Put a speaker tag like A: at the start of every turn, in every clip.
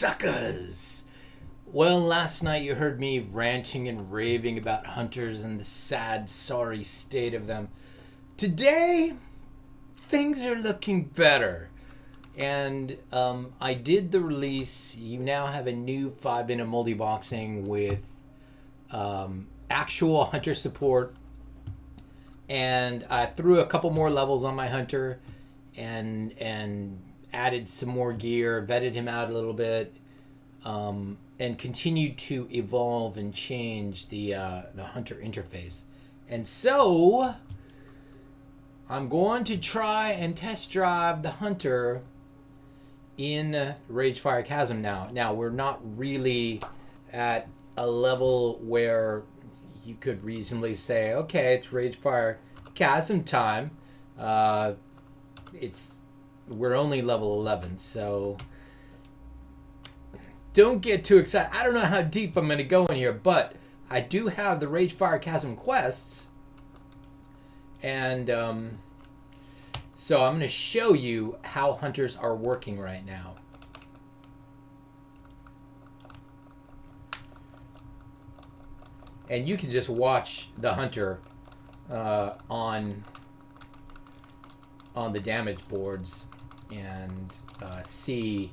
A: suckers! Well, last night you heard me ranting and raving about hunters and the sad, sorry state of them. Today, things are looking better. And I did the release. You now have a new 5-minute multi-boxing with actual hunter support. And I threw a couple more levels on my hunter and added some more gear, vetted him out a little bit, and continued to evolve and change the hunter interface. And so I'm going to try and test drive the hunter in Ragefire Chasm now. Now, we're not really at a level where you could reasonably say, okay, it's Ragefire Chasm time. We're only level 11, so don't get too excited. I don't know how deep I'm going to go in here, but I do have the Ragefire Chasm quests, and so I'm going to show you how hunters are working right now. And you can just watch the hunter on the damage boards and see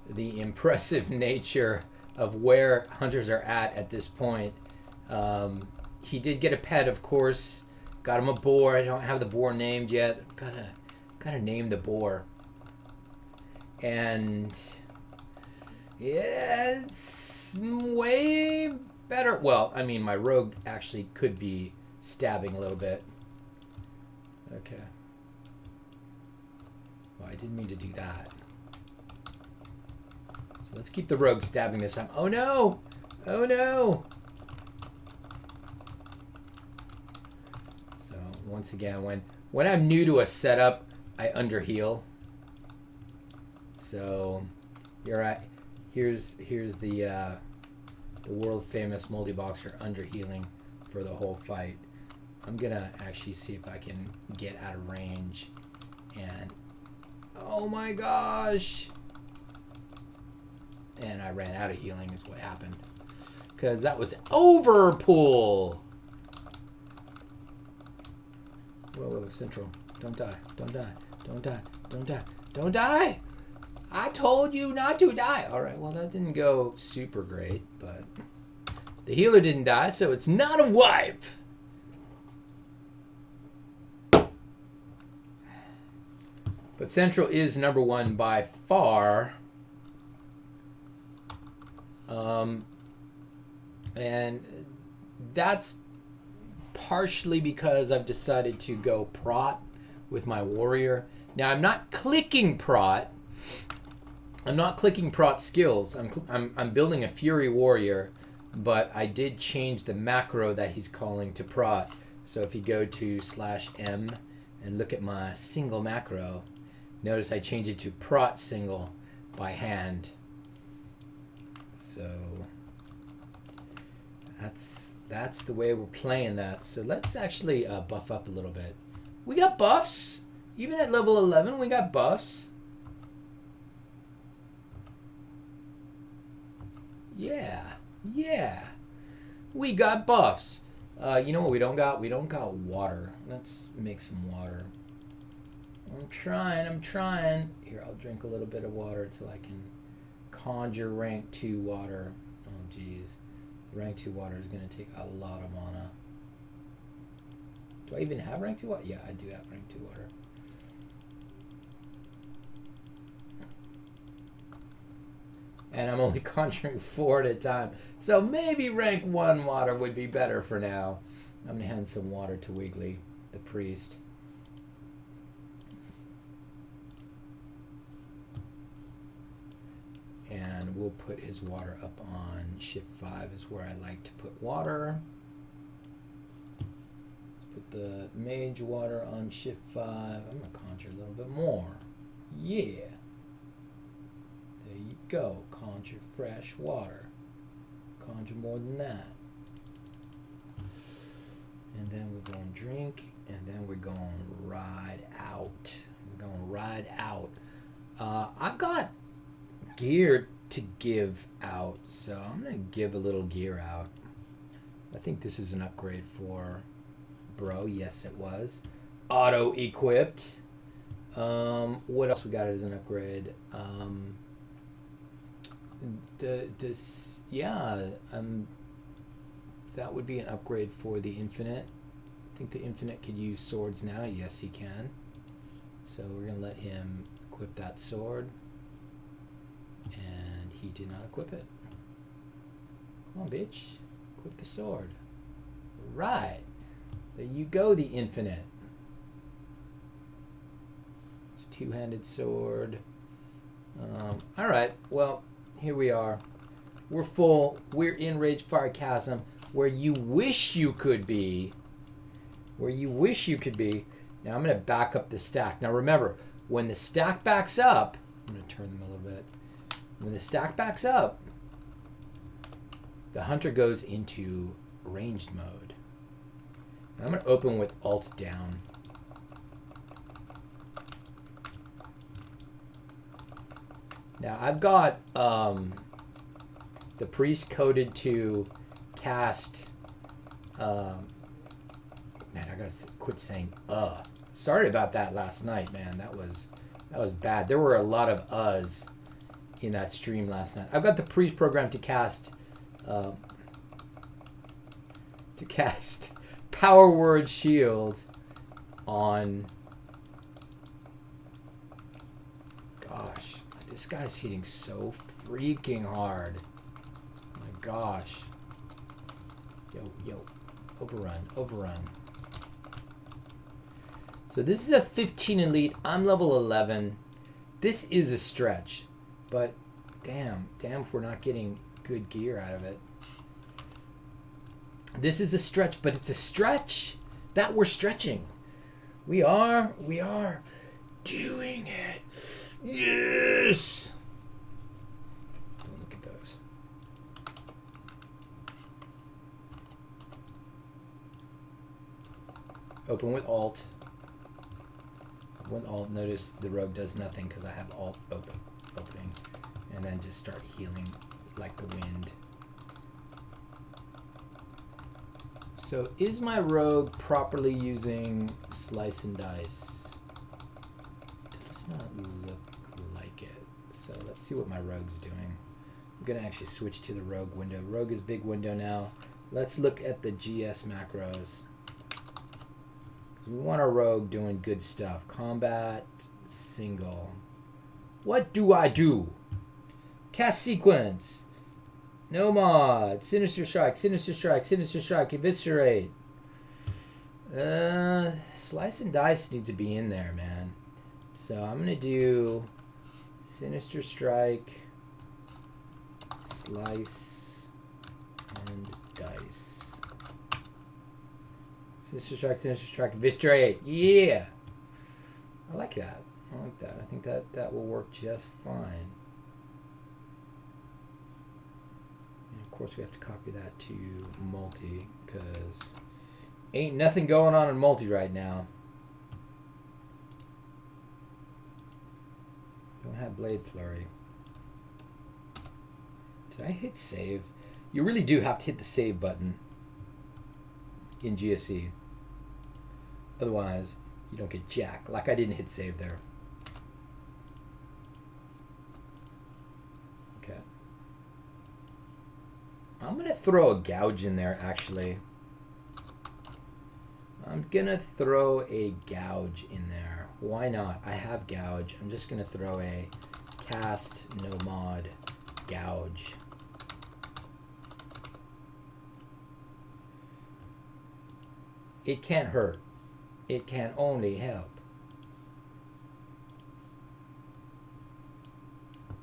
A: the impressive nature of where hunters are at this point. He did get a pet, of course. Got him a boar. I don't have the boar named yet. Gotta name the boar. And yeah, it's way better. Well, I mean, my rogue actually could be stabbing a little bit. Okay. Well, I didn't mean to do that. So let's keep the rogue stabbing this time. Oh no! Oh no! So once again, when I'm new to a setup, I underheal. So here's the world famous multi-boxer underhealing for the whole fight. I'm gonna actually see if I can get out of range and oh my gosh! And I ran out of healing is what happened. Because that was overpull! Whoa, Central. Don't die. Don't die. Don't die. Don't die. Don't die! I told you not to die! Alright, well that didn't go super great, but the healer didn't die, so it's not a wipe! But Central is number one by far. And that's partially because I've decided to go prot with my warrior. Now, I'm not clicking prot. I'm not clicking prot skills. I'm building a fury warrior, but I did change the macro that he's calling to prot. So if you go to /M and look at my single macro, notice I changed it to prot single by hand. So that's the way we're playing that. So let's actually buff up a little bit. We got buffs. Even at level 11, we got buffs. Yeah. We got buffs. You know what we don't got? We don't got water. Let's make some water. I'm trying. Here, I'll drink a little bit of water until I can conjure rank 2 water. Oh, geez. Rank 2 water is going to take a lot of mana. Do I even have rank 2 water? Yeah, I do have rank 2 water. And I'm only conjuring 4 at a time. So maybe rank 1 water would be better for now. I'm going to hand some water to Wiggly, the priest. And we'll put his water up on shift 5 is where I like to put water. Let's put the mage water on shift 5. I'm going to conjure a little bit more. Yeah. There you go. Conjure fresh water. Conjure more than that. And then we're going to drink. And then we're going to ride out. We're going to ride out. I've got gear to give out, so I'm gonna give a little gear out. I think this is an upgrade for Bro. Yes, it was. Auto equipped. What else we got as an upgrade? That would be an upgrade for the Infinite. I think the Infinite could use swords now. Yes, he can. So we're gonna let him equip that sword. And he did not equip it. Come on, bitch. Equip the sword. Right. There you go, the Infinite. It's a two-handed sword. Alright, well, here we are. We're full. We're in Ragefire Chasm, where you wish you could be. Where you wish you could be. Now I'm going to back up the stack. Now remember, when the stack backs up, I'm going to turn them a little bit. When the stack backs up, the hunter goes into ranged mode. And I'm going to open with Alt down. Now I've got the priest coded to cast. Man, I gotta quit saying Sorry about that last night, man. That was bad. There were a lot of uhs in that stream last night. I've got the priest program to cast Power Word Shield on. Gosh, this guy's hitting so freaking hard. Oh my gosh. Yo, overrun. So this is a 15 elite. I'm level 11. This is a stretch, but damn if we're not getting good gear out of it. This is a stretch, but it's a stretch that we're stretching. We are doing it. Yes. Don't look at those. Open with Alt. With Alt, notice the rogue does nothing because I have Alt opening. And then just start healing like the wind. So is my rogue properly using slice and dice? It does not look like it. So let's see what my rogue's doing. I'm gonna actually switch to the rogue window. Rogue is big window now. Let's look at the GS macros. We want our rogue doing good stuff. Combat, single. What do I do? Cast sequence. No mod. Sinister strike, sinister strike, sinister strike, eviscerate. Slice and dice need to be in there, man. So I'm gonna do sinister strike, slice, and dice. Sinister strike, eviscerate. Yeah. I like that. I like that. I think that will work just fine. And of course, we have to copy that to multi because ain't nothing going on in multi right now. Don't have Blade Flurry. Did I hit save? You really do have to hit the save button in GSE. Otherwise, you don't get jack. Like I didn't hit save there. Okay. I'm going to throw a gouge in there, actually. I'm going to throw a gouge in there. Why not? I have gouge. I'm just going to throw a cast no mod gouge. It can't hurt. It can only help.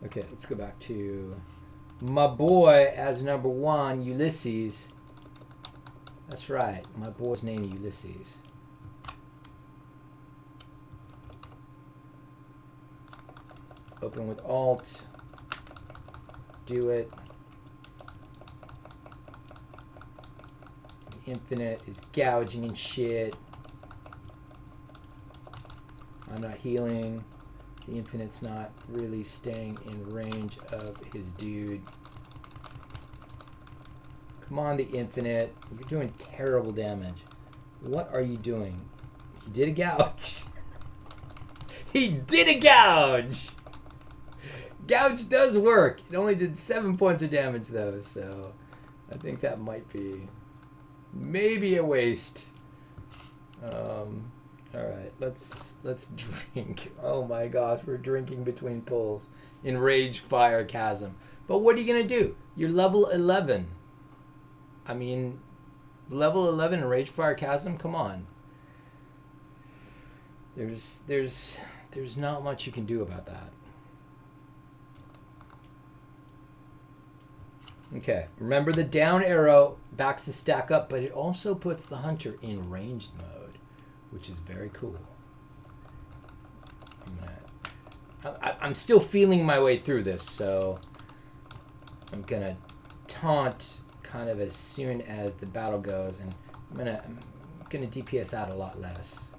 A: Okay, let's go back to my boy as number 1, Ulysses. That's right, my boy's name Ulysses. Open with Alt. Do it. The Infinite is gouging and shit. I'm not healing. The Infinite's not really staying in range of his dude. Come on, the Infinite. You're doing terrible damage. What are you doing? He did a gouge. He did a gouge! Gouge does work. It only did 7 points of damage, though, so I think that might be maybe a waste. Alright, let's drink. Oh my gosh, we're drinking between pulls. Enraged Fire Chasm. But what are you going to do? You're level 11. I mean, level 11 Enraged Fire Chasm? Come on. There's not much you can do about that. Okay, remember the down arrow backs the stack up, but it also puts the hunter in ranged mode, which is very cool. I'm still feeling my way through this, so I'm gonna taunt kind of as soon as the battle goes, and I'm gonna DPS out a lot less.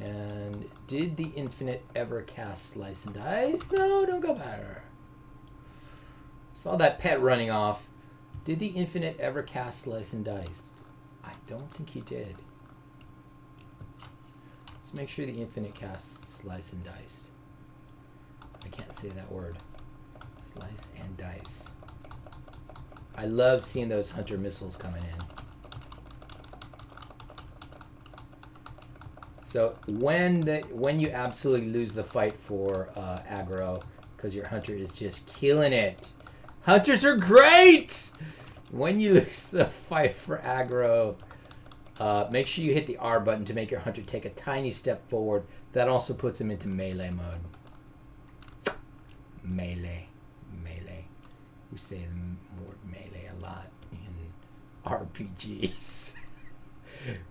A: And did the Infinite ever cast Slice and Dice? No, don't go better. Saw that pet running off. Did the Infinite ever cast Slice and Dice? I don't think he did. Let's make sure the Infinite casts Slice and Dice. I can't say that word. Slice and Dice. I love seeing those Hunter missiles coming in. So when you absolutely lose the fight for aggro, because your Hunter is just killing it. Hunters are great! When you lose the fight for aggro, make sure you hit the R button to make your Hunter take a tiny step forward. That also puts him into melee mode. Melee. We say the word melee a lot in RPGs.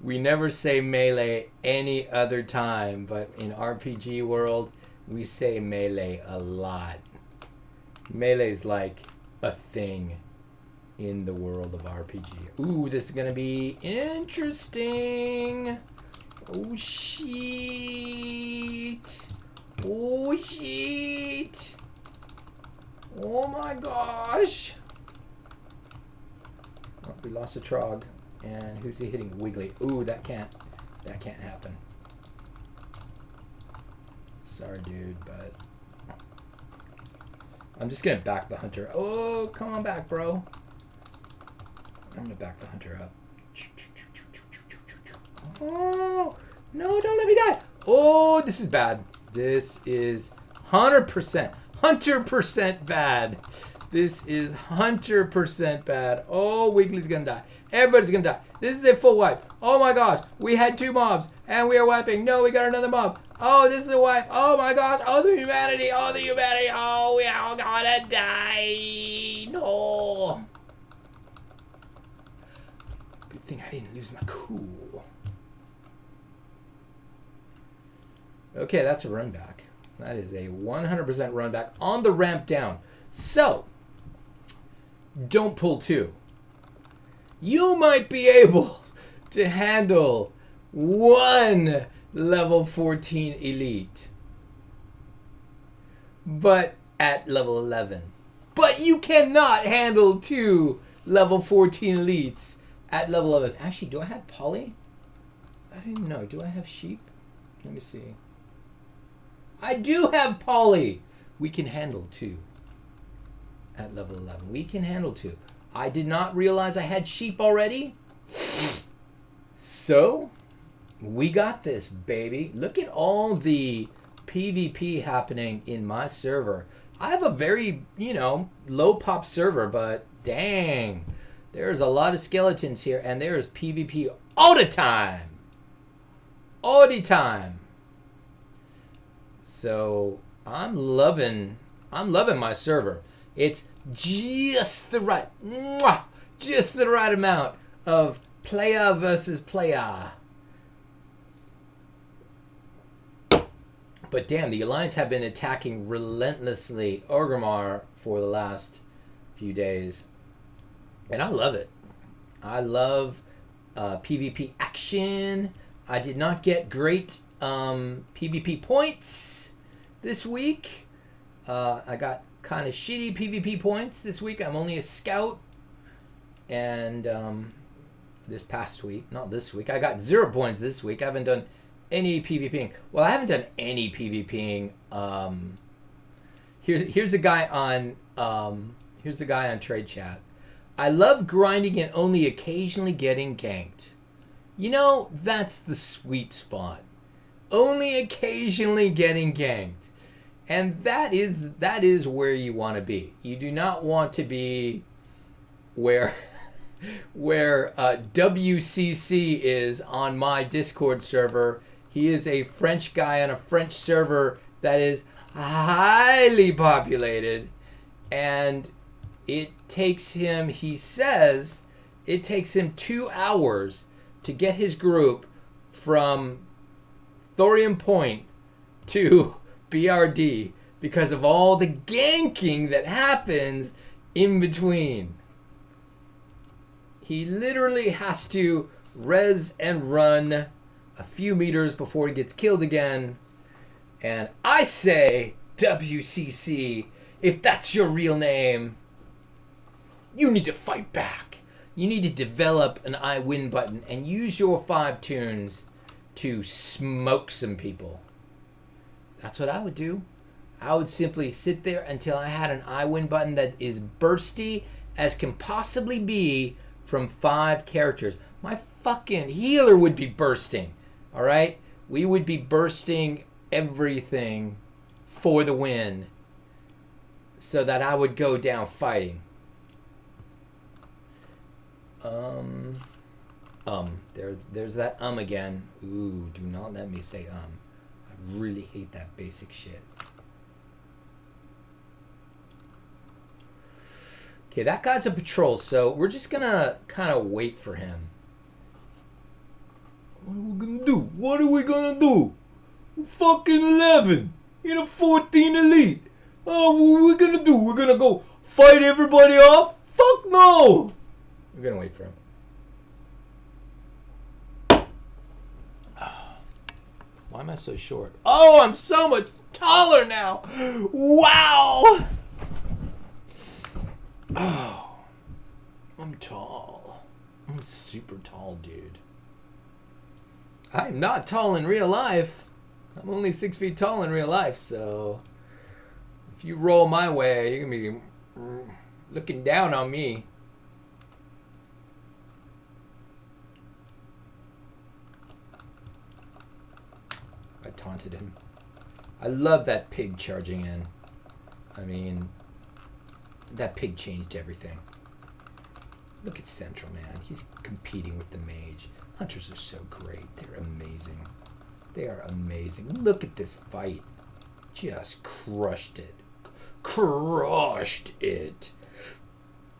A: We never say melee any other time, but in RPG world, we say melee a lot. Melee is like a thing in the world of RPG. Ooh, this is gonna be interesting. Oh shit. Oh shit. Oh my gosh. Oh, we lost a Trog. And who's he hitting? Wiggly. Ooh, that can't happen. Sorry, dude, but I'm just gonna back the Hunter. Oh, come on back, bro. I'm gonna back the Hunter up. Oh, no, don't let me die. Oh, this is bad. This is 100%. 100% bad. This is 100% bad. Oh, Wiggly's gonna die. Everybody's gonna die. This is a full wipe. Oh my gosh. We had 2 mobs and we are wiping. No, we got another mob. Oh, this is a wipe. Oh my gosh. Oh, the humanity. Oh, the humanity. Oh, we are gonna die. No. Good thing I didn't lose my cool. Okay, that's a run back. That is a 100% run back on the ramp down. So, don't pull 2. You might be able to handle 1 level 14 elite, but at level 11. But you cannot handle 2 level 14 elites at level 11. Actually, do I have poly? I didn't know. Do I have sheep? Let me see. I do have poly. We can handle 2 at level 11. We can handle 2. I did not realize I had sheep already. So, we got this, baby. Look at all the PvP happening in my server. I have a very, low pop server, but dang. There's a lot of skeletons here, and there's PvP all the time. All the time. So, I'm loving my server. It's just the right amount of player versus player. But damn, the Alliance have been attacking relentlessly Orgrimmar for the last few days. And I love it. I love PvP action. I did not get great PvP points this week. I got kind of shitty PvP points this week. I'm only a scout. And this past week, not this week, I got 0 points this week. I haven't done any PvPing. Well, I haven't done any PvPing. Here's the guy on Trade Chat. I love grinding and only occasionally getting ganked. You know, that's the sweet spot. Only occasionally getting ganked. And that is where you want to be. You do not want to be where WCC is on my Discord server. He is a French guy on a French server that is highly populated, and it takes him, he says, it takes him 2 hours to get his group from Thorium Point to BRD because of all the ganking that happens in between. He literally has to res and run a few meters before he gets killed again. And I say, WCC, if that's your real name, you need to fight back. You need to develop an I win button and use your 5 tunes to smoke some people. That's what I would do. I would simply sit there until I had an I win button that is bursty as can possibly be from 5 characters. My fucking healer would be bursting. All right? We would be bursting everything for the win so that I would go down fighting. There's that again. Ooh, do not let me say I really hate that basic shit. Okay, that guy's a patrol, so we're just gonna kind of wait for him. What are we gonna do? What are we gonna do? We're fucking 11 in a 14 elite. Oh, what are we gonna do? We're gonna go fight everybody off? Fuck no! We're gonna wait for him. Why am I so short? Oh, I'm so much taller now. Wow. Oh, I'm tall. I'm super tall, dude. I'm not tall in real life. I'm only 6 feet tall in real life, so if you roll my way, you're going to be looking down on me. I taunted him. I love that pig charging in. I mean, that pig changed everything. Look at Central, man. He's competing with the mage. Hunters are so great. They're amazing. They are amazing. Look at this fight. Just crushed it. Crushed it.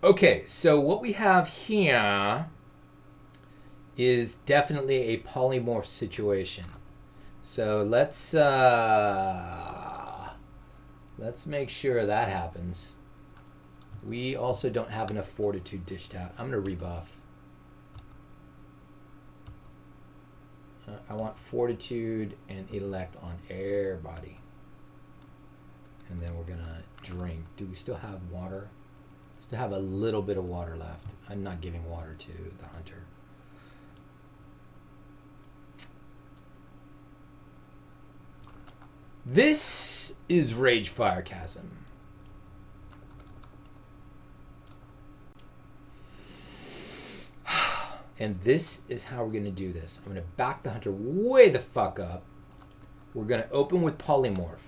A: Okay, so what we have here is definitely a polymorph situation. So let's make sure that happens. We also don't have enough fortitude dished out. I'm going to rebuff. I want fortitude and intellect on everybody. And then we're going to drink. Do we still have water? Still have a little bit of water left. I'm not giving water to the hunter. This is Ragefire Chasm. And this is how we're going to do this. I'm going to back the hunter way the fuck up. We're going to open with polymorph.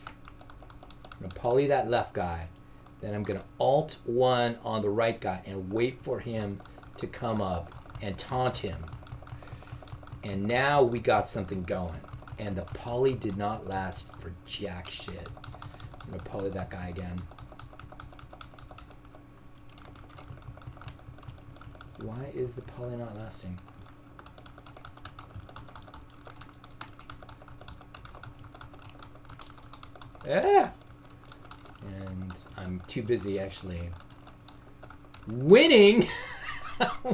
A: I'm going to poly that left guy. Then I'm going to alt 1 on the right guy and wait for him to come up and taunt him. And now we got something going. And the poly did not last for jack shit. I'm going to poly that guy again. Why is the poly not lasting? Yeah. And I'm too busy actually winning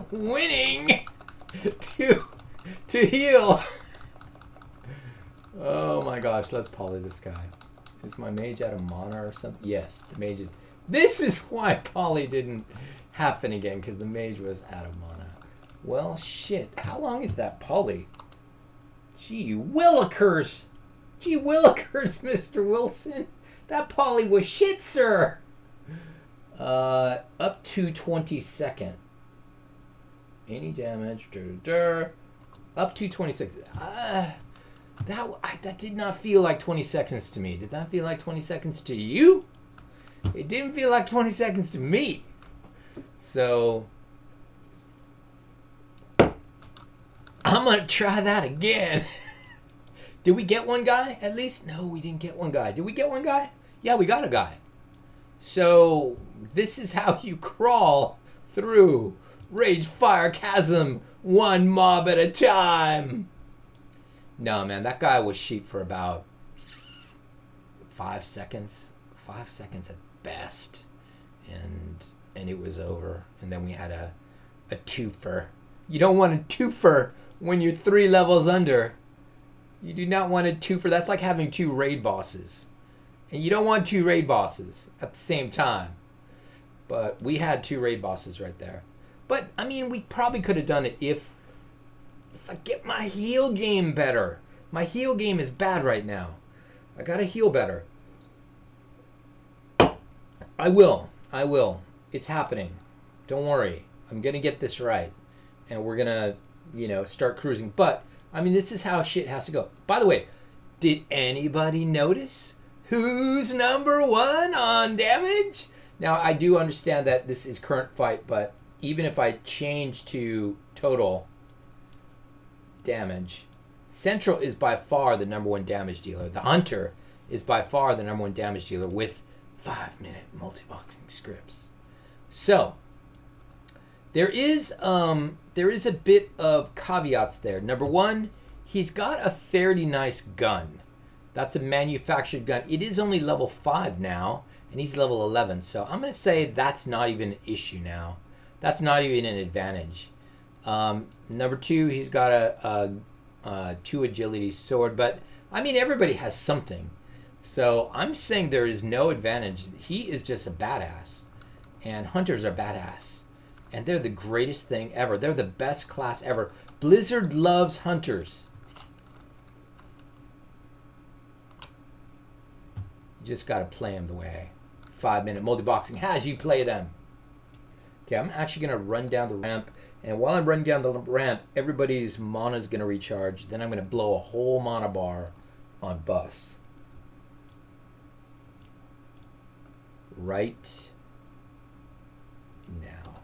A: winning to heal. Oh my gosh, let's poly this guy. Is my mage out of mana or something? Yes, the mage is. This is why poly didn't happen again, because the mage was out of mana. Well, shit. How long is that poly? Gee willikers. Gee willikers, Mr. Wilson. That poly was shit, sir. Up to 22nd. Any damage. Up to 26. That did not feel like 20 seconds to me. Did that feel like 20 seconds to you? It didn't feel like 20 seconds to me. So I'm going to try that again. Did we get one guy at least? No, we didn't get one guy. Did we get one guy? Yeah, we got a guy. So this is how you crawl through Ragefire Chasm, one mob at a time. No, man, that guy was sheep for about 5 seconds. 5 seconds at best. And it was over. And then we had a twofer. You don't want a twofer when you're 3 levels under. You do not want a twofer. That's like having 2 raid bosses. And you don't want 2 raid bosses at the same time. But we had 2 raid bosses right there. But, I mean, we probably could have done it if I get my heal game better. My heal game is bad right now. I gotta heal better. I will. It's happening. Don't worry. I'm gonna get this right. And we're gonna, start cruising. But, I mean, this is how shit has to go. By the way, did anybody notice who's number 1 on damage? Now, I do understand that this is current fight, but even if I change to total damage, Central is by far the number 1 damage dealer. The Hunter is by far the number 1 damage dealer with 5-minute multi-boxing scripts. So there is a bit of caveats there. Number 1, he's got a fairly nice gun. That's a manufactured gun. It is only level 5 now, and he's level 11. So I'm going to say that's not even an issue now. That's not even an advantage. Number 2, he's got a 2 agility sword, but I mean everybody has something. So I'm saying there is no advantage. He is just a badass, and hunters are badass, and they're the greatest thing ever. They're the best class ever. Blizzard loves hunters. You just got to play them the way 5-minute multi-boxing has you play them. Okay, I'm actually going to run down the ramp. And while I'm running down the ramp, everybody's mana is going to recharge. Then I'm going to blow a whole mana bar on buffs. Right now.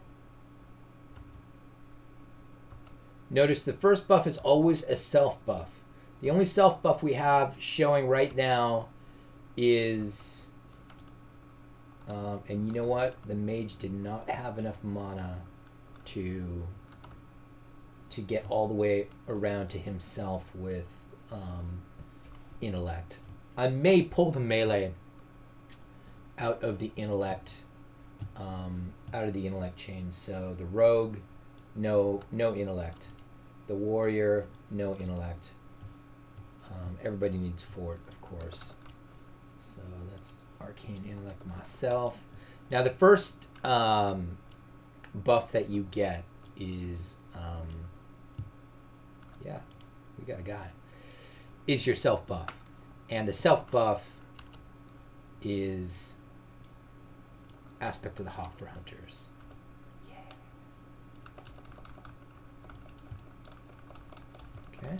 A: Notice the first buff is always a self buff. The only self buff we have showing right now is... and you know what? The mage did not have enough mana to get all the way around to himself with intellect. I may pull the melee out of the intellect chain. So the rogue, no intellect. The warrior, no intellect. Everybody needs fort, of course. So that's arcane intellect myself. Now the first buff that you get is we got a guy, is your self buff, and the self buff is aspect of the hawk for hunters. Okay,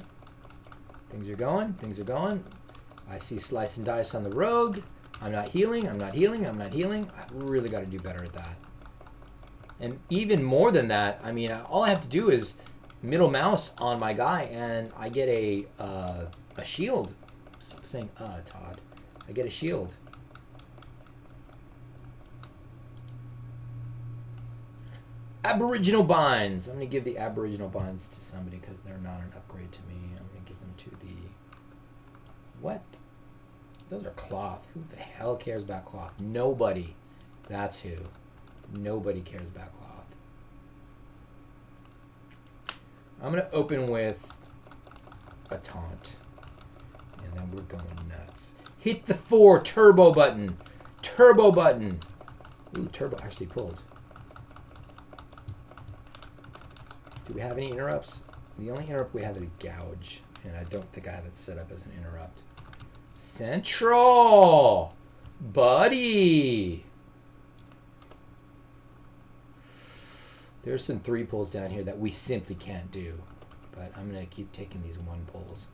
A: things are going. I see slice and dice on the rogue. I'm not healing. I really got to do better at that. And even more than that, I mean, all I have to do is middle mouse on my guy, and I get a shield. Stop saying Todd. I get a shield. Aboriginal binds. I'm going to give the aboriginal binds to somebody because they're not an upgrade to me. I'm going to give them to the... What? Those are cloth. Who the hell cares about cloth? Nobody. That's who. Nobody cares about cloth. I'm going to open with a taunt. And then we're going nuts. Hit the 4 turbo button. Turbo button. Ooh, turbo actually pulled. Do we have any interrupts? The only interrupt we have is gouge. And I don't think I have it set up as an interrupt. Central! Buddy! There's some 3 pulls down here that we simply can't do. But I'm going to keep taking these 1 pulls.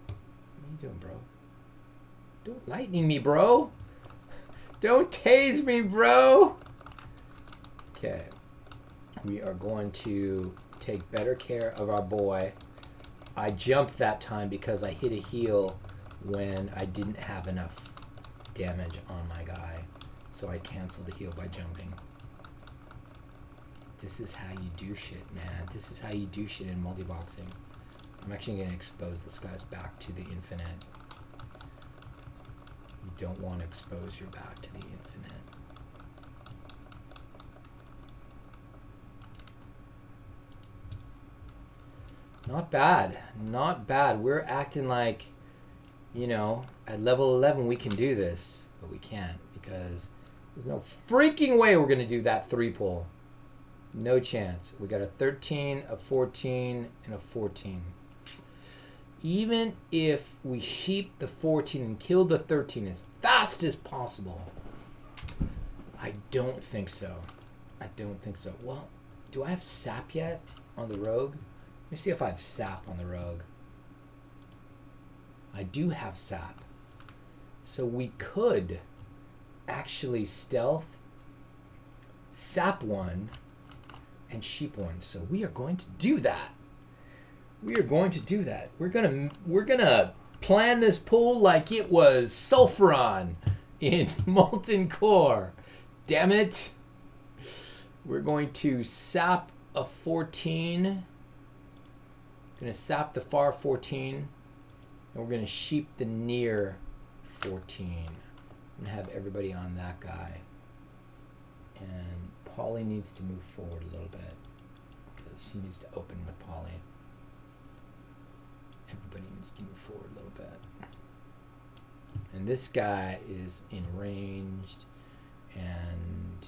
A: What are you doing, bro? Don't lightning me, bro! Don't tase me, bro! Okay. We are going to take better care of our boy. I jumped that time because I hit a heal when I didn't have enough damage on my guy. So I canceled the heal by jumping. This is how you do shit, man. This is how you do shit in multi-boxing. I'm actually going to expose this guy's back to the infinite. You don't want to expose your back to the infinite. Not bad. Not bad. We're acting like, you know, at level 11 we can do this. But we can't because there's no freaking way we're going to do that 3 pull. No chance. We got a 13, a 14, and a 14. Even if we sheep the 14 and kill the 13 as fast as possible, I don't think so. I don't think so. Well, do I have sap yet on the rogue? Let me see if I have sap on the rogue. I do have sap. So we could actually stealth, sap 1, and sheep 1. So we are going to do that. We are going to do that. We're gonna plan this pull like it was Sulfuron in Molten Core. Damn it. We're going to sap a 14. Gonna sap the far 14. And we're gonna sheep the near 14. And have everybody on that guy. And Polly needs to move forward a little bit. Because he needs to open with Polly. Everybody needs to move forward a little bit. And this guy is in ranged. And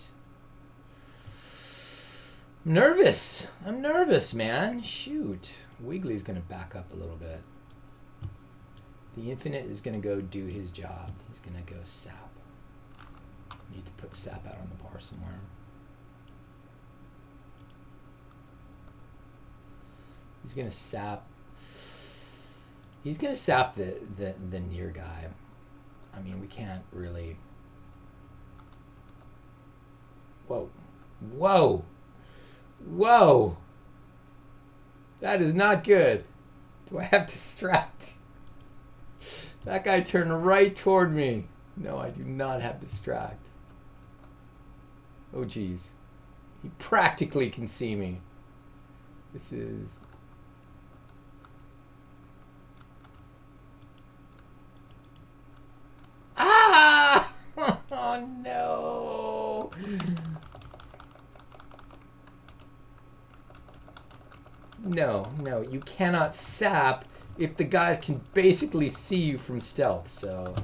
A: I'm nervous. I'm nervous, man. Shoot. Wiggly's going to back up a little bit. The infinite is going to go do his job. He's going to go sap. Need to put sap out on the bar somewhere. He's going to sap. He's going to sap the near guy. I mean, we can't really. Whoa. Whoa. Whoa. That is not good. Do I have distract? That guy turned right toward me. No, I do not have distract. Oh, geez. He practically can see me. This is... Ah! Oh, no. No, you cannot sap if the guys can basically see you from stealth, so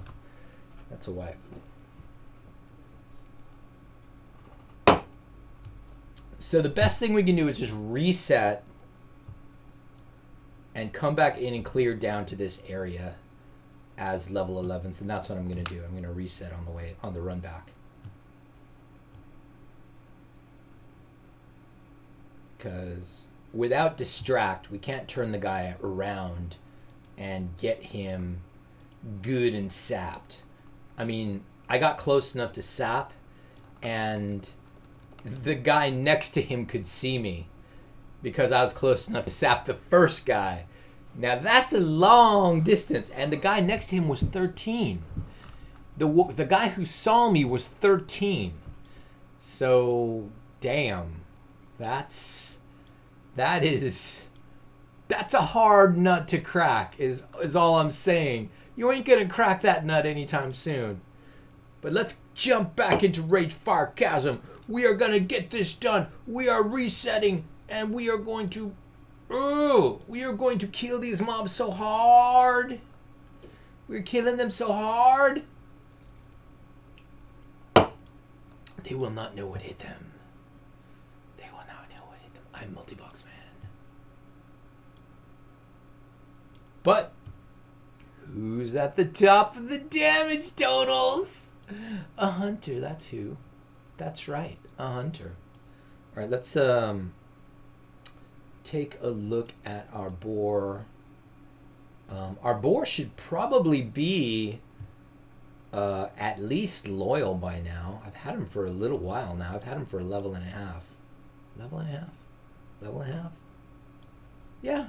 A: that's a wipe. So the best thing we can do is just reset and come back in and clear down to this area as level 11s, and that's what I'm going to do. I'm going to reset on the way, on the run back. Because without distract, we can't turn the guy around and get him good and sapped. I mean, I got close enough to sap, and the guy next to him could see me because I was close enough to sap the first guy. Now that's a long distance, and the guy next to him was 13. The guy who saw me was 13. So, damn, that's a hard nut to crack. Is all I'm saying. You ain't gonna crack that nut anytime soon. But let's jump back into Rage Fire Chasm. We are gonna get this done. We are resetting, and we are going to Ooh, we are going to kill these mobs so hard. We're killing them so hard. They will not know what hit them. They will not know what hit them. I'm Multi-Box Man. But who's at the top of the damage totals? A hunter, that's who. That's right, a hunter. All right, let's take a look at our boar. Our boar should probably be at least loyal by now. I've had him for a little while now. I've had him for a level and a half. Level and a half? Level and a half? Yeah.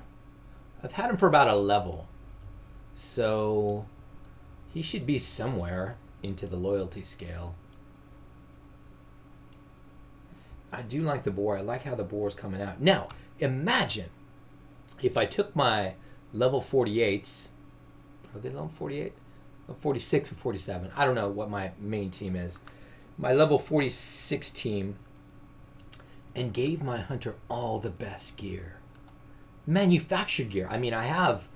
A: I've had him for about a level. So he should be somewhere into the loyalty scale. I do like the boar. I like how the boar's coming out. Now, imagine if I took my level 48s. Are they level 48? 46 or 47. I don't know what my main team is. My level 46 team, and gave my hunter all the best gear. Manufactured gear. I mean, I have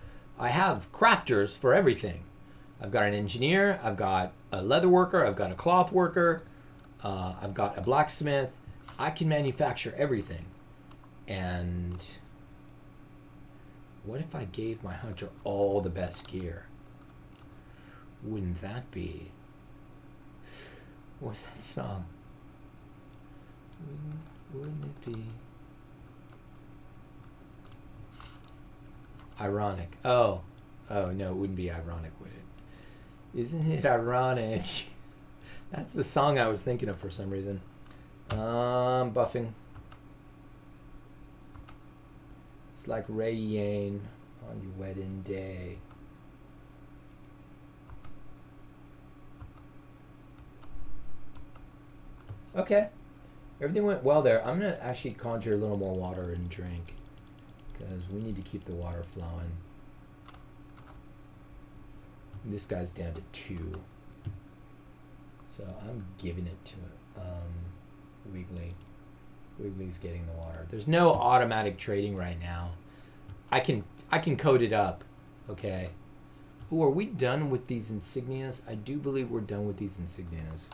A: crafters for everything. I've got an engineer, I've got a leather worker, I've got a cloth worker, I've got a blacksmith. I can manufacture everything. And what if I gave my hunter all the best gear? Wouldn't that be... What's that song? Wouldn't it be... Ironic. Oh, no, it wouldn't be ironic, would it? Isn't it ironic? That's the song I was thinking of for some reason. Buffing. It's like rain on your wedding day. Okay. Everything went well there. I'm going to actually conjure a little more water and drink, because we need to keep the water flowing. This guy's down to 2. So I'm giving it to Wiggly. Wiggly's getting the water. There's no automatic trading right now. I can code it up. Okay. Ooh, are we done with these insignias? I do believe we're done with these insignias.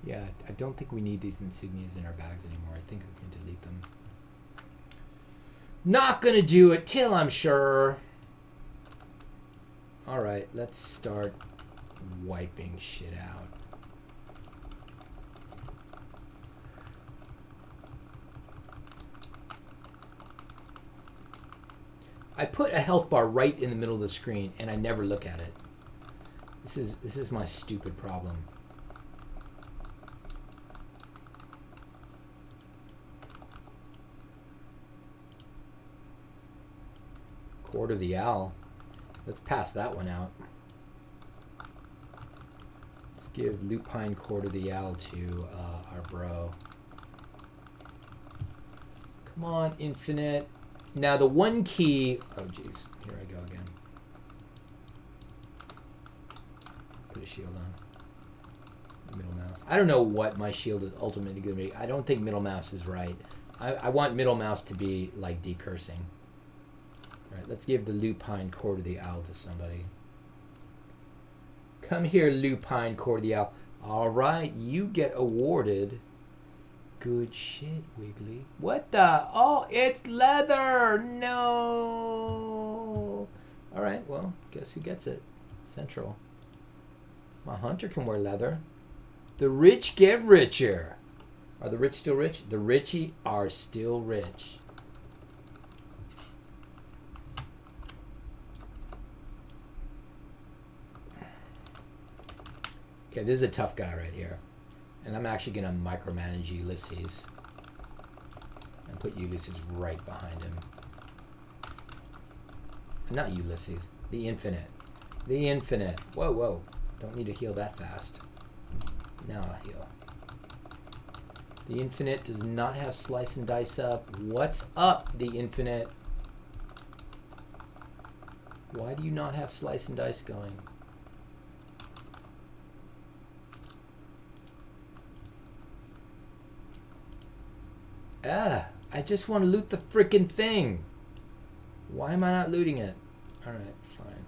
A: Yeah, I don't think we need these insignias in our bags anymore. I think we can delete them. Not gonna do it till I'm sure. Alright, let's start wiping shit out. I put a health bar right in the middle of the screen and I never look at it. This is my stupid problem. Cord of the Owl. Let's pass that one out. Let's give Lupine Cord of the Owl to our bro. Come on, Infinite. Now the one key... Oh, jeez. Here I go again. Put a shield on. Middle mouse. I don't know what my shield is ultimately going to be. I don't think middle mouse is right. I want middle mouse to be like decursing. Alright, let's give the Lupine Cord of the Owl to somebody. Come here, Lupine Cord of the Owl. Alright, you get awarded... Good shit, Wiggly. What the? Oh, it's leather! No! Alright, well, guess who gets it? Central. My hunter can wear leather. The rich get richer. Are the rich still rich? The richie are still rich. Okay, this is a tough guy right here. And I'm actually going to micromanage Ulysses. And put Ulysses right behind him. Not Ulysses. The Infinite. The Infinite. Whoa, whoa. Don't need to heal that fast. Now I'll heal. The Infinite does not have Slice and Dice up. What's up, the Infinite? Why do you not have Slice and Dice going? I just want to loot the freaking thing. Why am I not looting it? Alright, fine.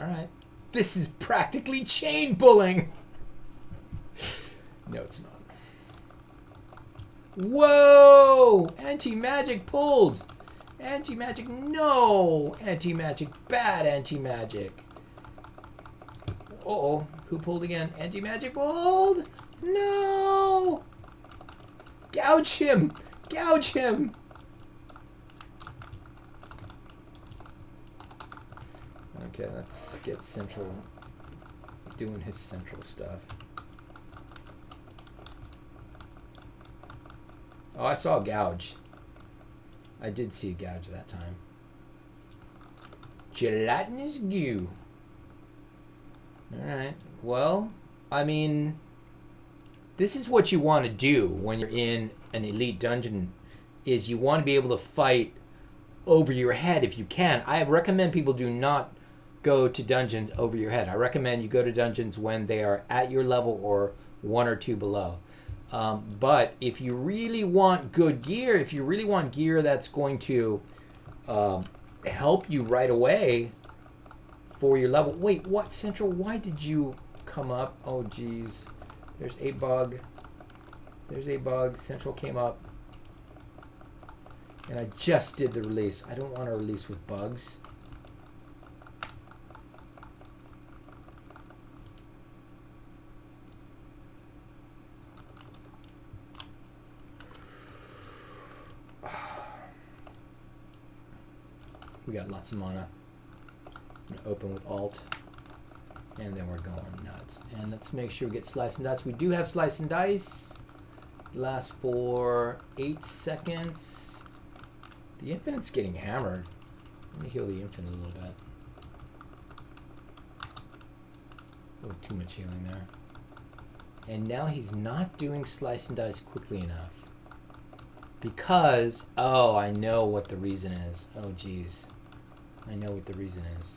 A: Alright. This is practically chain pulling. No, it's not. Whoa! Anti-magic pulled! Anti-magic, no! Anti-magic, bad anti-magic. Uh-oh, who pulled again? Anti-magic pulled! No! Gouge him! Gouge him! Okay, let's get Central doing his Central stuff. Oh, I saw a gouge. I did see a gouge that time. Gelatinous goo. Alright, well, I mean, this is what you want to do when you're in an elite dungeon, is you want to be able to fight over your head if you can. I recommend people do not go to dungeons over your head. I recommend you go to dungeons when they are at your level or 1 or 2 below. But if you really want good gear, if you really want gear that's going to help you right away for your level. Wait, what, Central? Why did you come up? Oh, geez. There's a bug. There's a bug. Central came up. And I just did the release. I don't want to release with bugs. We got lots of mana. I'm gonna open with Alt. And then we're going nuts. And let's make sure we get Slice and Dice. We do have Slice and Dice. Lasts for 8 seconds. The Infinite's getting hammered. Let me heal the Infinite a little bit. A little too much healing there. And now he's not doing Slice and Dice quickly enough. Because, oh, I know what the reason is. Oh, geez. I know what the reason is.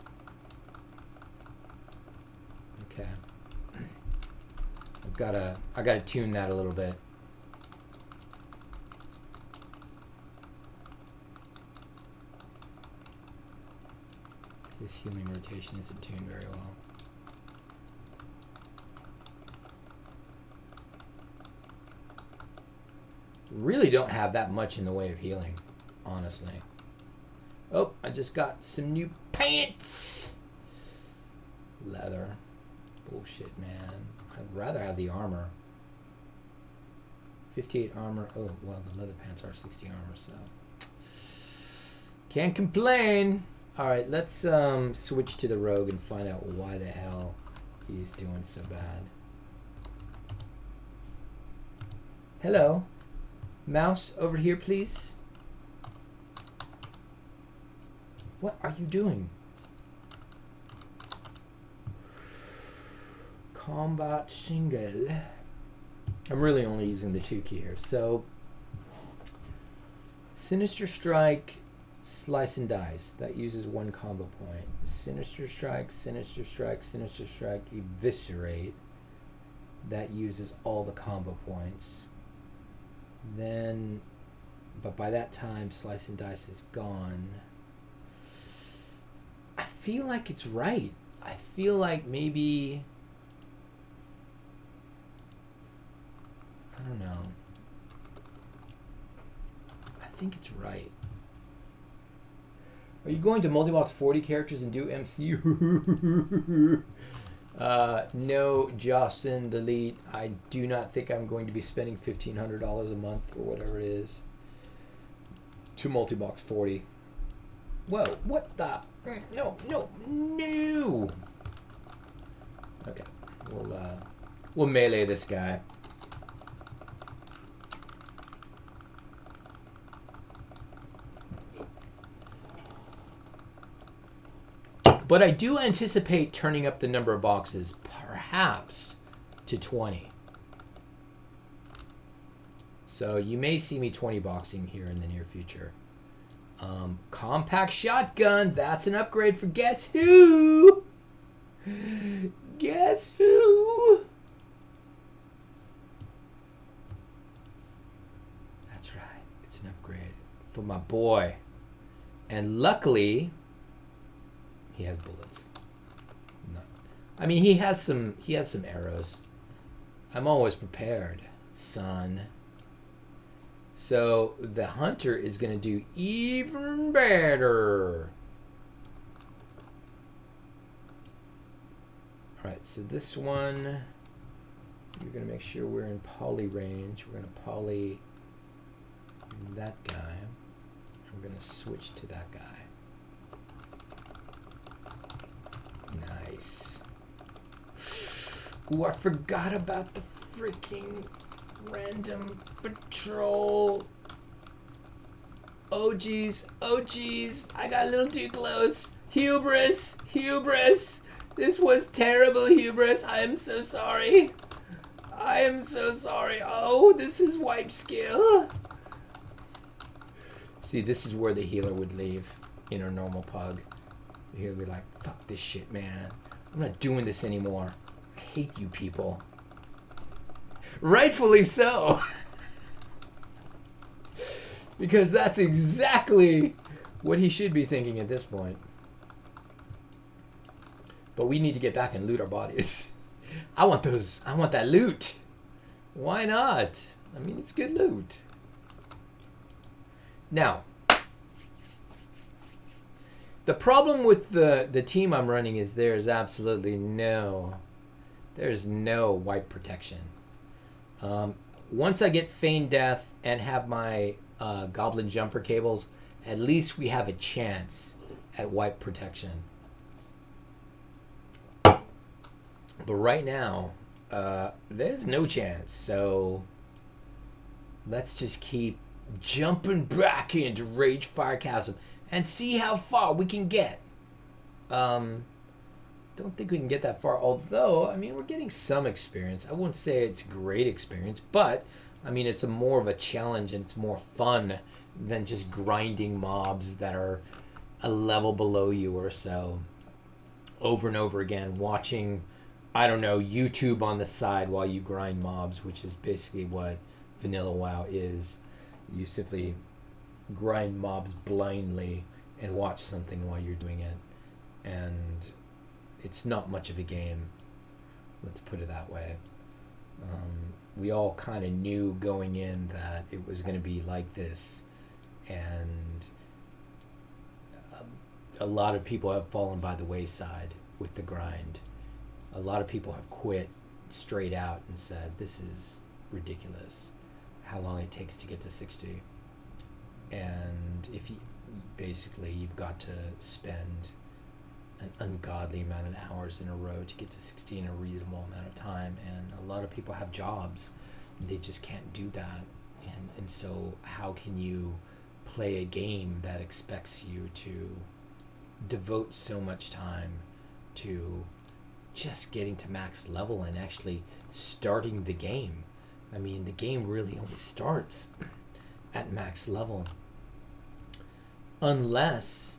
A: Okay. I gotta tune that a little bit. His healing rotation isn't tuned very well. Really don't have that much in the way of healing, honestly. Oh, I just got some new pants. Leather. Bullshit, man. I'd rather have the armor. 58 armor. Oh, well, the leather pants are 60 armor, so can't complain. All right, let's switch to the rogue and find out why the hell he's doing so bad. Hello. Mouse, over here, please. What are you doing? Combat single. I'm really only using the 2 key here. So, Sinister Strike, Slice and Dice. That uses 1 combo point. Sinister Strike, Sinister Strike, Sinister Strike, Eviscerate. That uses all the combo points. Then, but by that time, Slice and Dice is gone. I feel like it's right. I feel like maybe, I don't know. I think it's right. Are you going to Multibox 40 characters and do MCU? No, Jocelyn the lead. I do not think I'm going to be spending $1,500 a month or whatever it is to Multibox 40. Whoa, what the? No, no, no. Okay, we'll melee this guy. But I do anticipate turning up the number of boxes, perhaps to 20. So you may see me 20 boxing here in the near future. Compact shotgun, that's an upgrade for guess who? Guess who? It's an upgrade for my boy. And luckily, he has bullets. No. I mean, he has some arrows. I'm always prepared, son. So the hunter is going to do even better. All right, so this one, you're going to make sure we're in poly range. We're going to poly that guy. We're going to switch to that guy. Nice. Ooh, I forgot about the freaking random patrol. Oh geez, I got a little too close. Hubris. This was terrible, hubris. I am so sorry. Oh, this is wipe skill. See, this is where the healer would leave in a normal pug. The healer would be like, fuck this shit, man. I'm not doing this anymore. I hate you people. Rightfully so. Because that's exactly what he should be thinking at this point. But we need to get back and loot our bodies. I want that loot. Why not? I mean, it's good loot. Now, the problem with the team I'm running is there's no wipe protection. Once I get Feign Death and have my Goblin Jumper cables, at least we have a chance at wipe protection. But right now, there's no chance. So let's just keep jumping back into Ragefire Chasm and see how far we can get. Don't think we can get that far, although I mean we're getting some experience. I wouldn't say it's great experience, but I mean it's more of a challenge and it's more fun than just grinding mobs that are a level below you or so over and over again, watching, I don't know, YouTube on the side while you grind mobs, which is basically what Vanilla WoW is. You simply grind mobs blindly and watch something while you're doing it, and it's not much of a game, let's put it that way. We all kind of knew going in that it was going to be like this, and a lot of people have fallen by the wayside with the grind. A lot of people have quit straight out and said, this is ridiculous, how long it takes to get to 60. And if you basically you've got to spend an ungodly amount of hours in a row to get to 60 in a reasonable amount of time, and a lot of people have jobs, they just can't do that, and so how can you play a game that expects you to devote so much time to just getting to max level and actually starting the game? I mean, the game really only starts at max level unless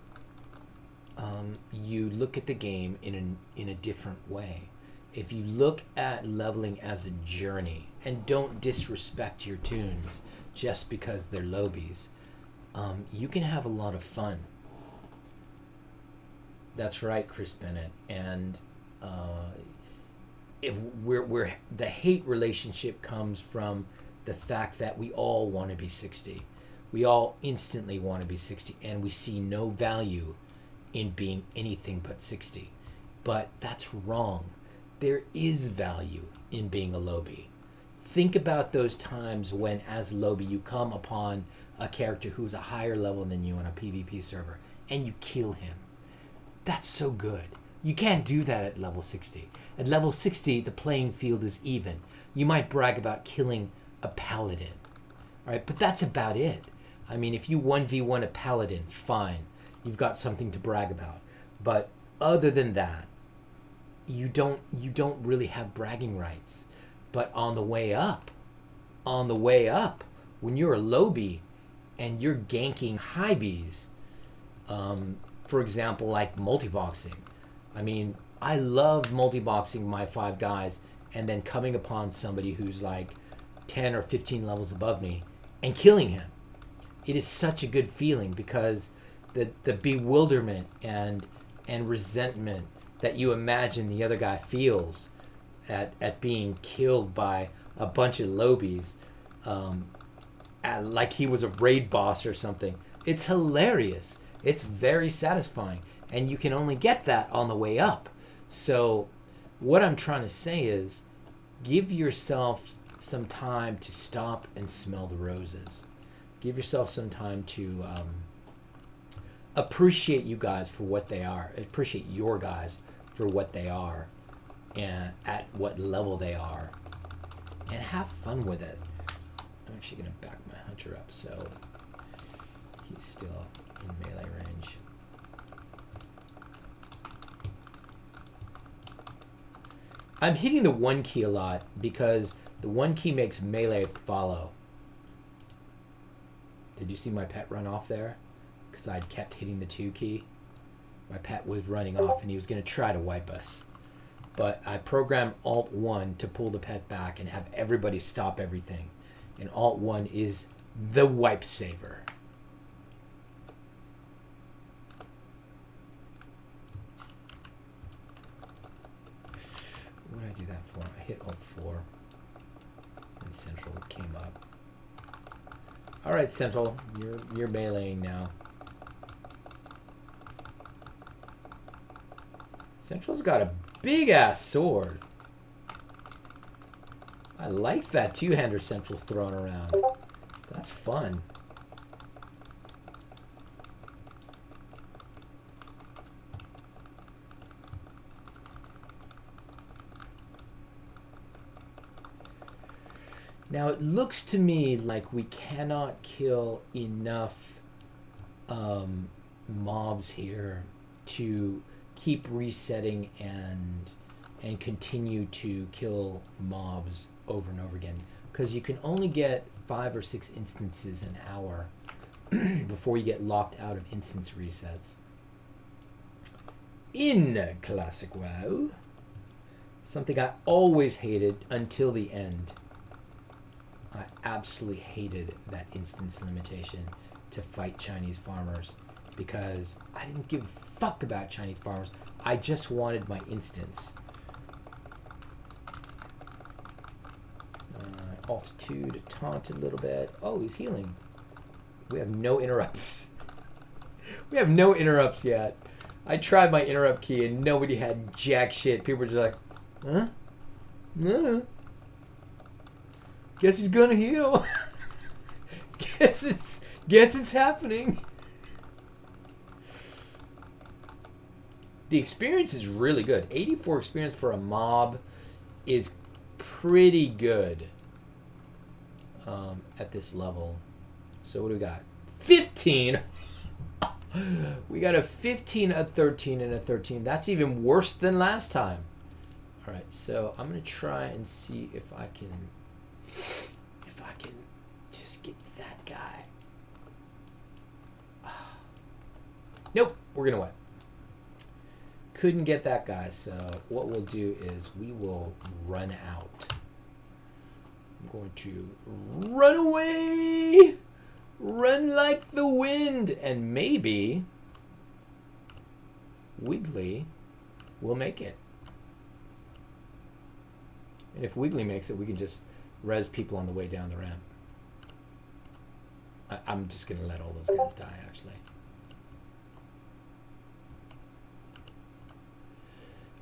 A: you look at the game in a different way. If you look at leveling as a journey and don't disrespect your tunes just because they're lobies, you can have a lot of fun. That's right, Chris Bennett. And where the hate relationship comes from the fact that we all want to be 60. We all instantly want to be 60, and we see no value in being anything but 60. But that's wrong. There is value in being a lobby. Think about those times when, as a lobby, you come upon a character who's a higher level than you on a PvP server, and you kill him. That's so good. You can't do that at level 60. At level 60, the playing field is even. You might brag about killing a paladin, right? But that's about it. I mean, if you 1v1 a paladin, fine. You've got something to brag about. But other than that, you don't really have bragging rights. But on the way up, when you're a lobby and you're ganking high bees, for example, like multi-boxing. I mean, I love multi-boxing my 5 guys and then coming upon somebody who's like 10 or 15 levels above me and killing him. it is such a good feeling because the bewilderment and resentment that you imagine the other guy feels at being killed by a bunch of lobies, like he was a raid boss or something. It's hilarious. It's very satisfying, and you can only get that on the way up. So what I'm trying to say is give yourself some time to stop and smell the roses. Give yourself some time to appreciate you guys for what they are. Appreciate your guys for what they are and at what level they are. And have fun with it. I'm actually going to back my hunter up so he's still in melee range. I'm hitting the 1 key a lot because the 1 key makes melee follow. Did you see my pet run off there? Because I'd kept hitting the 2 key. My pet was running off and he was going to try to wipe us. But I programmed Alt-1 to pull the pet back and have everybody stop everything. And Alt-1 is the wipe saver. What did I do that for? I hit Alt-4. And Central came up. Alright, Central. You're meleeing now. Central's got a big-ass sword. I like that two-hander Central's throwing around. That's fun. Now, it looks to me like we cannot kill enough mobs here to keep resetting and continue to kill mobs over and over again, because you can only get 5 or 6 instances an hour before you get locked out of instance resets. In Classic WoW, something I always hated until the end. I absolutely hated that instance limitation to fight Chinese farmers because I didn't give a fuck about Chinese farmers. I just wanted my instance. Alt-2 to taunt a little bit. Oh, he's healing. We have no interrupts. We have no interrupts yet. I tried my interrupt key and nobody had jack shit. People were just like, huh? No. Guess he's gonna heal. Guess it's happening. The experience is really good. 84 experience for a mob is pretty good at this level. So what do we got? 15. We got a 15, a 13, and a 13. That's even worse than last time. All right, so I'm gonna try and see if I can just get that guy. Nope, we're gonna win. Couldn't get that guy, so what we'll do is we will run out. I'm going to run away, run like the wind, and maybe Wiggly will make it. And if Wiggly makes it, we can just res people on the way down the ramp. I'm just going to let all those guys die, actually.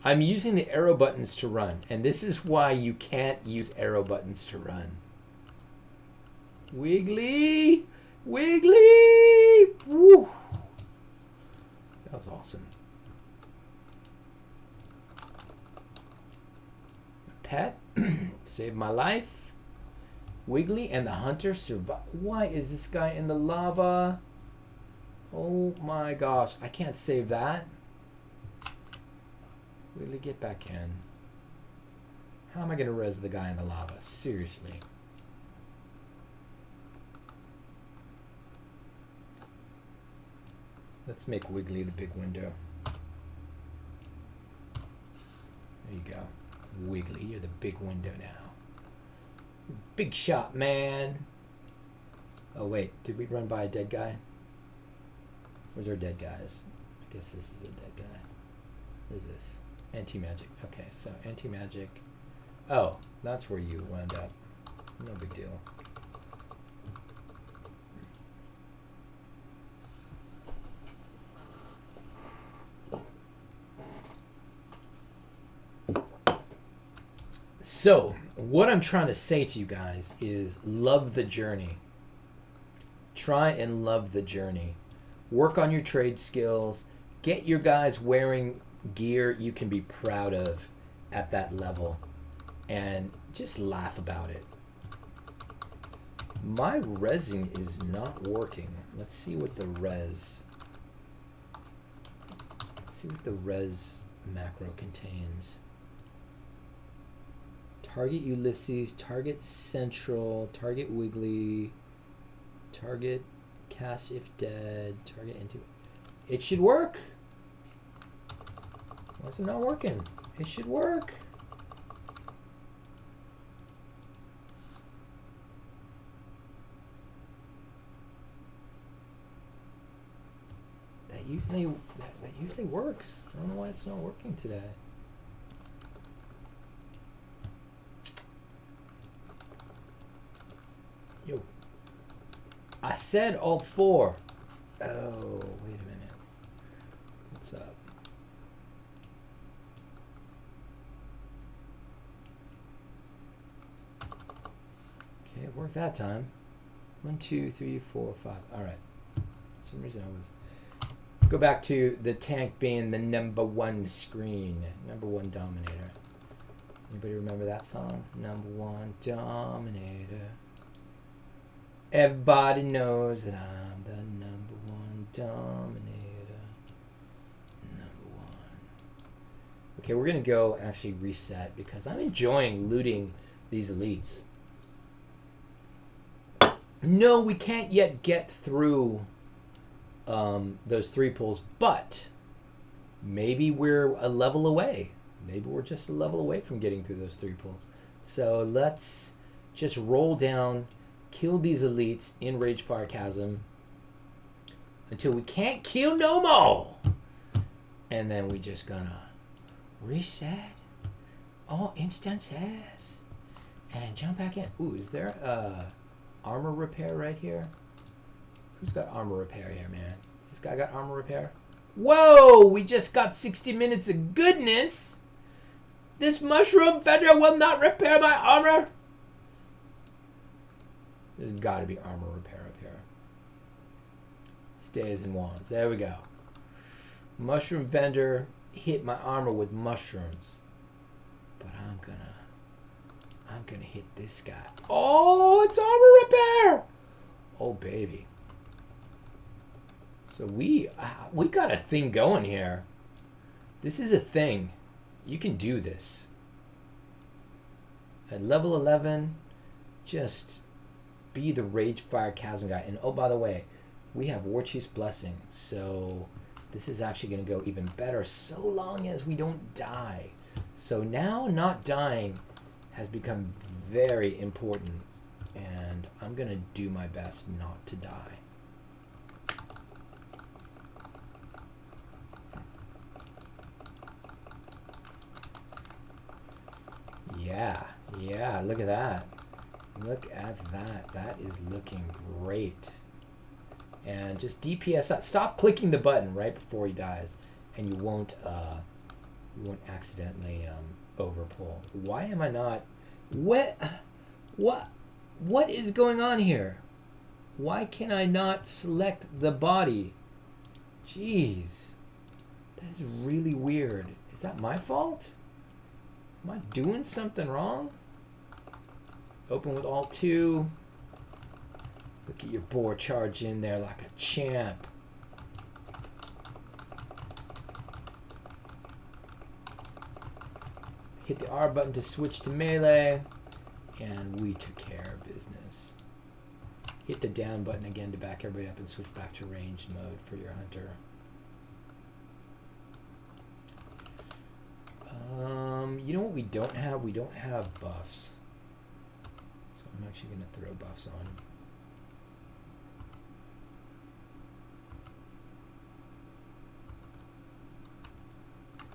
A: I'm using the arrow buttons to run, and this is why you can't use arrow buttons to run. Wiggly! Wiggly! Woo! That was awesome. Pet saved my life. Wiggly and the hunter survive. Why is this guy in the lava? Oh my gosh, I can't save that. Wiggly, get back in. How am I going to res the guy in the lava? Seriously. Let's make Wiggly the big window. There you go. Wiggly, you're the big window now. Big shot, man. Oh wait, did we run by a dead guy? Where's our dead guys? I guess this is a dead guy. What is this? Anti-magic. Okay, so anti-magic. Oh, that's where you wound up. No big deal. So, what I'm trying to say to you guys is love the journey. Try and love the journey. Work on your trade skills. Get your guys wearing gear you can be proud of at that level. And just laugh about it. My resing is not working. Let's see what the res... Let's see what the res macro contains. Target Ulysses, target Central, target Wiggly, target Cast if dead, target anti... It should work! Why is it not working? It should work! That usually works. I don't know why it's not working today. Yo. I said all 4. Oh, wait a minute. What's up? Okay, it worked that time. 1, 2, 3, 4, 5. All right. For some reason I was... Let's go back to the tank being the #1 screen. #1 Dominator. Anybody remember that song? #1 Dominator. Everybody knows that I'm the #1 Dominator. #1. Okay, we're going to go actually reset because I'm enjoying looting these elites. No, we can't yet get through those 3 pulls, but maybe we're a level away. Maybe we're just a level away from getting through those 3 pulls. So let's just roll down, kill these elites in Ragefire Chasm until we can't kill no more. And then we just gonna reset all instances and jump back in. Ooh, is there armor repair right here? Who's got armor repair here, man? Has this guy got armor repair? Whoa! We just got 60 minutes of goodness! This mushroom vendor will not repair my armor! There's got to be armor repair up here. Stays and wands. There we go. Mushroom vendor hit my armor with mushrooms. But I'm gonna hit this guy. Oh, it's armor repair! Oh, baby. So we got a thing going here. This is a thing. You can do this. At level 11, just be the Ragefire Chasm guy. And oh, by the way, we have Warchief's Blessing. So this is actually going to go even better so long as we don't die. So now not dying has become very important. And I'm going to do my best not to die. Yeah, look at that. Look at that. That is looking great. And just DPS up. Stop clicking the button right before he dies, and you won't accidentally overpull. Why am I not? What is going on here? Why can I not select the body? Jeez, that is really weird. Is that my fault? Am I doing something wrong? Open with Alt 2. Look at your boar charge in there like a champ. Hit the R button to switch to melee. And we took care of business. Hit the down button again to back everybody up and switch back to ranged mode for your hunter. You know what we don't have? We don't have buffs. So I'm actually going to throw buffs on.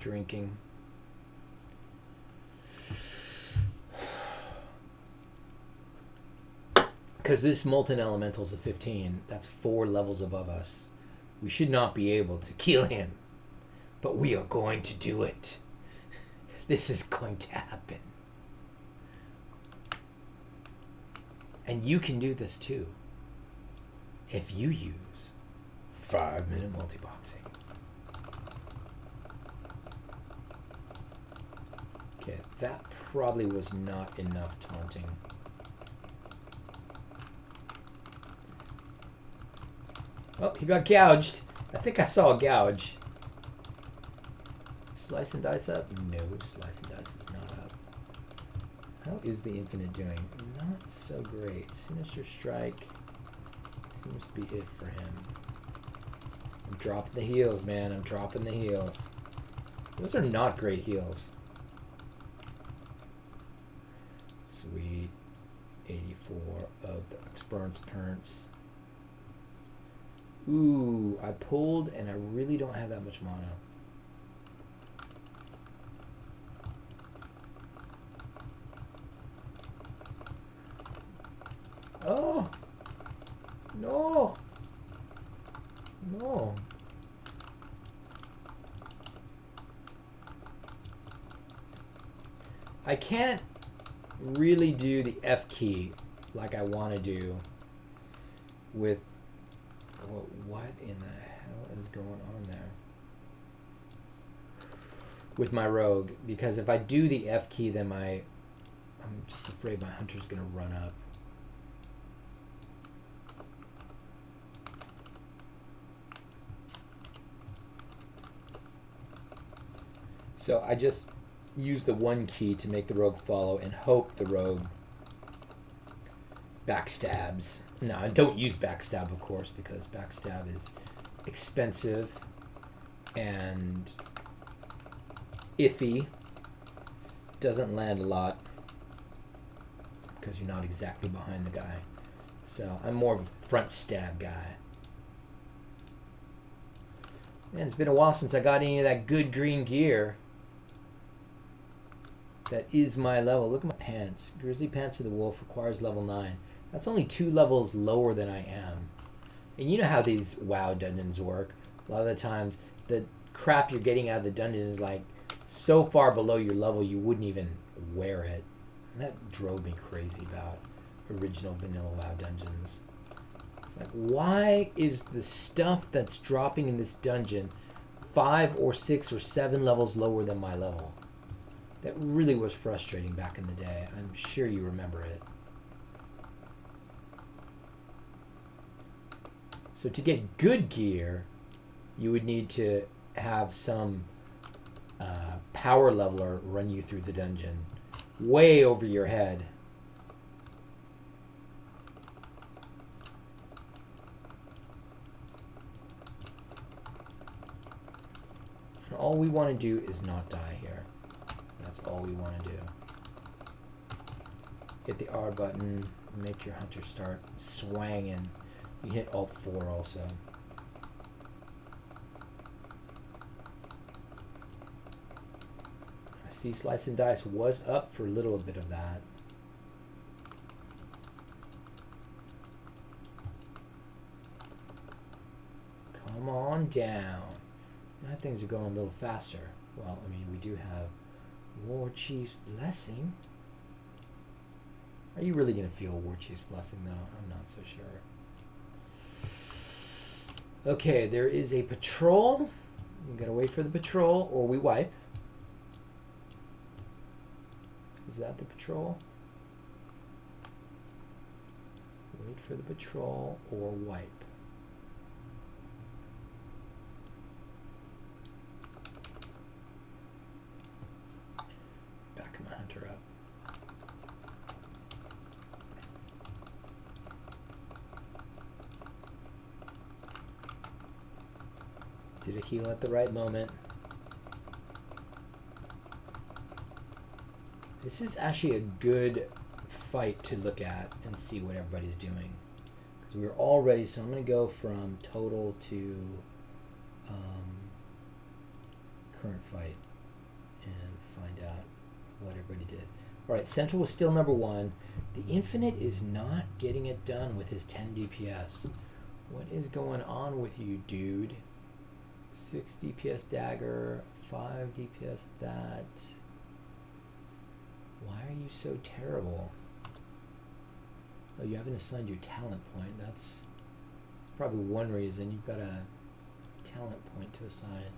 A: drinking. Because this molten elemental's a 15, that's 4 levels above us. We should not be able to kill him, but we are going to do it. This is going to happen. And you can do this too, if you use 5-minute multiboxing. Okay, that probably was not enough taunting. Oh, he got gouged. I think I saw a gouge. Slice and dice up? No, slice and dice is not up. How is the infinite doing? Not so great. Sinister Strike seems to be it for him. I'm dropping the heals, man. I'm dropping the heals. Those are not great heals. Sweet. 84 of the Experience Parents. Ooh, I pulled and I really don't have that much mana. Oh! No! No. I can't really do the F key like I want to do with... What in the hell is going on there? With my rogue, because if I do the F key, then I'm just afraid my hunter's gonna run up. So I just use the 1 key to make the rogue follow and hope the rogue backstabs. No, I don't use backstab, of course, because backstab is expensive and iffy. Doesn't land a lot because you're not exactly behind the guy. So I'm more of a front stab guy. Man, it's been a while since I got any of that good green gear. That is my level. Look at my pants. Grizzly Pants of the Wolf requires level 9. That's only 2 levels lower than I am. And you know how these WoW dungeons work. A lot of the times, the crap you're getting out of the dungeon is like so far below your level you wouldn't even wear it. And that drove me crazy about original vanilla WoW dungeons. It's like, why is the stuff that's dropping in this dungeon 5 or 6 or 7 levels lower than my level? That really was frustrating back in the day. I'm sure you remember it. So to get good gear, you would need to have some power leveler run you through the dungeon way over your head. And all we want to do is not die here. That's all we want to do. Hit the R button, make your hunter start swanging. You can hit Alt 4 also. I see Slice and Dice was up for a little bit of that. Come on down. Now things are going a little faster. Well, I mean, we do have War Chief's Blessing. Are you really going to feel War Chief's Blessing, though? I'm not so sure. Okay, there is a patrol. We gotta wait for the patrol, or we wipe. Is that the patrol? Wait for the patrol, or wipe. Back my hunter up. Did a heal at the right moment. This is actually a good fight to look at and see what everybody's doing. Because we're all ready, so I'm going to go from total to current fight. and find out what everybody did. All right, Central was still number one. The Infinite is not getting it done with his 10 DPS. What is going on with you, dude? 6 DPS dagger, 5 DPS that. Why are you so terrible? Oh, you haven't assigned your talent point. That's probably one reason. You've got a talent point to assign.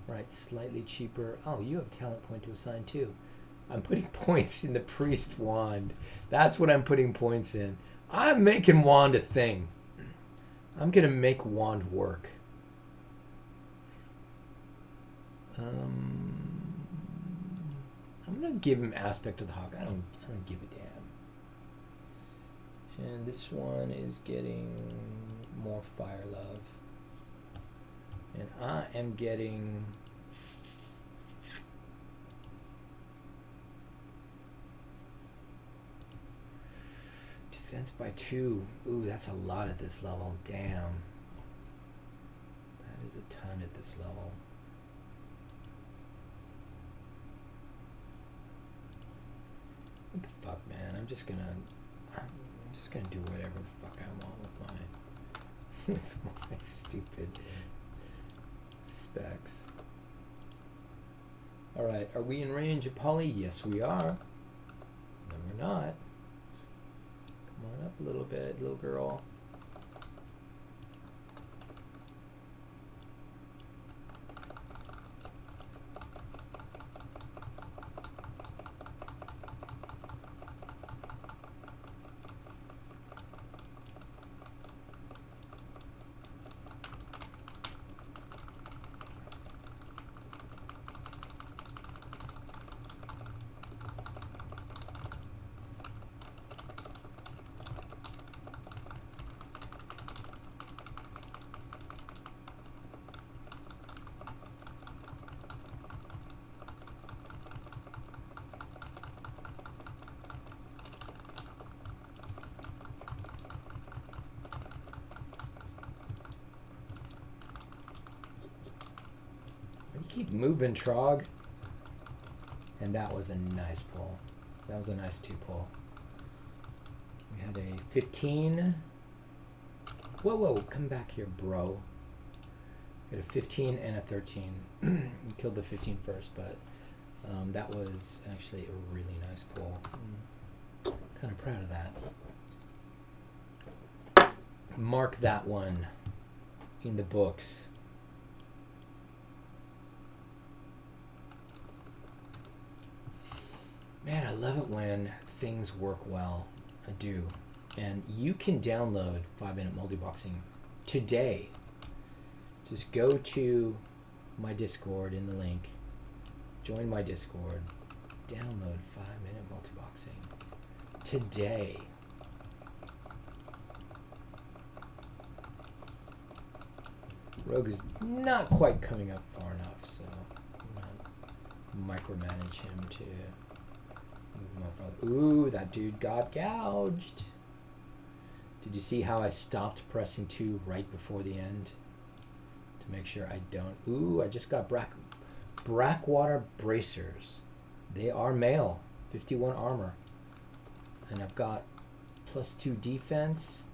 A: Right, slightly cheaper. Oh, you have a talent point to assign too. I'm putting points in the priest wand. That's what I'm putting points in. I'm making wand a thing. I'm gonna make wand work. I'm gonna give him aspect of the hawk. I don't give a damn. And this one is getting more fire love. And I am getting defense by 2. Ooh, that's a lot at this level. Damn. That is a ton at this level. What the fuck, man? I'm just gonna do whatever the fuck I want with my stupid specs. Alright, are we in range of Polly? Yes, we are. No, we're not. Come on up a little bit, little girl. Keep moving, Trog. And that was a nice pull. That was a nice 2 pull. We had a 15. Whoa, come back here, bro. We had a 15 and a 13. We killed the 15 first, but that was actually a really nice pull. I'm kind of proud of that. Mark that one in the books. Man, I love it when things work well. I do. And you can download 5-Minute Multiboxing today. Just go to my Discord in the link. Join my Discord. Download 5-Minute Multiboxing today. Rogue is not quite coming up far enough, so I'm not micromanage him to move him up. Ooh, that dude got gouged. Did you see how I stopped pressing 2 right before the end? To make sure I don't. Ooh, I just got Brackwater Bracers. They are male. 51 armor. And I've got +2 defense.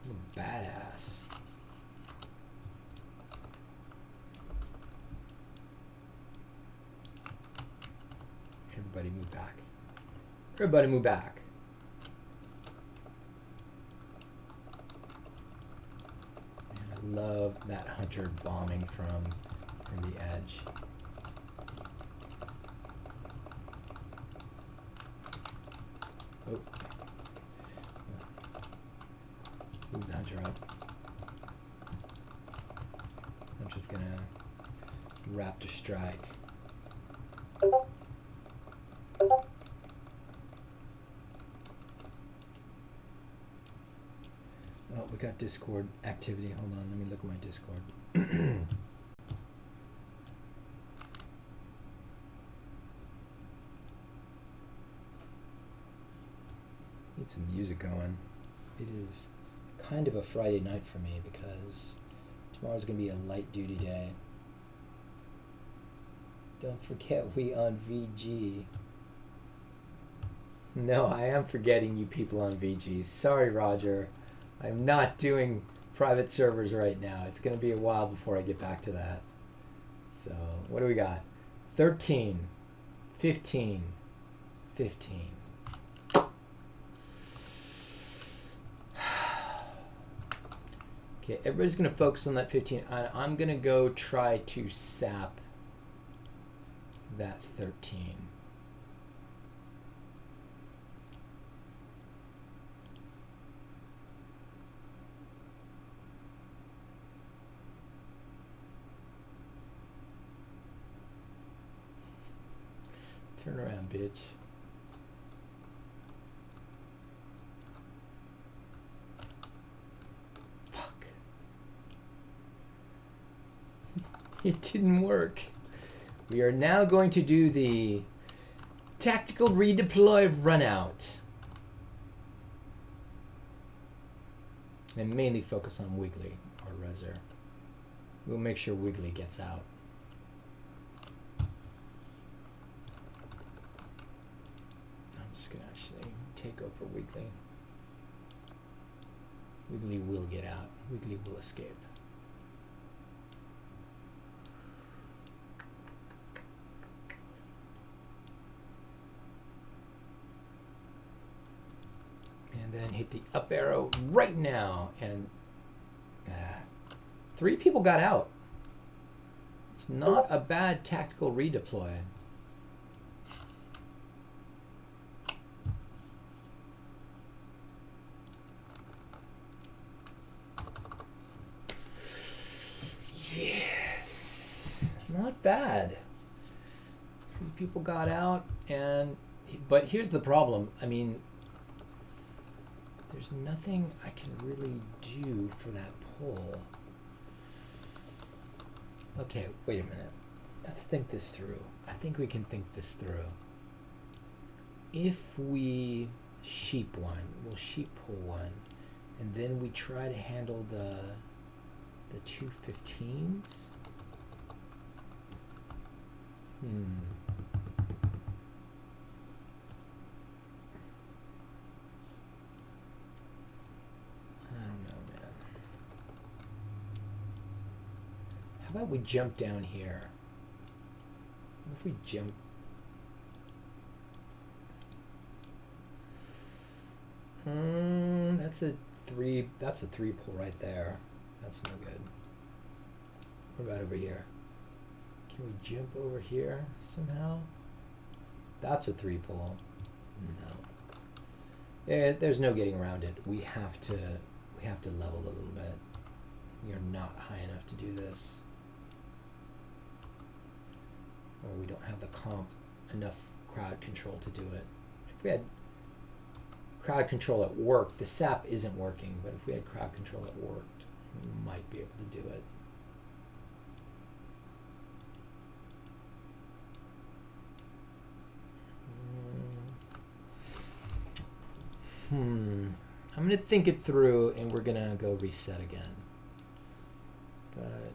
A: I'm a badass. Everybody move back. Everybody move back. Man, I love that hunter bombing from the edge. Oh. Move the hunter up. I'm just gonna raptor strike. Oh, we got Discord activity. Hold on, let me look at my Discord. Need some music going. It is kind of a Friday night for me because tomorrow's going to be a light duty day. Don't forget we on VG. No, I am forgetting you people on VG. Sorry, Roger. I'm not doing private servers right now. It's going to be a while before I get back to that. So, what do we got? 13, 15, 15. Okay, everybody's going to focus on that 15. I'm going to go try to sap that 13. Turn around, bitch. Fuck. It didn't work. We are now going to do the tactical redeploy runout. And mainly focus on Wiggly or Rezer. We'll make sure Wiggly gets out. Take over Wiggly. Wiggly will get out. Wiggly will escape. And then hit the up arrow right now. And 3 people got out. It's not a bad tactical redeploy. Not bad. 3 people got out, but here's the problem. I mean, there's nothing I can really do for that pull. Okay, wait a minute. Let's think this through. I think we can think this through. If we sheep one, we'll sheep pull one, and then we try to handle the 2 15s. I don't know, man. How about we jump down here? What if we jump? That's a 3. That's a 3 pull right there. That's no good. What about over here? Can we jump over here somehow? That's a 3 pull. No. Yeah, there's no getting around it. We have to level a little bit. We are not high enough to do this. Or we don't have the enough crowd control to do it. If we had crowd control at work, the sap isn't working, but if we had crowd control at work, we might be able to do it. I'm going to think it through, and we're going to go reset again. But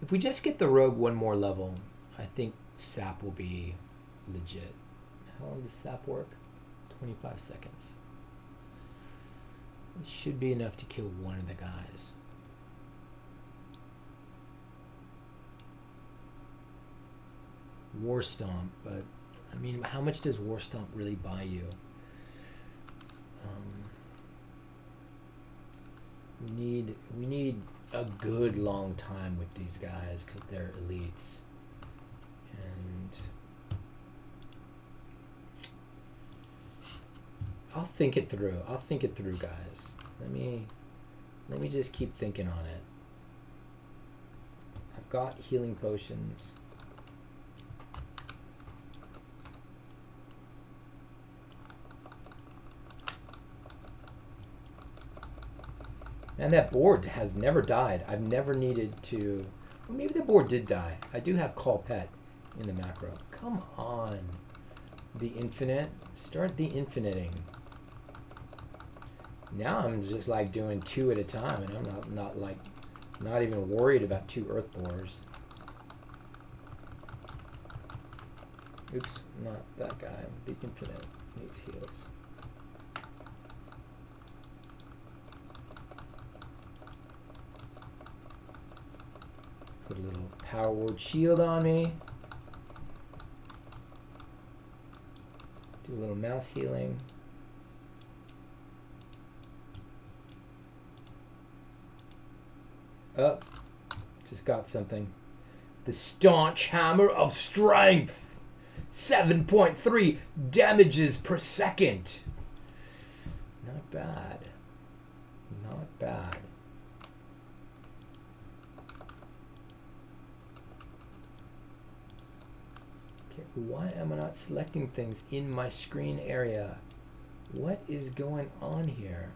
A: if we just get the rogue one more level, I think sap will be legit. How long does sap work? 25 seconds. It should be enough to kill one of the guys. War Stomp, but I mean, how much does War Stomp really buy you? We need a good long time with these guys because they're elites, and I'll think it through. I'll think it through, guys. Let me just keep thinking on it. I've got healing potions. And that board has never died. I've never needed to... Well, maybe the board did die. I do have call pet in the macro. Come on. The infinite. Start the infiniting. Now I'm just like doing 2 at a time, and I'm not even worried about 2 earth borers. Oops, not that guy. The Infinite needs heals. Put a little Power Word shield on me. Do a little mouse healing. Oh, just got something. The Staunch Hammer of Strength. 7.3 damages per second. Not bad. Not bad. Okay, why am I not selecting things in my screen area? What is going on here?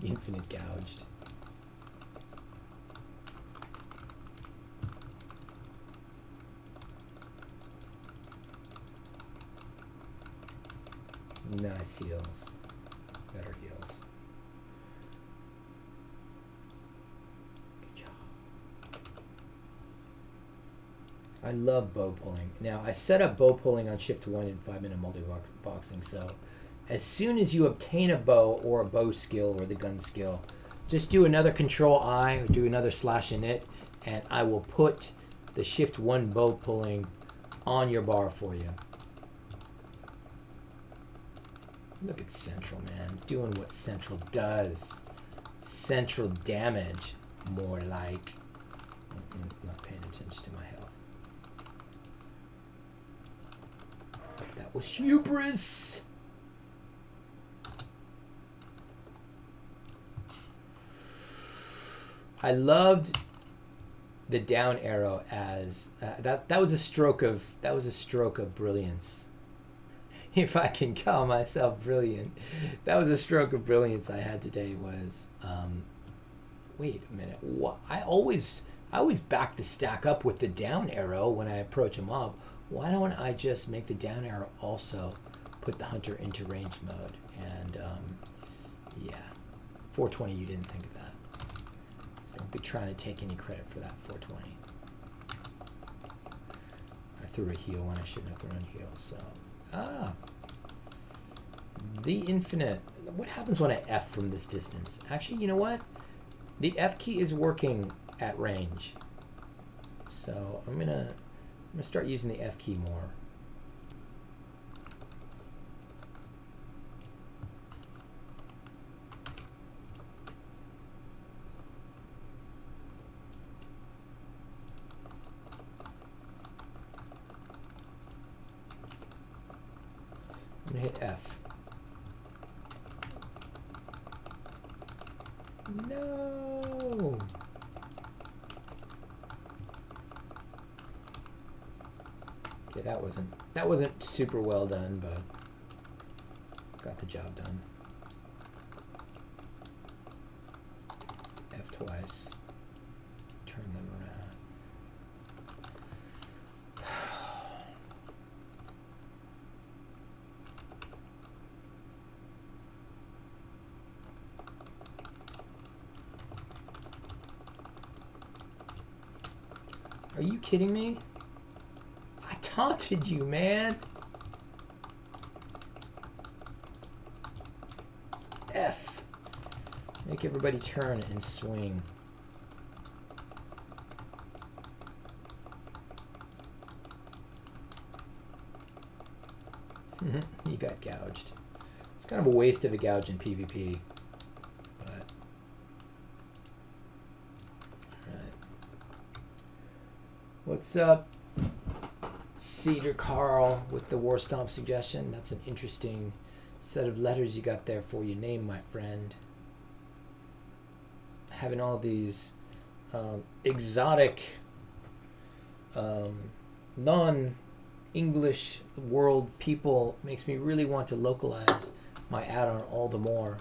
A: Infinite gouged. Nice heals. Better heals. Good job. I love bow pulling. Now, I set up bow pulling on Shift 1 in 5-minute multi-boxing, so as soon as you obtain a bow or a bow skill or the gun skill, just do another Control I or do another /init, and I will put the Shift 1 bow pulling on your bar for you. Look at Central, man. Doing what Central does. Central damage, more like. Not paying attention to my health. That was hubris. I loved the down arrow as that was a stroke of brilliance. If I can call myself brilliant, that was a stroke of brilliance I had today. Was wait a minute, what? I always back the stack up with the down arrow when I approach a mob. Why don't I just make the down arrow also put the hunter into range mode? And yeah, 420. You didn't think of that. Don't be trying to take any credit for that 420. I threw a heal when I shouldn't have thrown a heal, so. The Infinite. What happens when I F from this distance? Actually, you know what? The F key is working at range. So I'm gonna start using the F key more. I'm gonna hit F. No. Okay, that wasn't super well done, but got the job done. F twice. Turn them around. Are you kidding me? I taunted you, man. F. Make everybody turn and swing. You got gouged. It's kind of a waste of a gouge in PvP. But alright. What's up, Cedar Carl, with the War Stomp suggestion? That's an interesting set of letters you got there for your name, my friend. Having all these exotic, non-English world people makes me really want to localize my add-on all the more.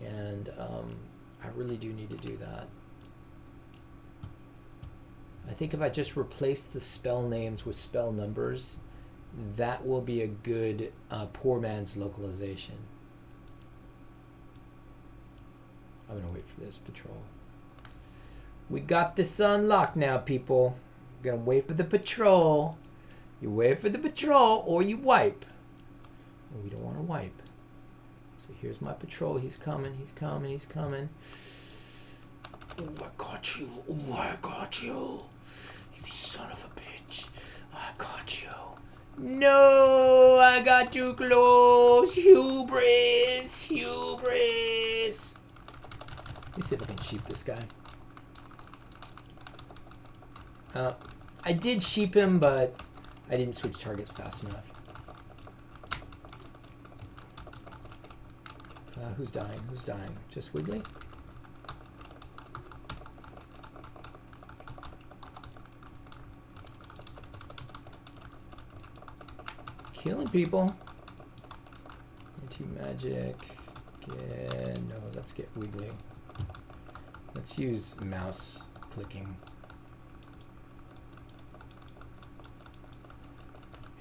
A: And I really do need to do that. I think if I just replace the spell names with spell numbers, that will be a good poor man's localization. I'm gonna wait for this patrol. We got this unlocked now, people. We're gonna wait for the patrol. You wait for the patrol or you wipe. And we don't want to wipe. So here's my patrol. He's coming, he's coming, he's coming. Oh, I got you. Oh, I got you. You son of a bitch. I got you. No, I got too close. Hubris. Hubris. Let me see if I can sheep this guy. I did sheep him, but I didn't switch targets fast enough. Who's dying? Who's dying? Just Wiggly? Killing people. Anti-magic. No, let's get Wiggly. Let's use mouse clicking.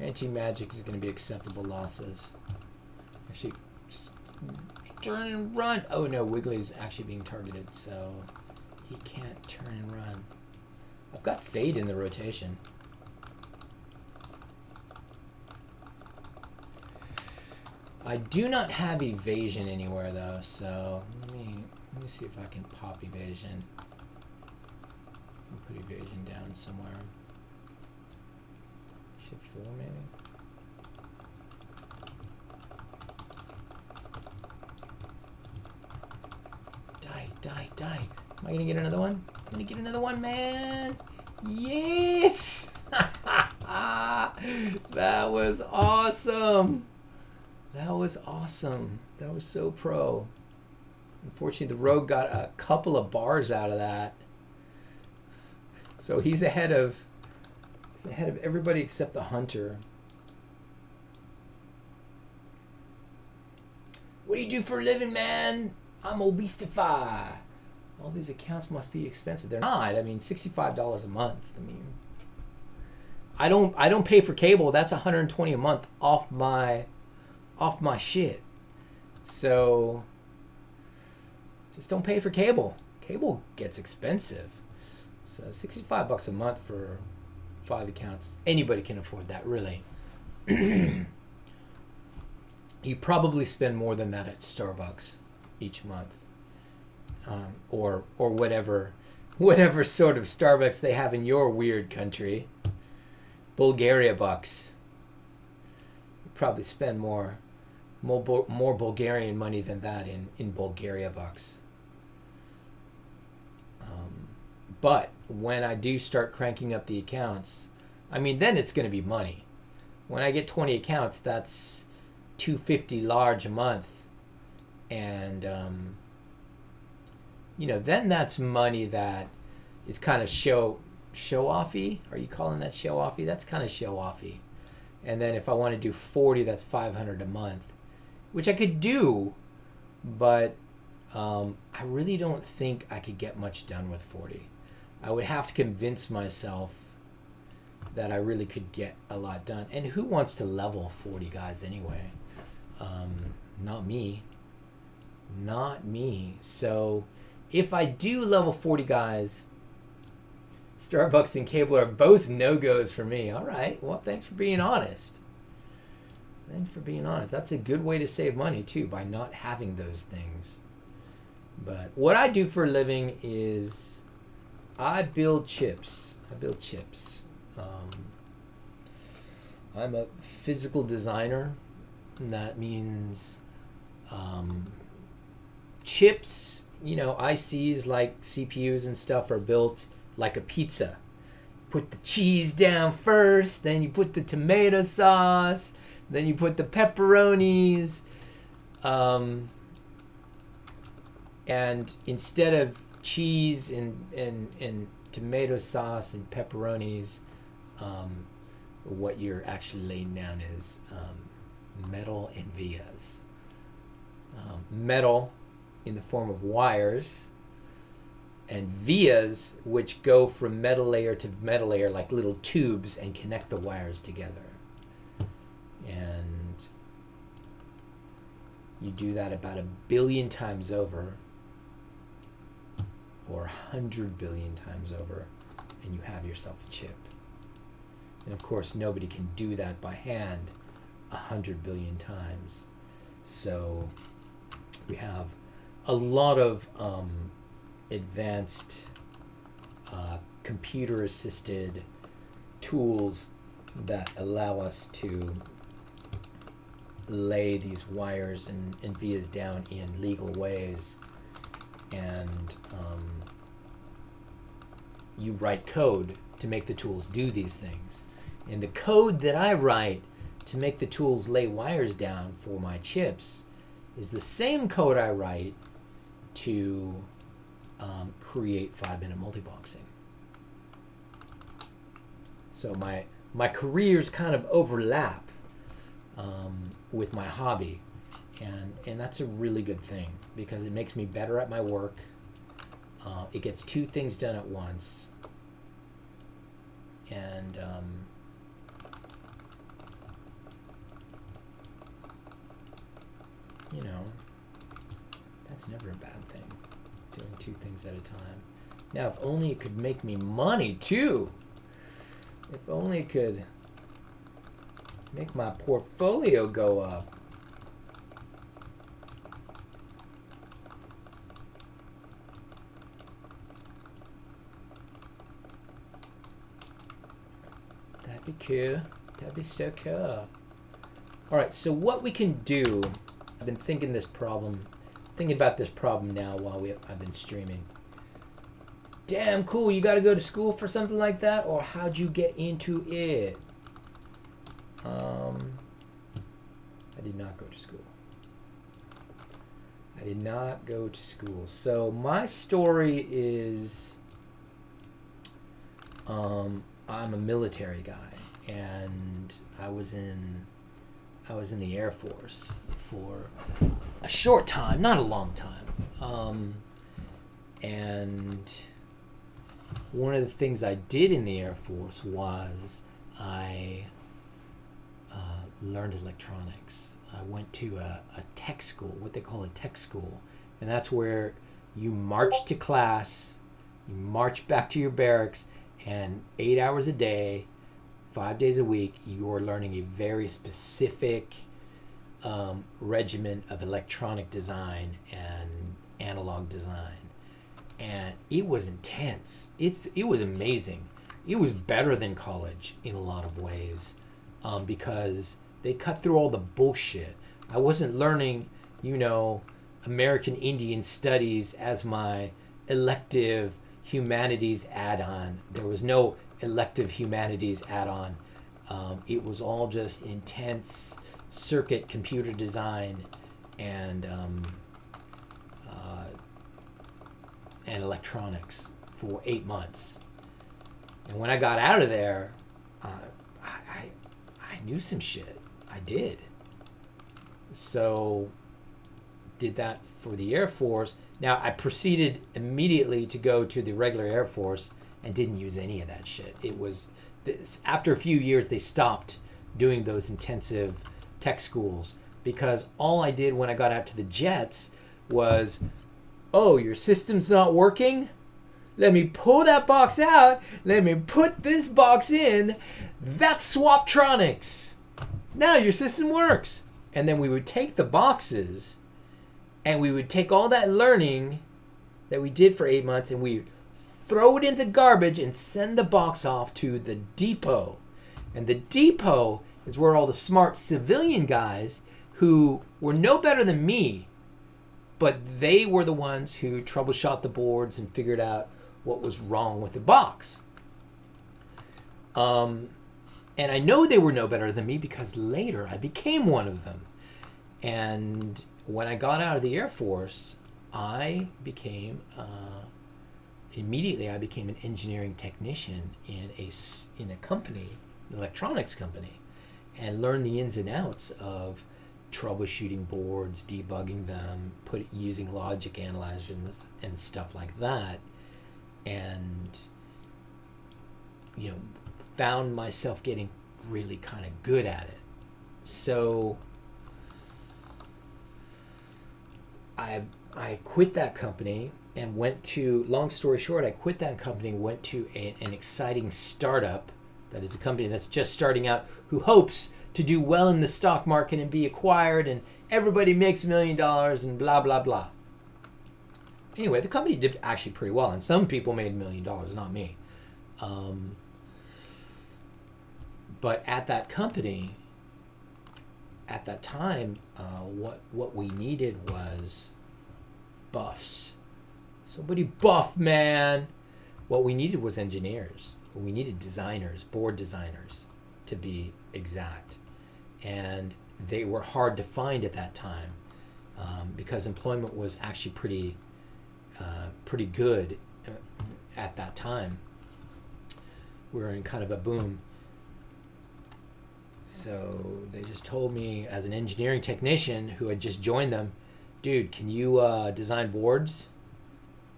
A: Anti-magic is going to be acceptable losses. Actually, just turn and run. Oh no, Wiggly is actually being targeted, so he can't turn and run. I've got Fade in the rotation. I do not have evasion anywhere though, so let me see if I can pop evasion. I'll put evasion down somewhere. Shift 4 maybe. Die. Am I gonna get another one? I'm gonna get another one, man. Yes! That was awesome. That was awesome. That was so pro. Unfortunately, the rogue got a couple of bars out of that. So he's ahead of everybody except the hunter. What do you do for a living, man? I'm Obestify. All these accounts must be expensive. They're not. I mean, $65 a month. I mean, I don't pay for cable. That's $120 a month off my shit. So just don't pay for cable. Cable gets expensive. So $65 a month for 5 accounts. Anybody can afford that, really. You probably spend more than that at Starbucks each month, or whatever sort of Starbucks they have in your weird country. Bulgaria bucks. You probably spend more Bulgarian money than that in Bulgaria bucks. But when I do start cranking up the accounts, I mean, then it's going to be money. When I get 20 accounts, that's $250 large a month. And, then that's money that is kind of show-offy. Are you calling that show-offy? That's kind of show-offy. And then if I want to do 40, that's $500 a month, which I could do, but I really don't think I could get much done with 40. I would have to convince myself that I really could get a lot done. And who wants to level 40 guys anyway? Not me. Not me. So if I do level 40 guys, Starbucks and cable are both no-goes for me. All right. Well, thanks for being honest. Thanks for being honest. That's a good way to save money, too, by not having those things. But what I do for a living is I build chips. I'm a physical designer, and that means chips, ICs like CPUs and stuff are built like a pizza. Put the cheese down first, then you put the tomato sauce, then you put the pepperonis, and instead of cheese and tomato sauce and pepperonis, what you're actually laying down is metal and vias. Metal in the form of wires, and vias which go from metal layer to metal layer like little tubes and connect the wires together. And you do that about 1 billion times over, or 100 billion times over, and you have yourself a chip. And of course, nobody can do that by hand 100 billion times. So we have a lot of advanced computer-assisted tools that allow us to lay these wires and vias down in legal ways. And you write code to make the tools do these things. And the code that I write to make the tools lay wires down for my chips is the same code I write to create 5-minute multiboxing. So my careers kind of overlap with my hobby, and that's a really good thing because it makes me better at my work. It gets two things done at once, and you know, that's never a bad thing, doing two things at a time. Now, if only it could make me money too. If only it could make my portfolio go up. That'd be cool. That'd be so cool. All right, so what we can do, I've been thinking about this problem now while I've been streaming. Damn cool, you gotta go to school for something like that? Or how'd you get into it? I did not go to school. I did not go to school. So my story is, I'm a military guy, and I was in the Air Force for a short time, not a long time. And one of the things I did in the Air Force was I learned electronics. I went to a tech school, what they call a tech school, and that's where you march to class, you march back to your barracks, and 8 hours a day, 5 days a week, you're learning a very specific regimen of electronic design and analog design. And it was intense. It was amazing. It was better than college in a lot of ways, because they cut through all the bullshit. I wasn't learning, American Indian Studies as my elective humanities add-on. There was no elective humanities add-on. It was all just intense circuit computer design and electronics for 8 months. And when I got out of there, I knew some shit. I did. So did that for the Air Force. Now I proceeded immediately to go to the regular Air Force and didn't use any of that shit. It was after a few years they stopped doing those intensive tech schools because all I did when I got out to the jets was, oh, your system's not working? Let me pull that box out. Let me put this box in. That's Swaptronics. Now your system works. And then we would take the boxes and we would take all that learning that we did for 8 months and we would throw it in the garbage and send the box off to the depot. And the depot is where all the smart civilian guys who were no better than me, but they were the ones who troubleshot the boards and figured out what was wrong with the box. And I know they were no better than me because later I became one of them. And when I got out of the Air Force, I became immediately an engineering technician in a company, an electronics company, and learned the ins and outs of troubleshooting boards, debugging them, using logic analyzers and stuff like that, and found myself getting really kind of good at it. So I quit that company and went to, long story short, I quit that company, went to an exciting startup that is a company that's just starting out, who hopes to do well in the stock market and be acquired, and everybody makes $1 million and blah, blah, blah. Anyway, the company did actually pretty well, and some people made $1 million, not me. But at that company, at that time, what we needed was buffs. Somebody buff, man. What we needed was engineers. We needed designers, board designers, to be exact. And they were hard to find at that time, because employment was actually pretty good at that time. We were in kind of a boom. So they just told me, as an engineering technician who had just joined them, dude, can you design boards?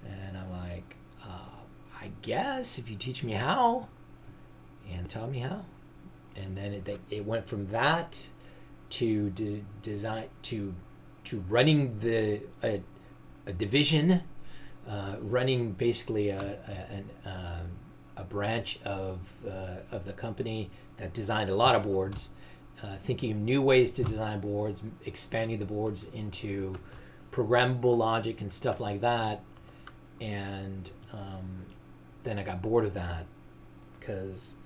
A: And I'm like, I guess, if you teach me how. And taught me how. And then it went from that to design to running a division, running basically a branch of the company that designed a lot of boards, thinking of new ways to design boards, expanding the boards into programmable logic and stuff like that. And then I got bored of that, because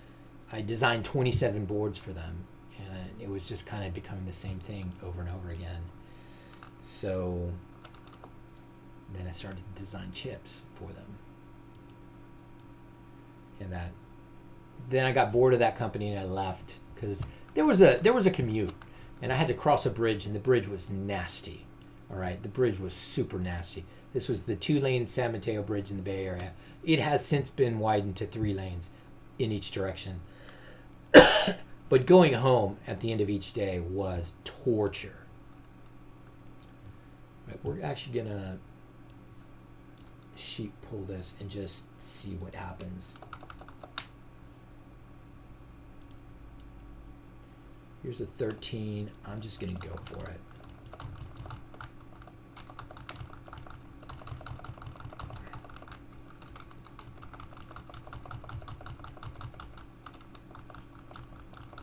A: I designed 27 boards for them, and it was just kind of becoming the same thing over and over again. So then I started to design chips for them. And then I got bored of that company and I left, because there was a commute, and I had to cross a bridge, and the bridge was nasty. All right, the bridge was super nasty. This was the 2-lane San Mateo Bridge in the Bay Area. It has since been widened to 3 lanes in each direction. But going home at the end of each day was torture. Right, we're actually gonna sheet pull this and just see what happens. Here's a 13. I'm just gonna go for it.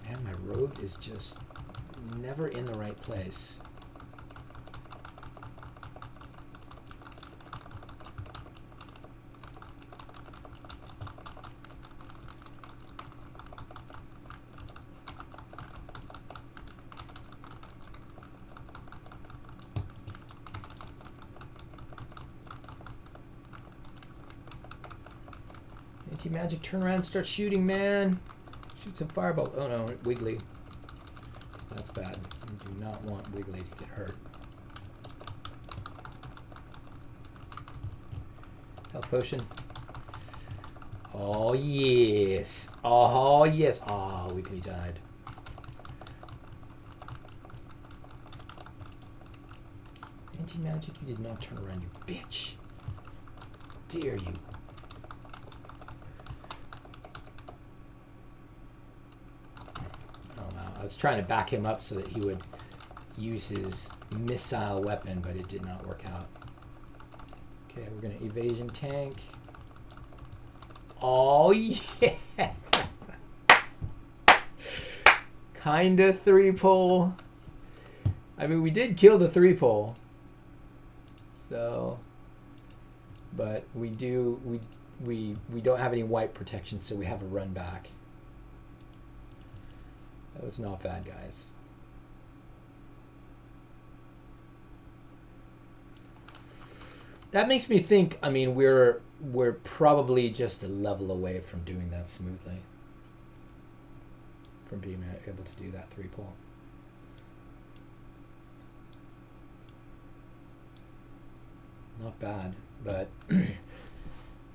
A: Man, my rogue is just never in the right place. Anti-magic, turn around, start shooting, man. Shoot some fireball. Oh no, Wiggly. That's bad. You do not want Wiggly to get hurt. Health potion. Oh yes. Oh yes. Ah, Wiggly died. Anti-magic, you did not turn around, you bitch. Dare you. I was trying to back him up so that he would use his missile weapon, but it did not work out. Okay, we're going to evasion tank. Oh, yeah! Kinda 3-pole. I mean, we did kill the 3-pole. So, but we don't have any white protection, so we have a run back. That was not bad, guys. That makes me think, I mean, we're probably just a level away from doing that smoothly. From being able to do that 3-pole. Not bad, but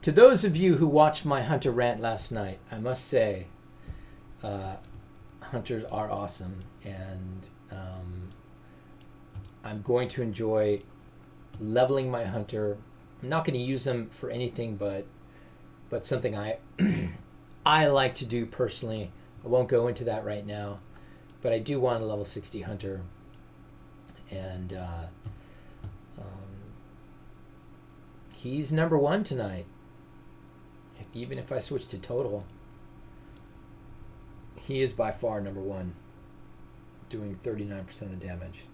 A: to those of you who watched my Hunter rant last night, I must say, Hunters are awesome, and I'm going to enjoy leveling my Hunter. I'm not going to use them for anything but something I like to do personally. I won't go into that right now, but I do want a level 60 Hunter, and He's number one tonight. Even if I switch to total, he is by far number one, doing 39% of the damage.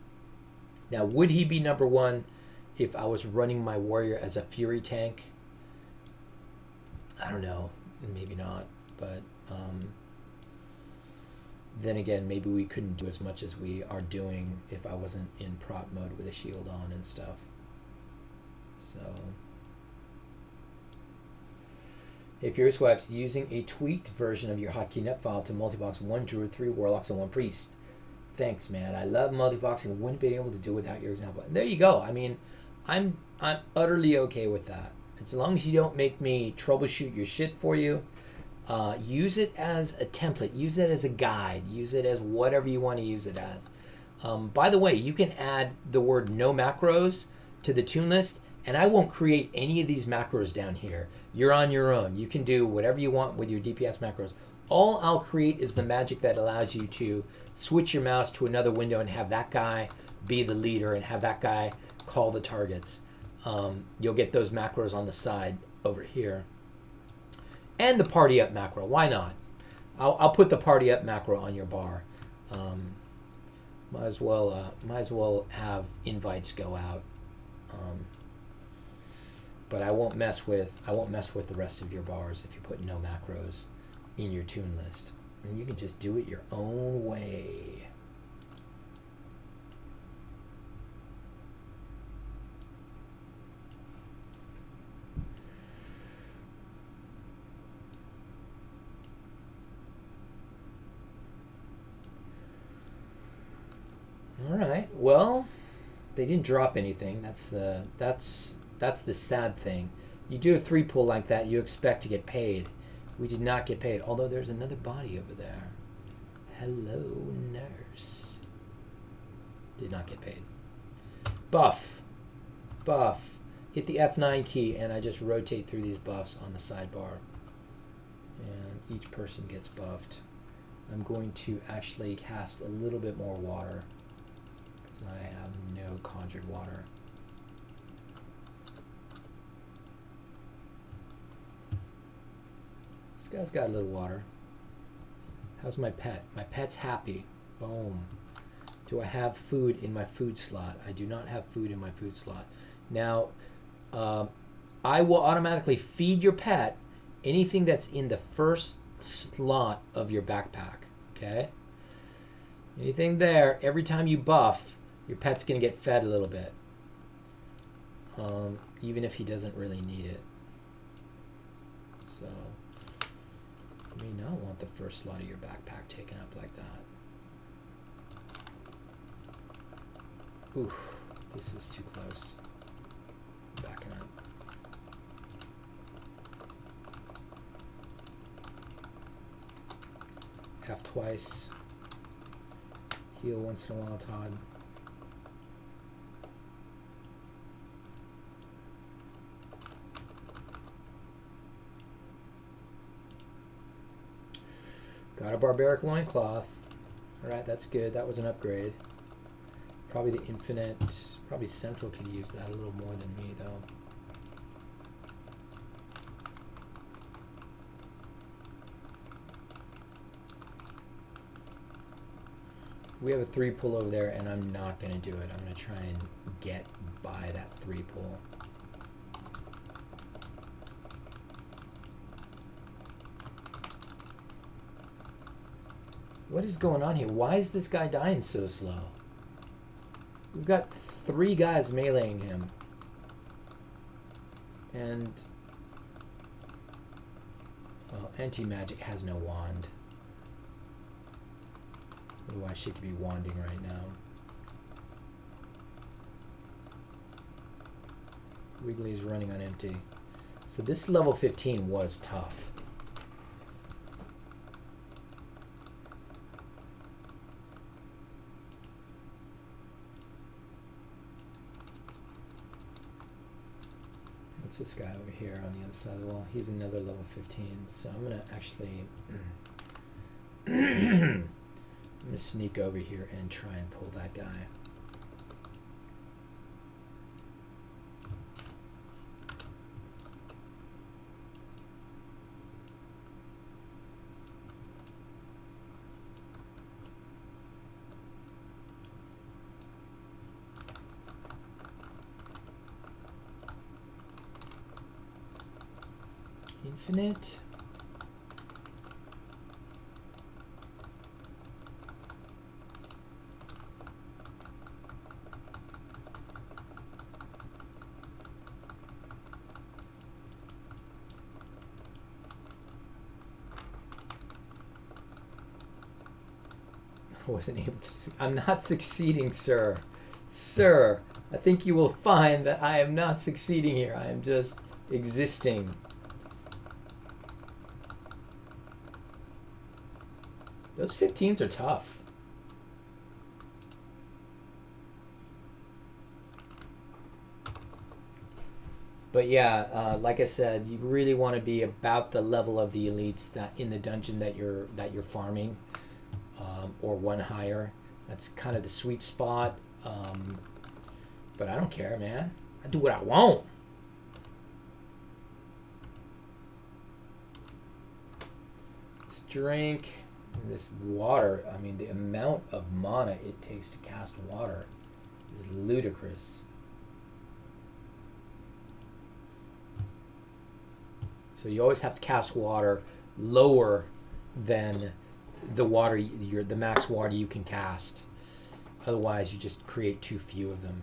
A: Now, would he be number one if I was running my warrior as a fury tank? I don't know. Maybe not. But then again, maybe we couldn't do as much as we are doing if I wasn't in prot mode with a shield on and stuff. So, hey, Furious Webs, using a tweaked version of your hotkey net file to multibox 1 druid, 3 warlocks, and 1 priest. Thanks, man. I love multiboxing. Wouldn't be able to do it without your example. And there you go. I mean, I'm utterly okay with that. As long as you don't make me troubleshoot your shit for you. Use it as a template. Use it as a guide. Use it as whatever you want to use it as. By the way, you can add the word no macros to the tune list, and I won't create any of these macros down here. You're on your own. You can do whatever you want with your DPS macros. All I'll create is the magic that allows you to switch your mouse to another window and have that guy be the leader and have that guy call the targets. You'll get those macros on the side over here. And the party up macro. Why not? I'll put the party up macro on your bar. Might as well have invites go out. But I won't mess with the rest of your bars if you put no macros in your tune list. And you can just do it your own way. All right. Well, they didn't drop anything. That's the sad thing. You do a 3 pull like that, you expect to get paid. We did not get paid. Although there's another body over there. Hello, nurse. Did not get paid. Buff. Hit the F9 key, and I just rotate through these buffs on the sidebar. And each person gets buffed. I'm going to actually cast a little bit more water, I have no conjured water. This guy's got a little water. How's my pet? My pet's happy. Boom. Do I have food in my food slot? I do not have food in my food slot. Now, I will automatically feed your pet anything that's in the first slot of your backpack. Okay? Anything there, every time you buff, your pet's going to get fed a little bit, even if he doesn't really need it. So, you may not want the first slot of your backpack taken up like that. Oof, this is too close. Backing up. F twice. Heal once in a while, Todd. Got a barbaric loincloth. Alright, that's good. That was an upgrade. Probably the infinite. Probably Central could use that a little more than me, though. We have a 3 pull over there, and I'm not going to do it. I'm going to try and get by that 3 pull. What is going on here? Why is this guy dying so slow? We've got 3 guys meleeing him. And, well, anti-magic has no wand. Otherwise she could be wanding right now. Wiggly is running on empty. So this level 15 was tough. What's this guy over here on the other side of the wall? He's another level 15. So I'm going to actually... I'm going to sneak over here and try and pull that guy. infinite. I wasn't able to. I'm not succeeding, sir. Sir, I think you will find that I am not succeeding here. I am just existing. Those 15s are tough. But yeah, like I said, you really want to be about the level of the elites that in the dungeon that you're farming, or one higher. That's kind of the sweet spot. But I don't care, man. I do what I want. Let's drink this water. I mean, the amount of mana it takes to cast water is ludicrous. So you always have to cast water lower than the water, the max water you can cast. Otherwise, you just create too few of them.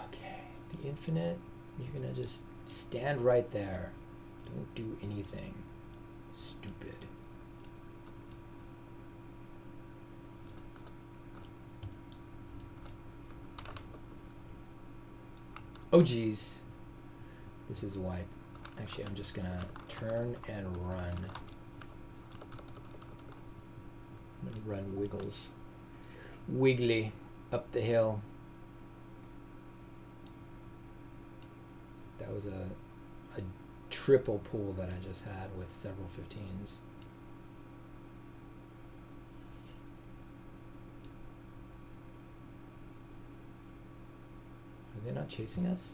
A: Okay, the infinite, you're gonna just stand right there. Don't do anything stupid. Oh geez, this is a wipe. Actually, I'm just gonna turn and run. I'm gonna run wiggly up the hill. That was a triple pull that I just had with several 15s. Are they not chasing us?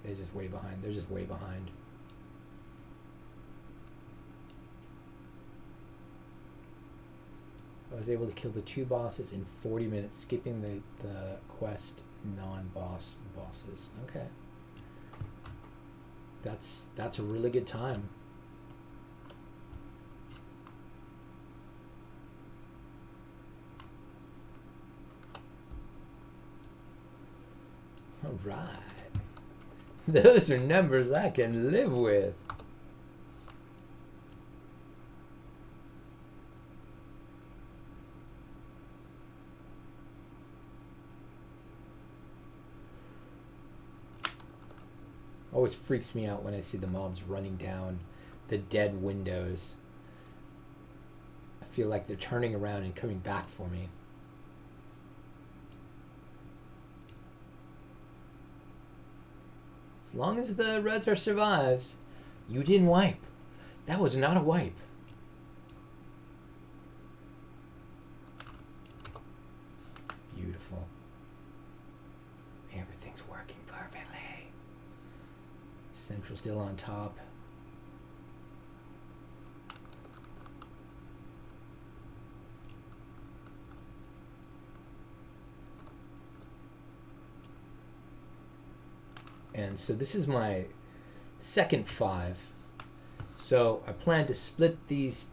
A: They're just way behind. They're just way behind. I was able to kill the 2 bosses in 40 minutes, skipping the quest non-boss bosses. Okay. That's a really good time. All right. Those are numbers I can live with. Always freaks me out when I see the mobs running down the dead windows. I feel like they're turning around and coming back for me. As long as the Redzer survives, you didn't wipe. That was not a wipe. Beautiful. Everything's working perfectly. Central still on top. And so this is my second 5. So I plan to split these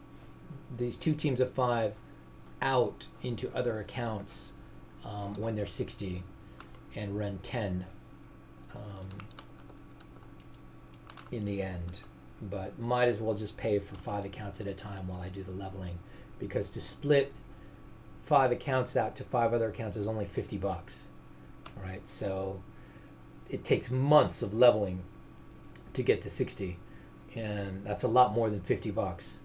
A: 2 teams of 5 out into other accounts when they're 60 and run 10 in the end. But might as well just pay for 5 accounts at a time while I do the leveling, because to split 5 accounts out to 5 other accounts is only $50. All right, so it takes months of leveling to get to 60, and that's a lot more than $50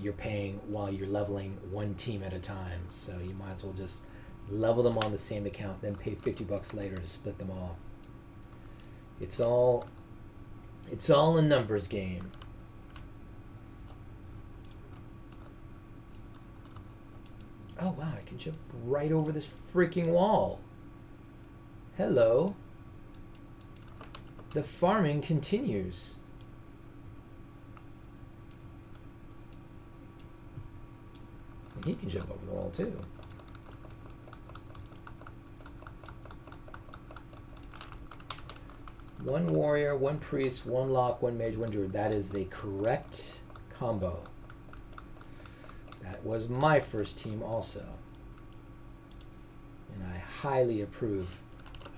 A: you're paying while you're leveling one team at a time. So you might as well just level them on the same account, then pay $50 later to split them off. It's all a numbers game. Oh wow, I can jump right over this freaking wall. Hello. The farming continues. He can jump over the wall too. One warrior, one priest, one lock, one mage, one druid. That is the correct combo. That was my first team also. And I highly approve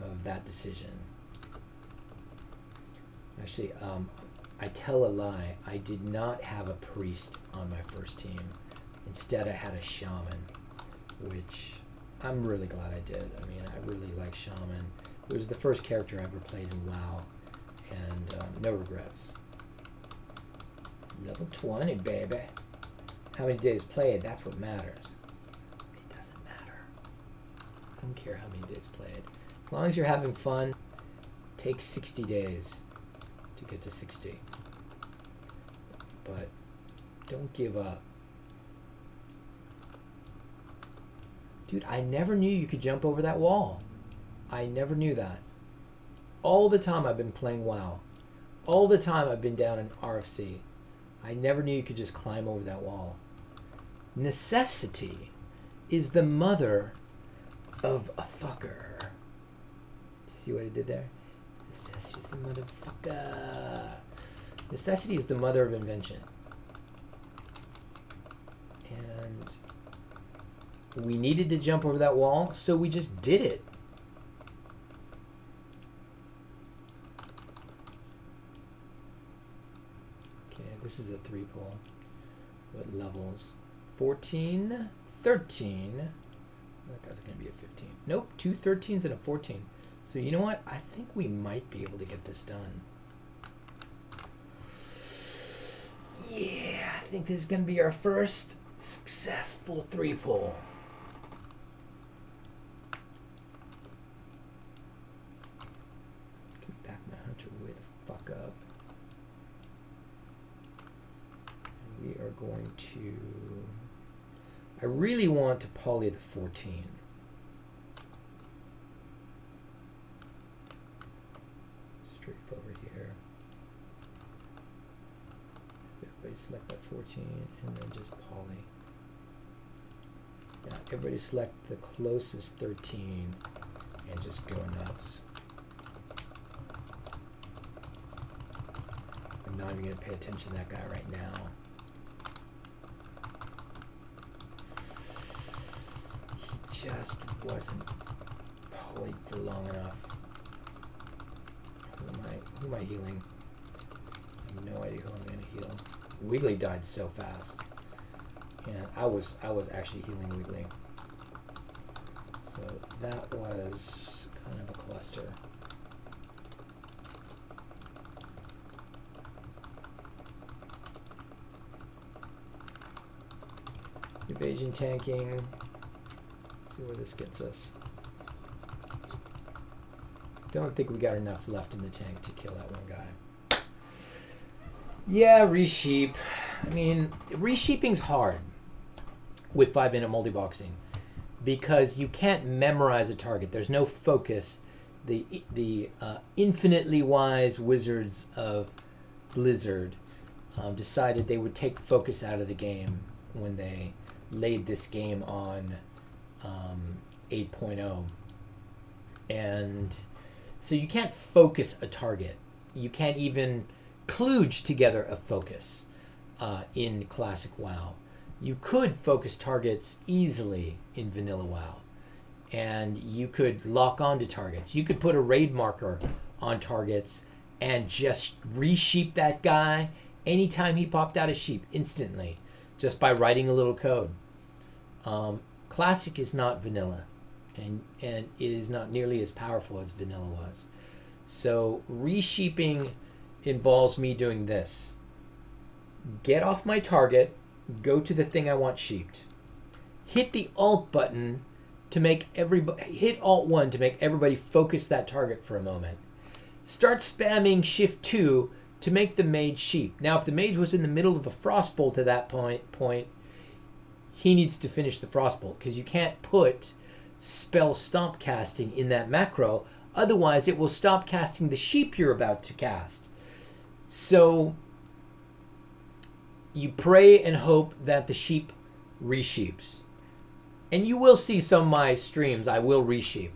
A: of that decision. Actually, I tell a lie. I did not have a priest on my first team. Instead, I had a shaman, which I'm really glad I did. I mean, I really like shaman. It was the first character I ever played in WoW, and no regrets. Level 20, baby. How many days played? That's what matters. It doesn't matter. I don't care how many days played. As long as you're having fun, it takes 60 days to get to 60. But don't give up. Dude, I never knew you could jump over that wall. I never knew that. All the time I've been playing WoW. All the time I've been down in RFC. I never knew you could just climb over that wall. Necessity is the mother of a fucker. See what I did there? Necessity is the motherfucker. Necessity is the mother of invention. And we needed to jump over that wall, so we just did it. This is a 3-pull. What levels? 14, 13. That guy's going to be a 15. Nope, 2 13s and a 14. So you know what? I think we might be able to get this done. Yeah, I think this is going to be our first successful 3-pull. Can back my hunter way the fuck up. We are going to... I really want to poly the 14. Strafe over here. Everybody select that 14 and then just poly. Yeah, everybody select the closest 13 and just go nuts. I'm not even going to pay attention to that guy right now. Just wasn't polyed for long enough. Who am I healing? I have no idea who I'm gonna heal. Wiggly died so fast. And I was actually healing Wiggly. So that was kind of a cluster. Evasion tanking. See where this gets us. Don't think we got enough left in the tank to kill that one guy. Yeah, resheep. I mean, resheeping's hard with 5-minute multi-boxing because you can't memorize a target. There's no focus. The infinitely wise wizards of Blizzard decided they would take focus out of the game when they laid this game on 8.0, and so you can't focus a target. You can't even kludge together a focus in classic WoW. You could focus targets easily in vanilla WoW, and you could lock onto targets. You could put a raid marker on targets and just resheep that guy anytime he popped out a sheep instantly, just by writing a little code. Classic is not vanilla, and it is not nearly as powerful as vanilla was. So resheeping involves me doing this. Get off my target, go to the thing I want sheeped. Hit the Alt button to make hit Alt 1 to make everybody focus that target for a moment. Start spamming Shift 2 to make the mage sheep. Now, if the mage was in the middle of a frostbolt at that point, he needs to finish the frostbolt because you can't put spell stomp casting in that macro. Otherwise, it will stop casting the sheep you're about to cast. So you pray and hope that the sheep resheeps. And you will see some of my streams, I will resheep.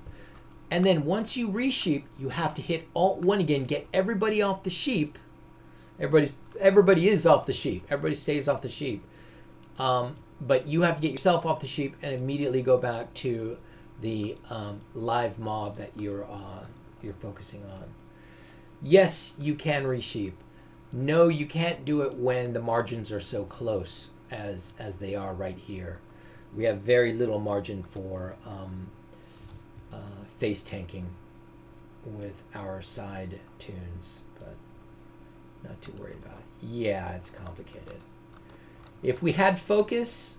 A: And then once you resheep, you have to hit Alt 1 again, get everybody off the sheep. Everybody is off the sheep. Everybody stays off the sheep. But you have to get yourself off the sheep and immediately go back to the live mob that you're focusing on. Yes, you can resheep. No, you can't do it when the margins are so close as they are right here. We have very little margin for face tanking with our side tunes, but not too worried about it. Yeah, it's complicated. If we had focus,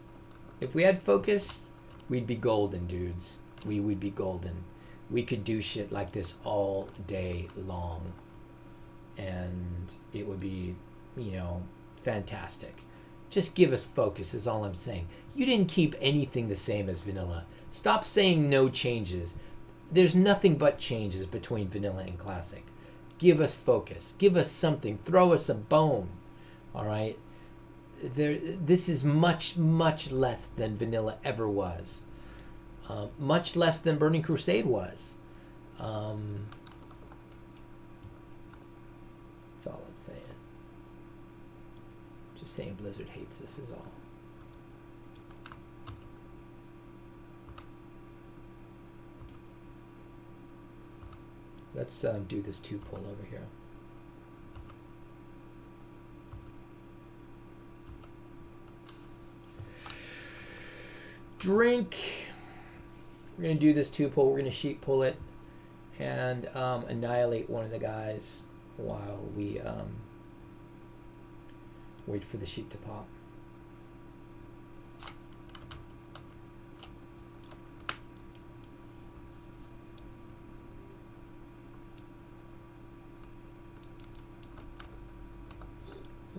A: we'd be golden, dudes. We would be golden. We could do shit like this all day long, and it would be, fantastic. Just give us focus is all I'm saying. You didn't keep anything the same as vanilla. Stop saying no changes. There's nothing but changes between vanilla and classic. Give us focus. Give us something. Throw us a bone. All right? This is much, much less than vanilla ever was. Much less than Burning Crusade was. That's all I'm saying. Just saying Blizzard hates this is all. Let's do this 2 pull over here. Drink. We're going to do this 2 pull. We're going to sheep pull it and annihilate one of the guys while we wait for the sheep to pop.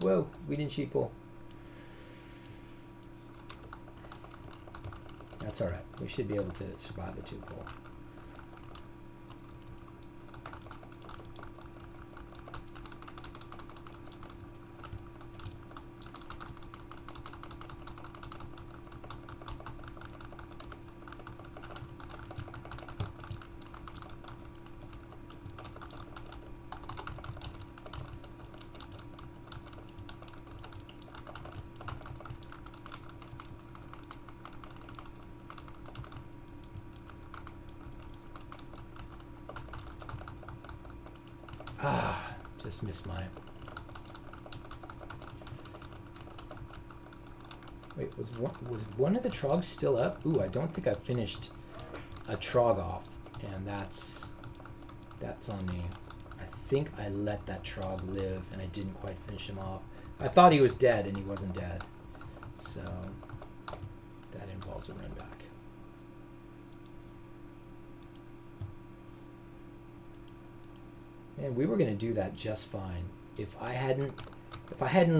A: Whoa, we didn't sheep pull. That's alright. We should be able to survive a 2 pull. Just missed mine. Wait, was one of the trogs still up? Ooh, I don't think I finished a trog off, and that's on me. I think I let that trog live, and I didn't quite finish him off. I thought he was dead, and he wasn't dead. So that involves a run back. Man, we were gonna do that just fine. If I hadn't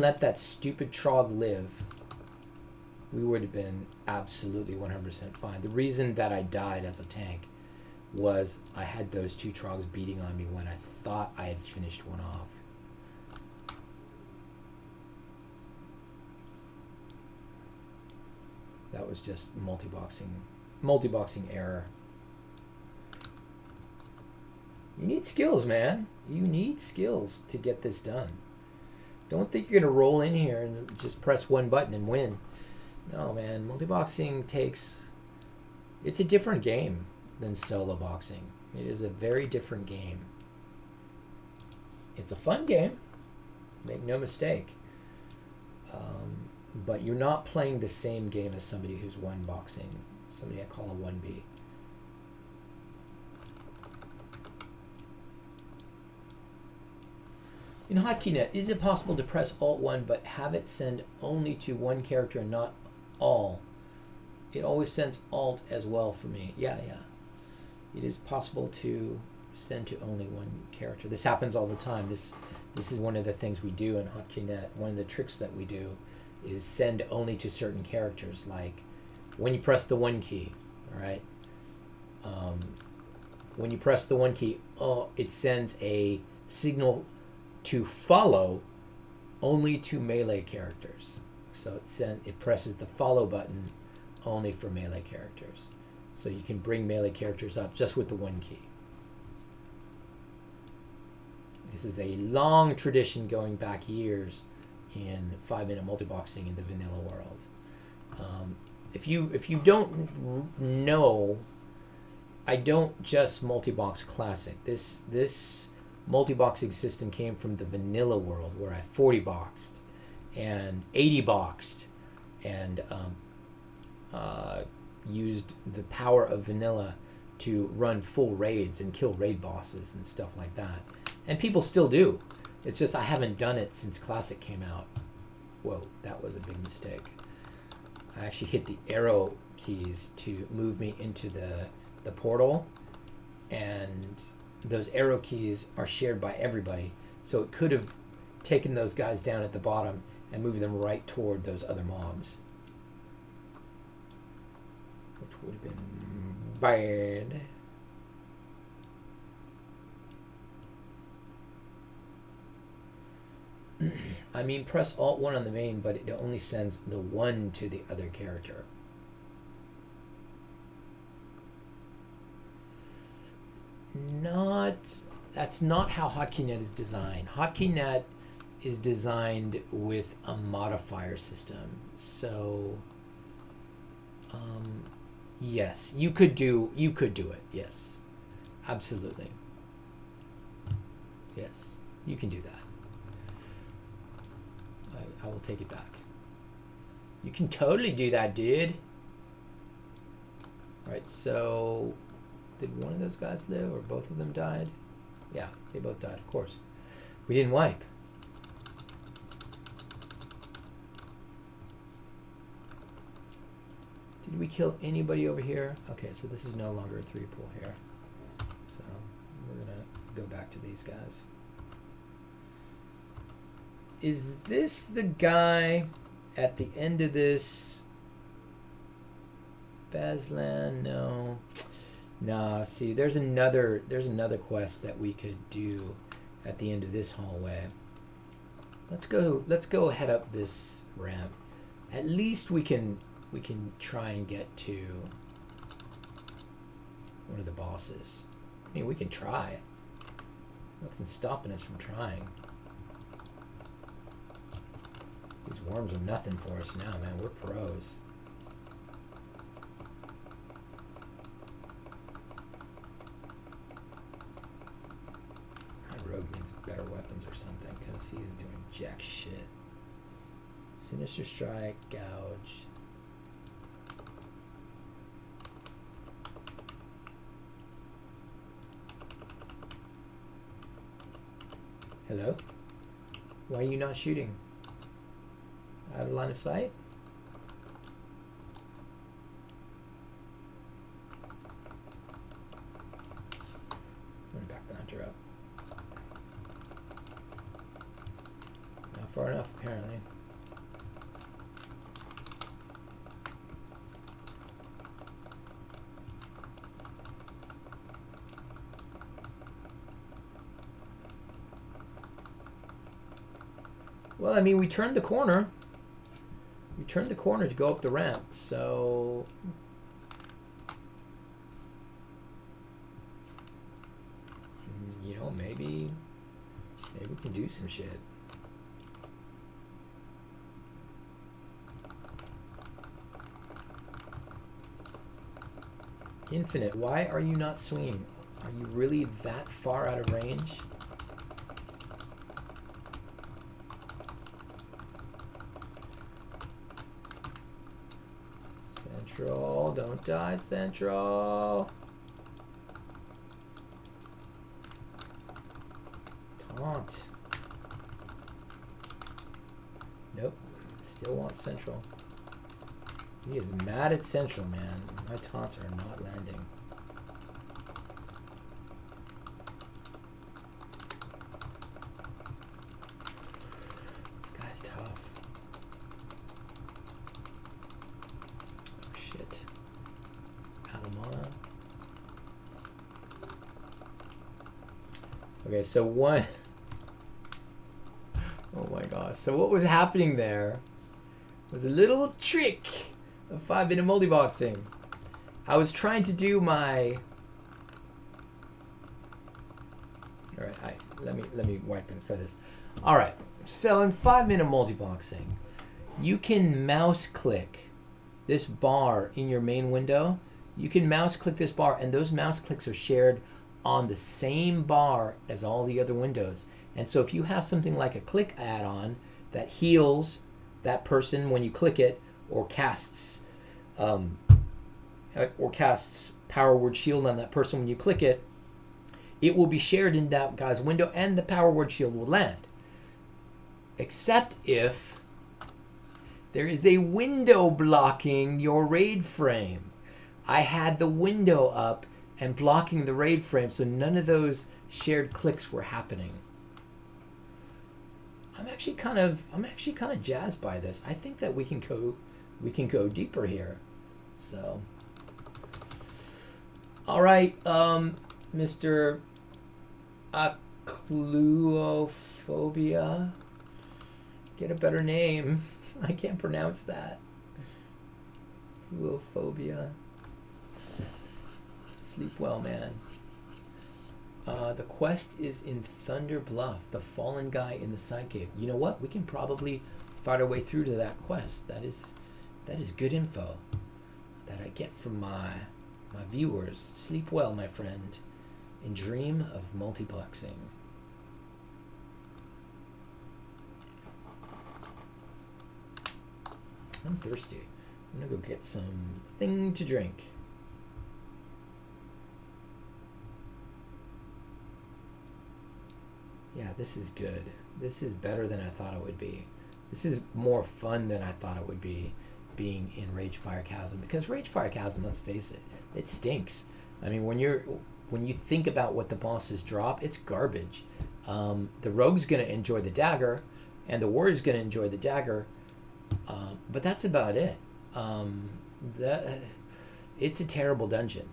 A: let that stupid trog live, we would have been absolutely 100% fine. The reason that I died as a tank was I had those 2 trogs beating on me when I thought I had finished one off. That was just multi-boxing error. You need skills, man. You need skills to get this done. Don't think you're going to roll in here and just press one button and win. No, man. Multi-boxing it's a different game than solo boxing. It is a very different game. It's a fun game. Make no mistake. But you're not playing the same game as somebody who's one boxing. Somebody I call a 1B. In HotKeyNet, is it possible to press Alt-1 but have it send only to one character and not all? It always sends Alt as well for me. Yeah. It is possible to send to only one character. This happens all the time. This is one of the things we do in HotKeyNet. One of the tricks that we do is send only to certain characters. Like when you press the 1 key, all right? When you press the 1 key, it sends a signal to follow only to melee characters. So it presses the follow button only for melee characters. So you can bring melee characters up just with the one key. This is a long tradition going back years in 5-minute multiboxing in the vanilla world. If you don't know, I don't just multibox classic. This multiboxing system came from the vanilla world where I 40 boxed and 80 boxed and used the power of vanilla to run full raids and kill raid bosses and stuff like that. And people still do. It's just I haven't done it since Classic came out. Whoa, that was a big mistake. I actually hit the arrow keys to move me into the portal, and those arrow keys are shared by everybody. So it could have taken those guys down at the bottom and moved them right toward those other mobs, which would have been bad. I mean, press Alt-1 on the main, but it only sends the 1 to the other character. That's not how HotKeyNet is designed. HotKeyNet is designed with a modifier system. So, yes, you could do it. Yes, absolutely. Yes, you can do that. I will take it back. You can totally do that, dude. Right, so did one of those guys live or both of them died? Yeah, they both died, of course. We didn't wipe. Did we kill anybody over here? Okay, so this is no longer a 3-pull here. So we're gonna go back to these guys. Is this the guy at the end of this? Bazlan? No. Nah, see, there's another quest that we could do at the end of this hallway. Let's go head up this ramp. At least we can try and get to one of the bosses. I mean, we can try. Nothing's stopping us from trying. These worms are nothing for us now, man. We're pros. My rogue needs better weapons or something because he's doing jack shit. Sinister Strike, Gouge. Hello? Why are you not shooting? Out of line of sight? I'm gonna back the hunter up. Not far enough, apparently. Well, I mean, we turned the corner. We turned the corner to go up the ramp, so you know, maybe we can do some shit. Infinite, why are you not swinging? Are you really that far out of range? Central, don't die, Central. Taunt. Nope, still want Central. He is mad at Central, man. My taunts are not landing. This guy's tough. Oh, shit. Alamana. Okay, so one... Oh my gosh. So what was happening there It was a little trick of 5-minute multiboxing. I was trying to do my... All right, let me wipe and for this. All right, so in 5-minute multiboxing, you can mouse click this bar in your main window. You can mouse click this bar, and those mouse clicks are shared on the same bar as all the other windows. And so if you have something like a click add-on that heals that person when you click it, or casts Power Word Shield on that person when you click it, it will be shared in that guy's window, and the Power Word Shield will land. Except if there is a window blocking your raid frame. I had the window up and blocking the raid frame, so none of those shared clicks were happening. I'm actually kind of jazzed by this. I think that we can go deeper here. So, all right, Mr. Acluophobia, get a better name. I can't pronounce that. Acluophobia. Sleep well, man. The quest is in Thunder Bluff, the fallen guy in the side cave. You know what? We can probably fight our way through to that quest. That is good info that I get from my viewers. Sleep well, my friend, and dream of multiplexing. I'm thirsty. I'm gonna go get something to drink. Yeah, this is good. This is better than I thought it would be. This is more fun than I thought it would be, being in Ragefire Chasm. Because Ragefire Chasm, let's face it, it stinks. I mean, when you think about what the bosses drop, it's garbage. The rogue's gonna enjoy the dagger, and the warrior's gonna enjoy the dagger, but that's about it. It's a terrible dungeon.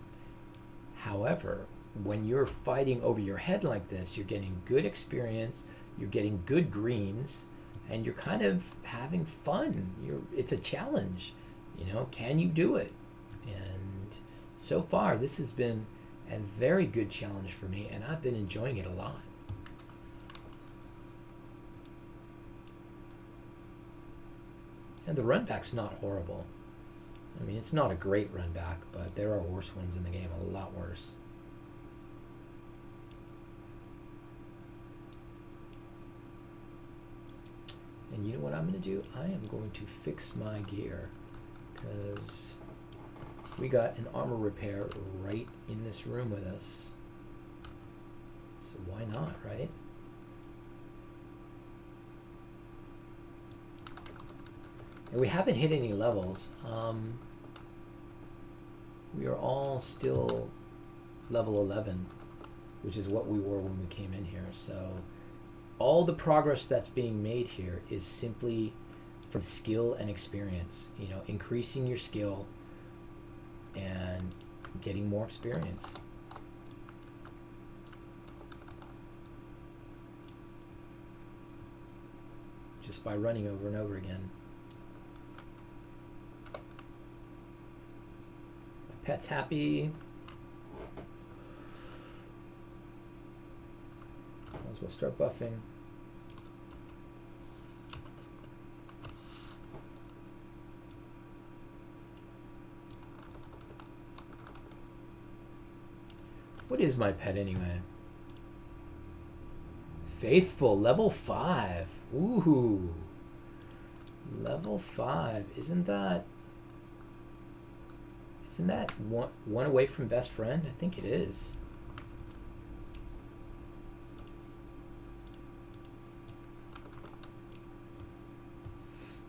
A: However, when you're fighting over your head like this, you're getting good experience, you're getting good greens, and you're kind of having fun. It's a challenge, you know. Can you do it? And so far, this has been a very good challenge for me, and I've been enjoying it a lot. And the run back's not horrible. I mean, it's not a great run back, but there are worse ones in the game, a lot worse. And you know what I'm going to do? I am going to fix my gear, because we got an armor repair right in this room with us. So why not, right? And we haven't hit any levels. We are all still level 11, which is what we were when we came in here. So all the progress that's being made here is simply from skill and experience. You know, increasing your skill and getting more experience. Just by running over and over again. My pet's happy. Might as well start buffing. What is my pet anyway? Faithful, level 5. Ooh. Level 5. Isn't that one away from best friend? I think it is.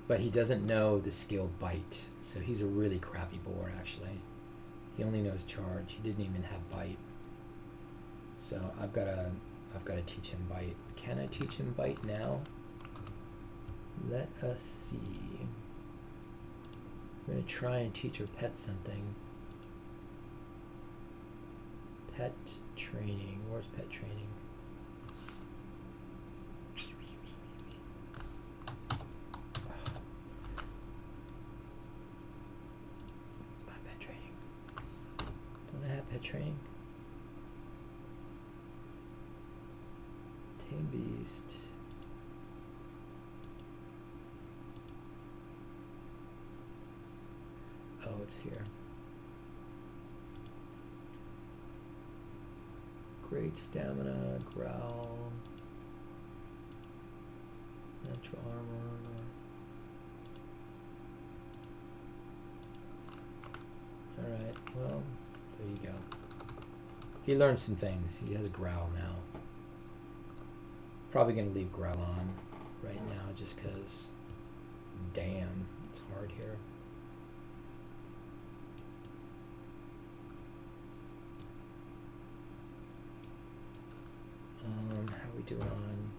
A: But he doesn't know the skill bite, so he's a really crappy boar actually. He only knows charge. He didn't even have bite. So I've got to teach him bite. Can I teach him bite now? Let us see. I'm going to try and teach her pet something. Pet training. Where's pet training? pet training. Tame beast. Oh, it's here. Great stamina, growl, natural armor. Alright, well, there you go. He learned some things. He has growl now. Probably going to leave growl on right now just because, damn, it's hard here. How we doing on?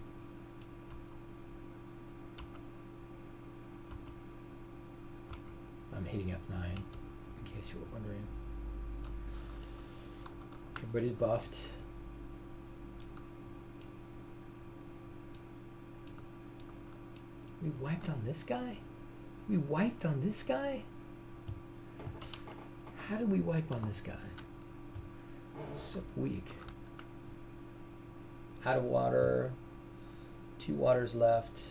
A: I'm hitting F9, in case you were wondering. Everybody's buffed. We wiped on this guy? We wiped on this guy? How did we wipe on this guy? It's so weak. Out of water. 2 waters left.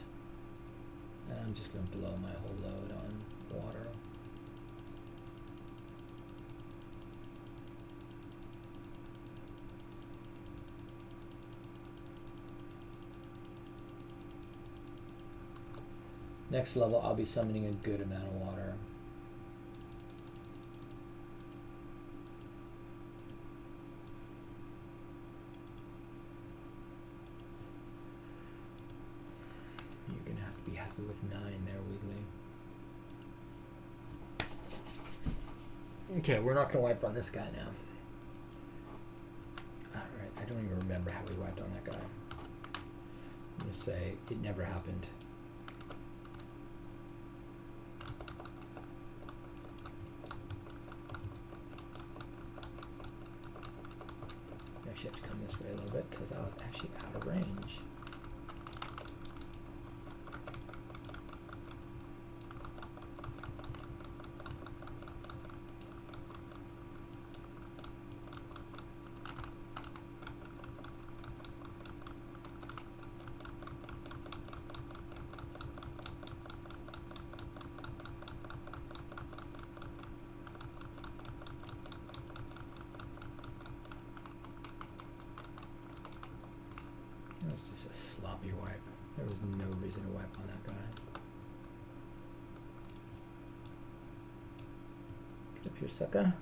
A: And I'm just going to blow my whole load on water. Next level, I'll be summoning a good amount of water. You're going to have to be happy with 9 there, Wiggly. Okay, we're not going to wipe on this guy now. Alright, I don't even remember how we wiped on that guy. I'm going to say it never happened. Actually have to come this way a little bit because I was actually out of range. That's just a sloppy wipe. There was no reason to wipe on that guy. Get up here, sucker.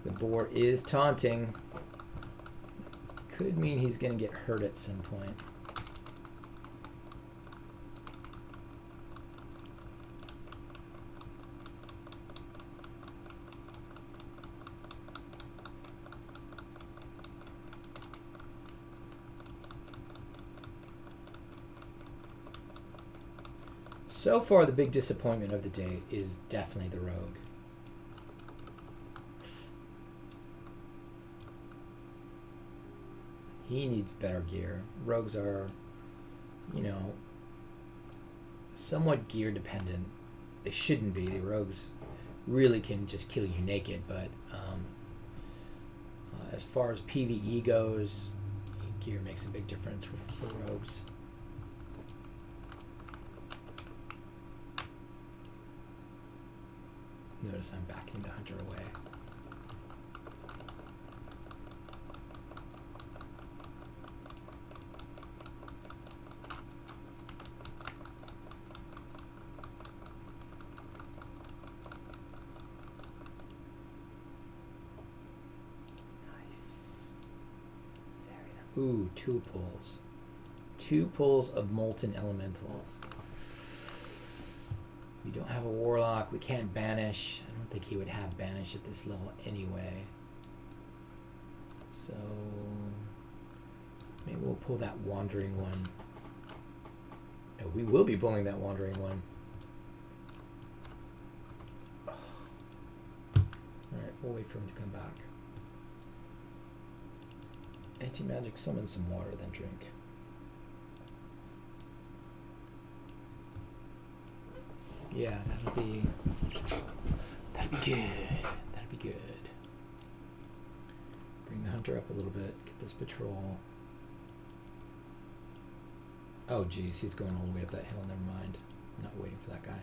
A: The boar is taunting. Could mean he's going to get hurt at some point. So far, the big disappointment of the day is definitely the rogue. He needs better gear. Rogues are, you know, somewhat gear dependent. They shouldn't be. The rogues really can just kill you naked, but as far as PvE goes, gear makes a big difference for rogues. Notice I'm backing the hunter away. Ooh, 2 pulls. 2 pulls of molten elementals. We don't have a warlock. We can't banish. I don't think he would have banish at this level anyway. So maybe we'll pull that wandering one. No, we will be pulling that wandering one. Alright, We'll wait for him to come back. Anti-magic, summon some water, then drink. Yeah, that'll be good. That'll be good. Bring the hunter up a little bit. Get this patrol. Oh, geez, he's going all the way up that hill. Never mind. I'm not waiting for that guy.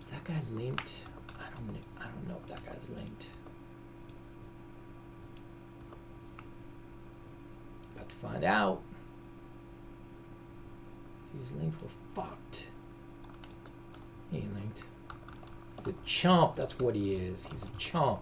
A: Is that guy linked? I don't know if that guy's linked. About to find out. If he's linked, we're fucked. He ain't linked. He's a chump. That's what he is. He's a chump.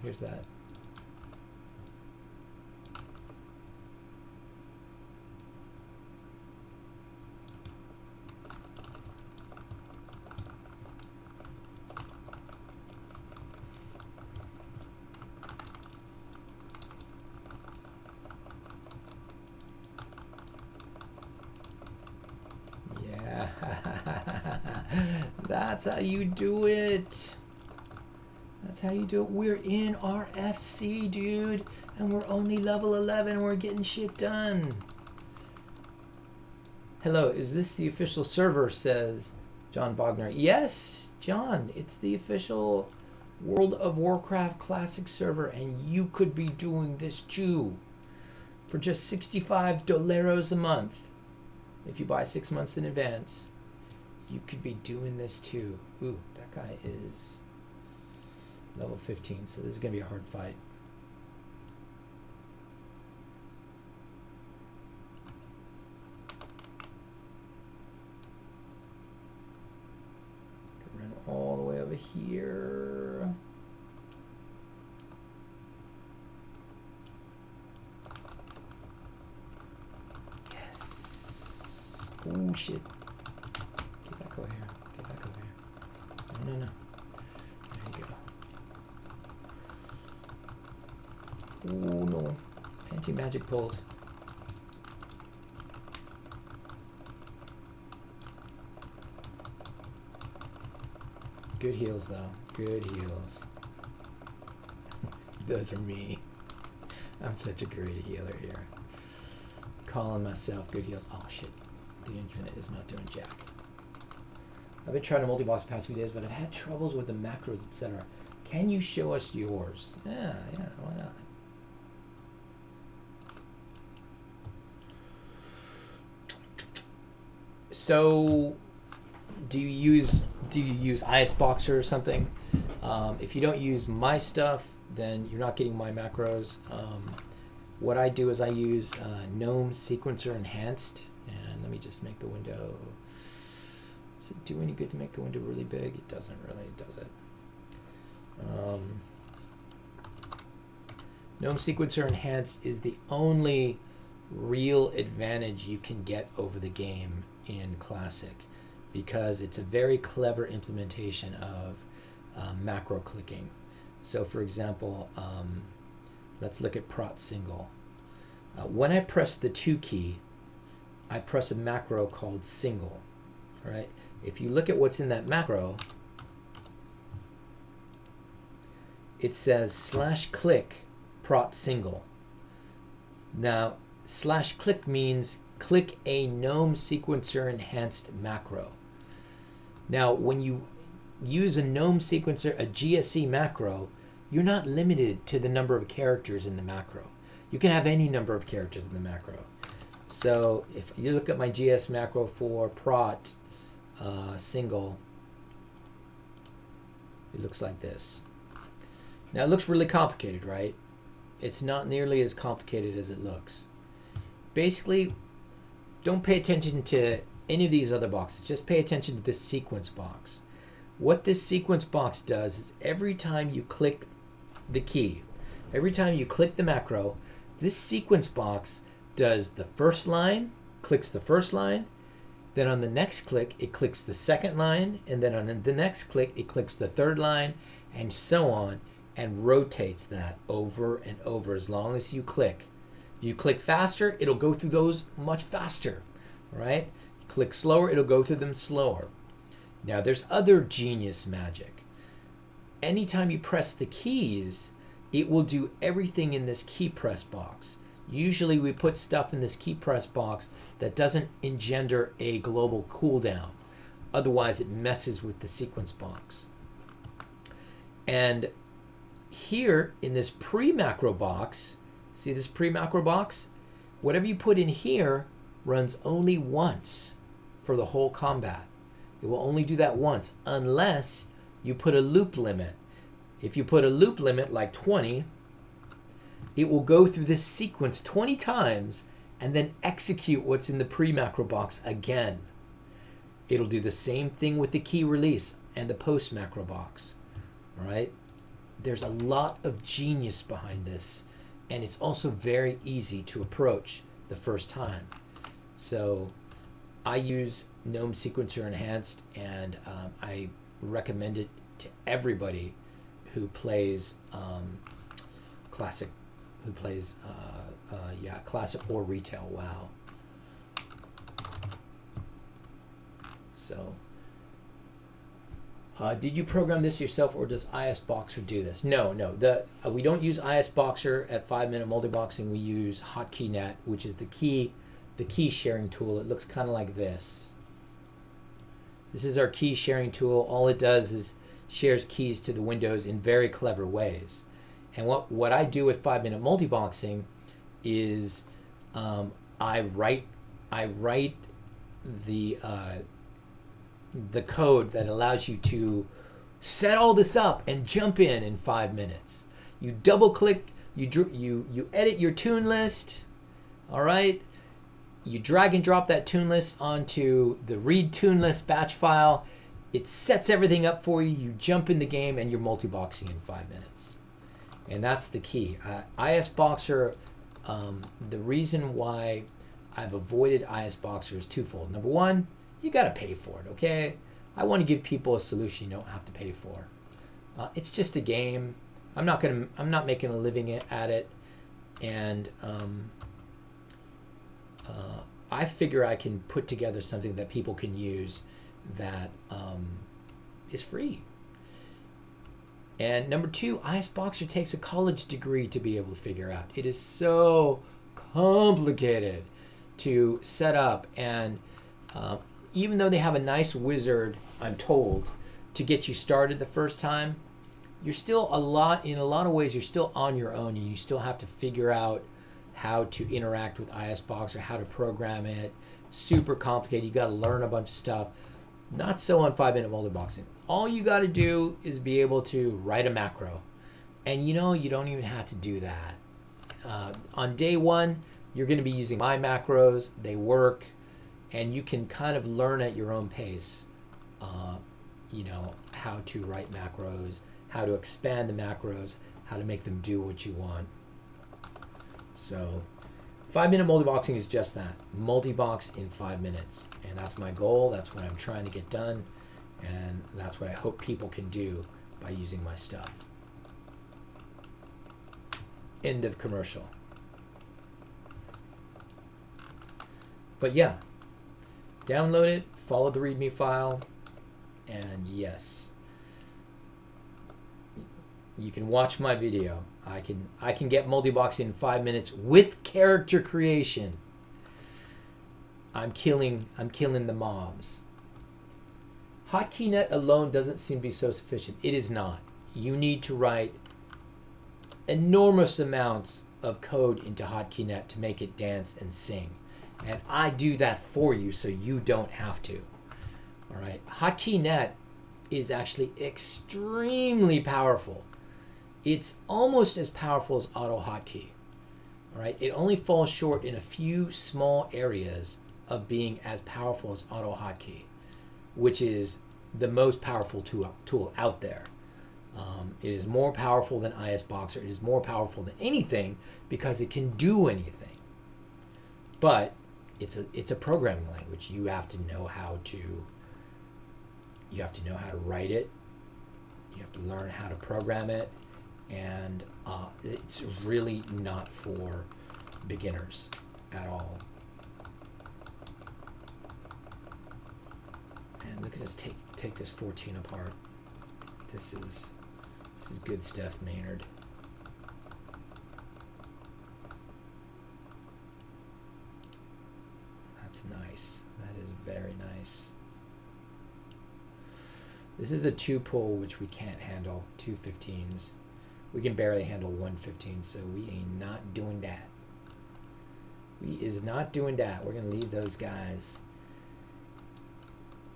A: Here's that. Yeah. That's how you do it. That's how you do it. We're in RFC, dude, and we're only level 11. We're getting shit done. Hello, is this the official server, says John Bogner. Yes, John, it's the official World of Warcraft Classic server, and you could be doing this too for just $65 a month. If you buy 6 months in advance, you could be doing this too. Ooh, that guy is level 15, so this is going to be a hard fight. Run all the way over here. Yes. Oh shit. Get back over here. Get back over here. No, no, no. Oh no, anti-magic pulled. Good heals though, good heals. Those are me. I'm such a great healer here. Calling myself good heals. Oh shit, the infinite is not doing jack. I've been trying to multi-boss the past few days, but I've had troubles with the macros, etc. Can you show us yours? Yeah, why not? So, do you use Iceboxer or something? If you don't use my stuff, then you're not getting my macros. What I do is I use GNOME Sequencer Enhanced, and let me just make the window. Does it do any good to make the window really big? It doesn't really, does it? GNOME Sequencer Enhanced is the only real advantage you can get over the game in Classic, because it's a very clever implementation of macro clicking. So for example, let's look at prot single. When I press the 2 key, I press a macro called single. All right. If you look at what's in that macro, it says /click prot single. Now, /click means click a GNOME Sequencer Enhanced macro. Now, when you use a GNOME Sequencer, a GSE macro, you're not limited to the number of characters in the macro. You can have any number of characters in the macro. So if you look at my GS macro for prot single, it looks like this. Now it looks really complicated, right? It's not nearly as complicated as it looks. Basically, don't pay attention to any of these other boxes. Just pay attention to this sequence box. What this sequence box does is every time you click the key, every time you click the macro, this sequence box does the first line, clicks the first line, then on the next click, it clicks the second line, and then on the next click, it clicks the third line, and so on, and rotates that over and over as long as you click. If you click faster, it'll go through those much faster, right? Click slower, it'll go through them slower. Now, there's other genius magic. Anytime you press the keys, it will do everything in this key press box. Usually we put stuff in this key press box that doesn't engender a global cooldown. Otherwise, it messes with the sequence box. And here in this pre-macro box, see this pre-macro box? Whatever you put in here runs only once for the whole combat. It will only do that once unless you put a loop limit. If you put a loop limit like 20, it will go through this sequence 20 times and then execute what's in the pre-macro box again. It'll do the same thing with the key release and the post-macro box. All right? There's a lot of genius behind this, and it's also very easy to approach the first time. So I use GNOME Sequencer Enhanced, and I recommend it to everybody who plays classic, classic or retail WoW. So, did you program this yourself, or does ISBoxer do this? No. We don't use ISBoxer at 5-Minute Multiboxing. We use HotKeyNet, which is the key sharing tool. It looks kind of like this. This is our key sharing tool. All it does is shares keys to the windows in very clever ways. And what I do with 5-Minute Multiboxing is I write the code that allows you to set all this up and jump in 5 minutes. You double click, you edit your tune list, all right? You drag and drop that tune list onto the read tune list batch file. It sets everything up for you. You jump in the game and you're multiboxing in 5 minutes. And that's the key. ISBoxer, the reason why I've avoided ISBoxer is twofold. Number one, you got to pay for it, okay? I want to give people a solution you don't have to pay for. It's just a game. I'm not making a living at it, and I figure I can put together something that people can use that is free. And number two, ISBoxer takes a college degree to be able to figure out. It is so complicated to set up, and even though they have a nice wizard, I'm told, to get you started the first time, you're still in a lot of ways, you're still on your own, and you still have to figure out how to interact with ISBoxer, how to program it. Super complicated. You got to learn a bunch of stuff. Not so on 5-Minute Multiboxing. All you got to do is be able to write a macro. And you don't even have to do that. On day one, you're going to be using my macros. They work. And you can kind of learn at your own pace, how to write macros, how to expand the macros, how to make them do what you want. So 5-Minute Multiboxing is just that. Multibox in 5 minutes. And that's my goal. That's what I'm trying to get done. And that's what I hope people can do by using my stuff. End of commercial. But yeah, download it, follow the README file, and yes, you can watch my video. I can get multiboxing in 5 minutes with character creation. I'm killing the mobs. HotKeyNet alone doesn't seem to be so sufficient. It is not. You need to write enormous amounts of code into HotKeyNet to make it dance and sing. And I do that for you so you don't have to. All right. HotKeyNet is actually extremely powerful. It's almost as powerful as AutoHotkey. All right. It only falls short in a few small areas of being as powerful as AutoHotkey, which is the most powerful tool out there. It is more powerful than ISBoxer. It is more powerful than anything because it can do anything. but it's a programming language. You have to know how to write it. You have to learn how to program it, and it's really not for beginners at all. And look at us take this 14 apart. This is good stuff, Maynard. That's nice. That is very nice. This is a 2 pull, which we can't handle. 2 15s. We can barely handle 1 15, so we ain't not doing that. We is not doing that. We're gonna leave those guys.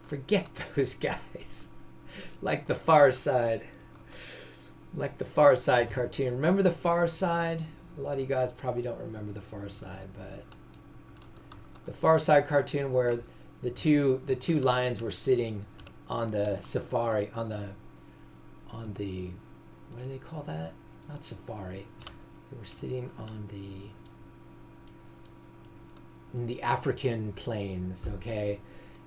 A: Forget those guys. Like the Far Side. Like the Far Side cartoon. Remember the Far Side? A lot of you guys probably don't remember the Far Side, but the Far Side cartoon where the two lions were sitting on the safari, on the what do they call that? Not safari. They were sitting on in the African plains, okay?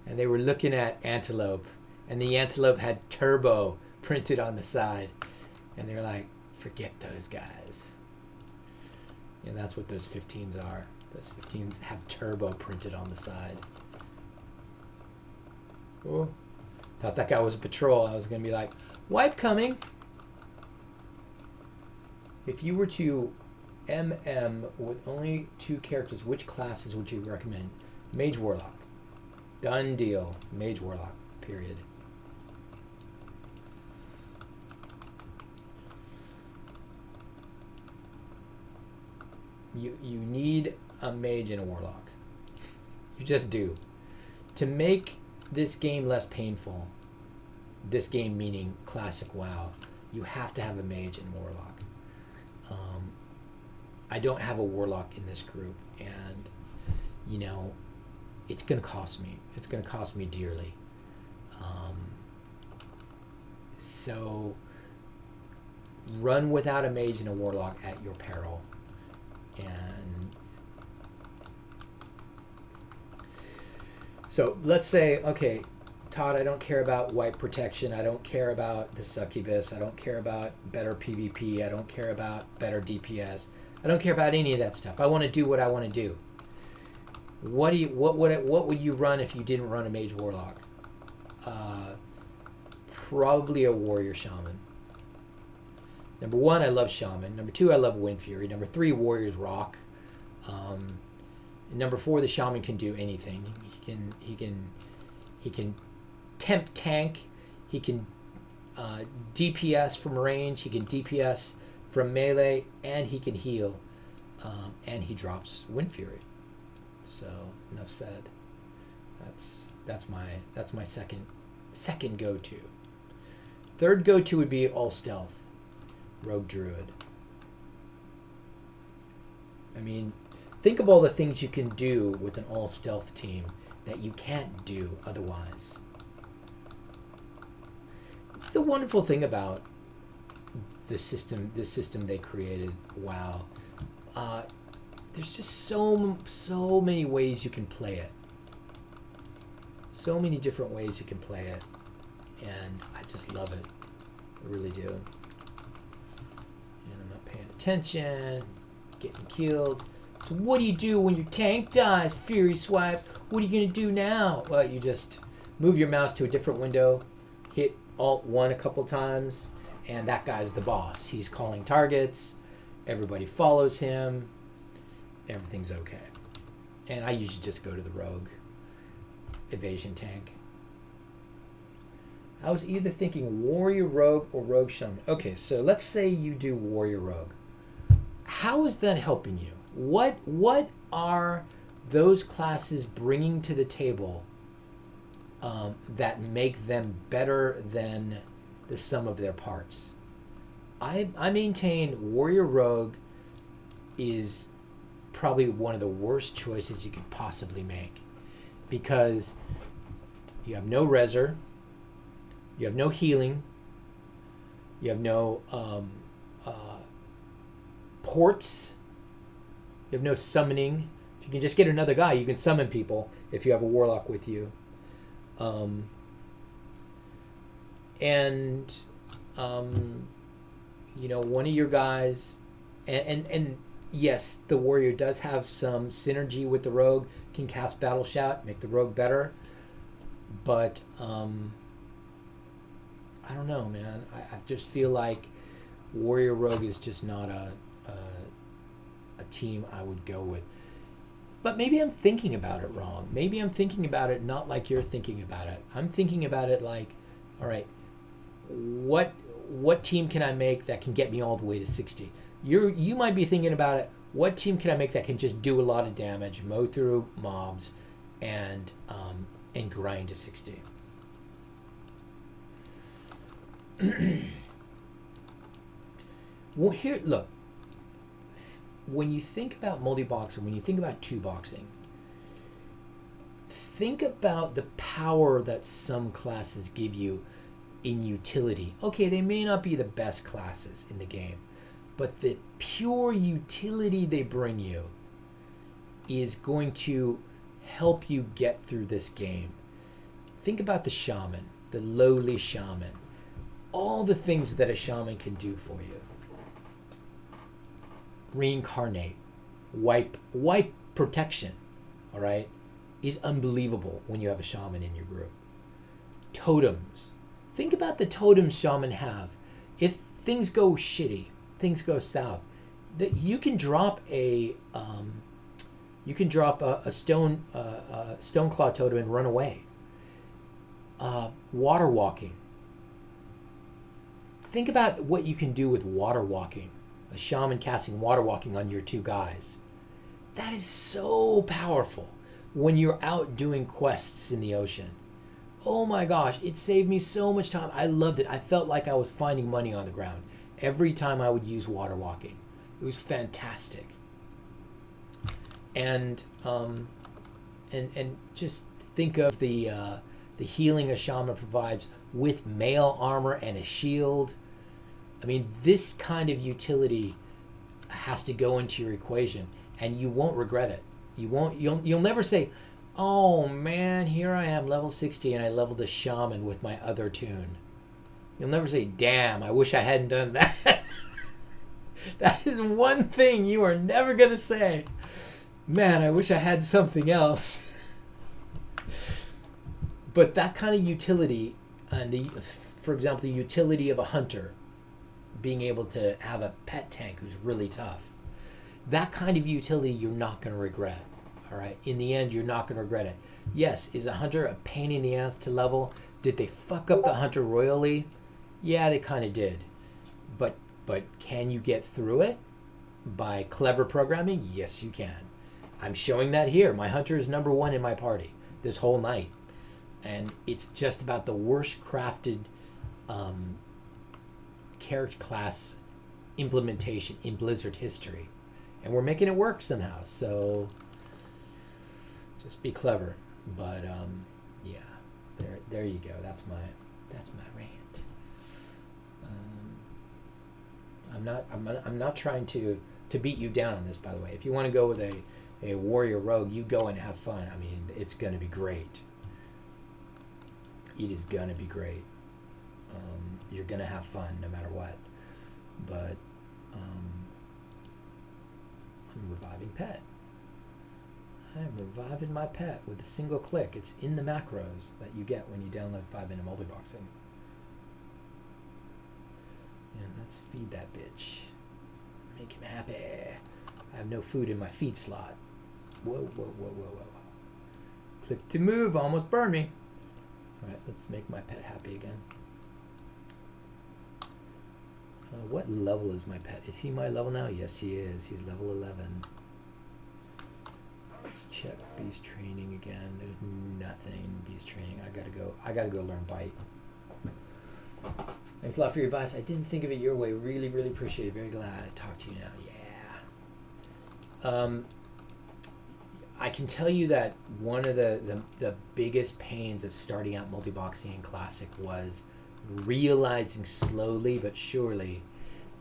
A: And they were looking at antelope, and the antelope had turbo printed on the side. And they're like, forget those guys. And that's what those 15s are. Those 15s have turbo printed on the side. Oh, thought that guy was a patrol. I was going to be like, wipe coming. If you were to MM with only 2 characters, which classes would you recommend? Mage Warlock. Done deal. Mage Warlock. Period. You need a mage and a warlock. You just do. To make this game less painful, this game meaning classic WoW, you have to have a mage and warlock. I don't have a warlock in this group, and you know, it's gonna cost me. It's gonna cost me dearly. So run without a mage and a warlock at your peril. And so let's say, okay, Todd, I don't care about white protection. I don't care about the succubus. I don't care about better PvP. I don't care about better DPS. I don't care about any of that stuff. I want to do what I want to do. What would you run if you didn't run a mage warlock? Probably a warrior shaman. Number 1, I love shaman. Number 2, I love wind fury. Number 3, warriors rock. And number 4, the shaman can do anything. He can temp tank. He can DPS from range. He can DPS from melee, and he can heal. And he drops wind fury. So enough said. That's my second go-to. Third go-to would be all stealth. Rogue Druid. I mean, think of all the things you can do with an all stealth team that you can't do otherwise. It's the wonderful thing about this system they created. Wow. There's just so many ways you can play it. So many different ways you can play it. And I just love it. I really do. And I'm not paying attention. Getting killed. So what do you do when your tank dies? Fury swipes. What are you going to do now? Well, you just move your mouse to a different window. Hit Alt-1 a couple times. And that guy's the boss. He's calling targets. Everybody follows him. Everything's okay. And I usually just go to the rogue evasion tank. I was either thinking warrior rogue or rogue shaman. Okay, so let's say you do warrior rogue. How is that helping you? What are those classes bringing to the table that make them better than the sum of their parts? I maintain warrior rogue is probably one of the worst choices you could possibly make, because you have no reser, you have no healing, you have no ports, you have no summoning. If If you can just get another guy, you can summon people if you have a warlock with you. And you know, one of your guys, and yes, the warrior does have some synergy with the rogue, can cast Battle Shout, make the rogue better. But I don't know, man. I just feel like warrior rogue is just not a team I would go with. But maybe I'm thinking about it wrong. Maybe I'm thinking about it not like you're thinking about it. I'm thinking about it like, all right, what team can I make that can get me all the way to 60? You might be thinking about it, what team can I make that can just do a lot of damage, mow through mobs, and grind to 60? Well, here, look. When you think about multi-boxing, when you think about two-boxing, think about the power that some classes give you in utility. Okay, they may not be the best classes in the game, but the pure utility they bring you is going to help you get through this game. Think about the shaman, the lowly shaman, all the things that a shaman can do for you. Reincarnate, wipe protection, all right, is unbelievable when you have a shaman in your group. Totems. Think about the totems shaman have. If things go shitty, things go south, that you can drop a stone claw totem and run away. Water walking. Think about what you can do with water walking. A shaman casting water walking on your two guys. That is so powerful when you're out doing quests in the ocean. Oh my gosh, it saved me so much time. I loved it. I felt like I was finding money on the ground every time I would use water walking. It was fantastic. And just think of the healing a shaman provides with mail armor and a shield. I mean, this kind of utility has to go into your equation, and you won't regret it. You'll never say, "Oh man, here I am, level 60, and I leveled a shaman with my other tune." You'll never say, "Damn, I wish I hadn't done that." That is one thing you are never gonna say. Man, I wish I had something else. But that kind of utility, and for example, the utility of a hunter, being able to have a pet tank who's really tough, that kind of utility you're not going to regret. All right, in the end, you're not going to regret it. Yes, is a hunter a pain in the ass to level? Did they fuck up the hunter royally? Yeah, they kind of did. But can you get through it by clever programming? Yes, you can. I'm showing that here. My hunter is number 1 in my party this whole night, and it's just about the worst crafted character class implementation in Blizzard history, and we're making it work somehow. So just be clever. But yeah, there you go. That's my rant. I'm not trying to beat you down on this, by the way. If you want to go with a warrior rogue, you go and have fun. I mean, it's going to be great. It is going to be great. You're going to have fun no matter what. But I'm reviving pet. I'm reviving my pet with a single click. It's in the macros that you get when you download 5-minute multiboxing. And let's feed that bitch. Make him happy. I have no food in my feed slot. Whoa. Click to move, almost burned me. Alright, let's make my pet happy again. What level is my pet? Is he my level now? Yes, he is. He's level 11. Let's check beast training again. There's nothing beast training. I gotta go learn bite. Thanks a lot for your advice. I didn't think of it your way. Really, really appreciate it. Very glad I talked to you now. Yeah. I can tell you that one of the biggest pains of starting out multiboxing in Classic was realizing slowly but surely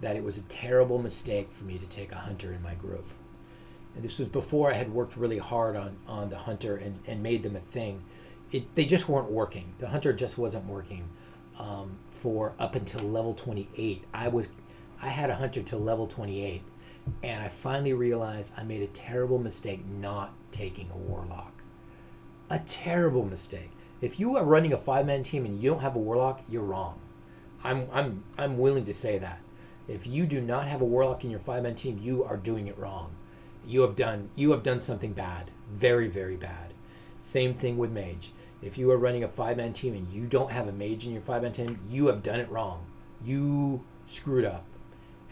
A: that it was a terrible mistake for me to take a hunter in my group. and this was before I had worked really hard on the hunter and made them a thing. They just weren't working. The hunter just wasn't working for up until level 28. I had a hunter till level 28, and I finally realized I made a terrible mistake not taking a warlock. A terrible mistake. If you are running a 5-man team and you don't have a warlock, you're wrong. I'm willing to say that. If you do not have a warlock in your 5-man team, you are doing it wrong. You have done something bad, very, very bad. Same thing with mage. If you are running a 5-man team and you don't have a mage in your 5-man team, you have done it wrong. You screwed up,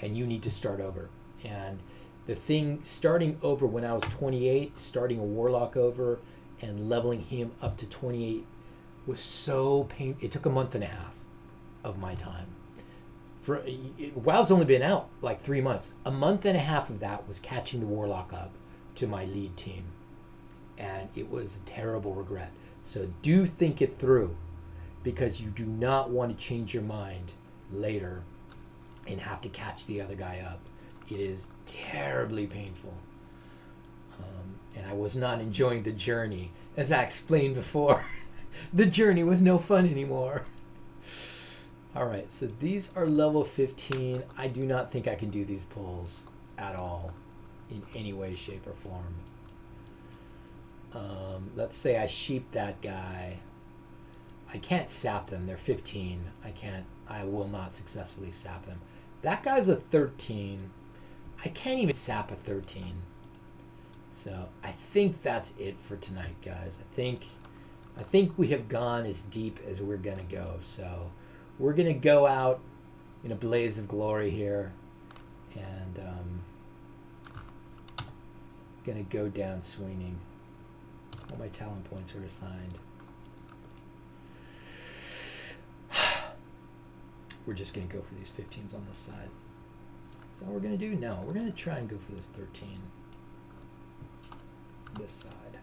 A: and you need to start over. And the thing, starting over when I was 28, starting a warlock over and leveling him up to 28 was so painful. It took a month and a half of my time. WoW's only been out like 3 months. A month and a half of that was catching the warlock up to my lead team, and it was a terrible regret. So do think it through, because you do not want to change your mind later and have to catch the other guy up. It is terribly painful, and I was not enjoying the journey. As I explained before, the journey was no fun anymore. All right, so these are level 15. I do not think I can do these pulls at all in any way, shape, or form. Let's say I sheep that guy. I can't sap them. They're 15. I will not successfully sap them. That guy's a 13. I can't even sap a 13. So I think that's it for tonight, guys. I think we have gone as deep as we're gonna go. So we're gonna go out in a blaze of glory here, and gonna go down swinging. All my talent points are assigned. We're just gonna go for these 15s on this side. Is that what we're gonna do? No, we're gonna try and go for this 13. This side.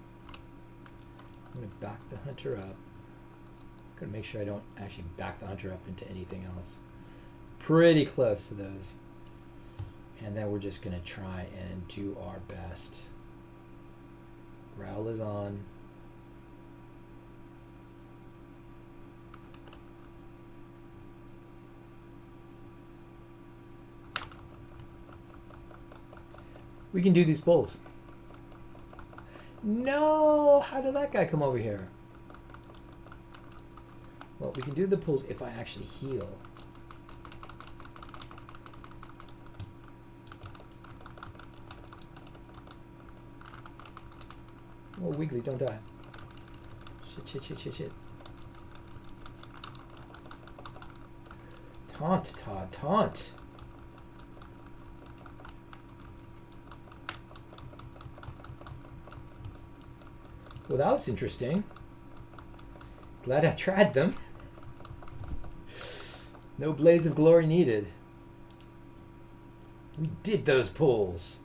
A: I'm gonna back the hunter up. Gonna make sure I don't actually back the hunter up into anything else. Pretty close to those. And then we're just gonna try and do our best. Growl is on. We can do these pulls. No! How did that guy come over here? Well, we can do the pulls if I actually heal. Oh, Wiggly, don't die. Shit. Taunt, Todd, taunt. Well, that was interesting. Glad I tried them. No blaze of glory needed. We did those pulls.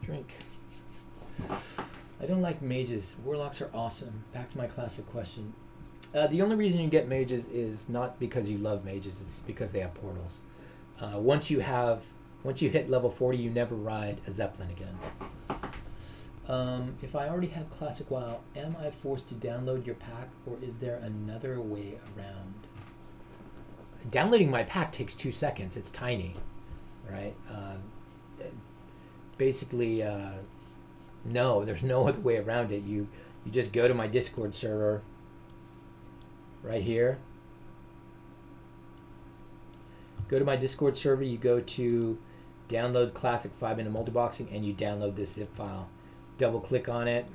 A: Drink. I don't like mages. Warlocks are awesome. Back to my classic question. The only reason you get mages is not because you love mages. It's because they have portals. Once you hit level 40, you never ride a Zeppelin again. If I already have Classic WoW, am I forced to download your pack, or is there another way around? Downloading my pack takes 2 seconds. It's tiny, right? Basically, no, there's no other way around it. You just go to my Discord server right here. Go to my Discord server, you go to download Classic 5-minute multiboxing, and you download this zip file. Double click on it,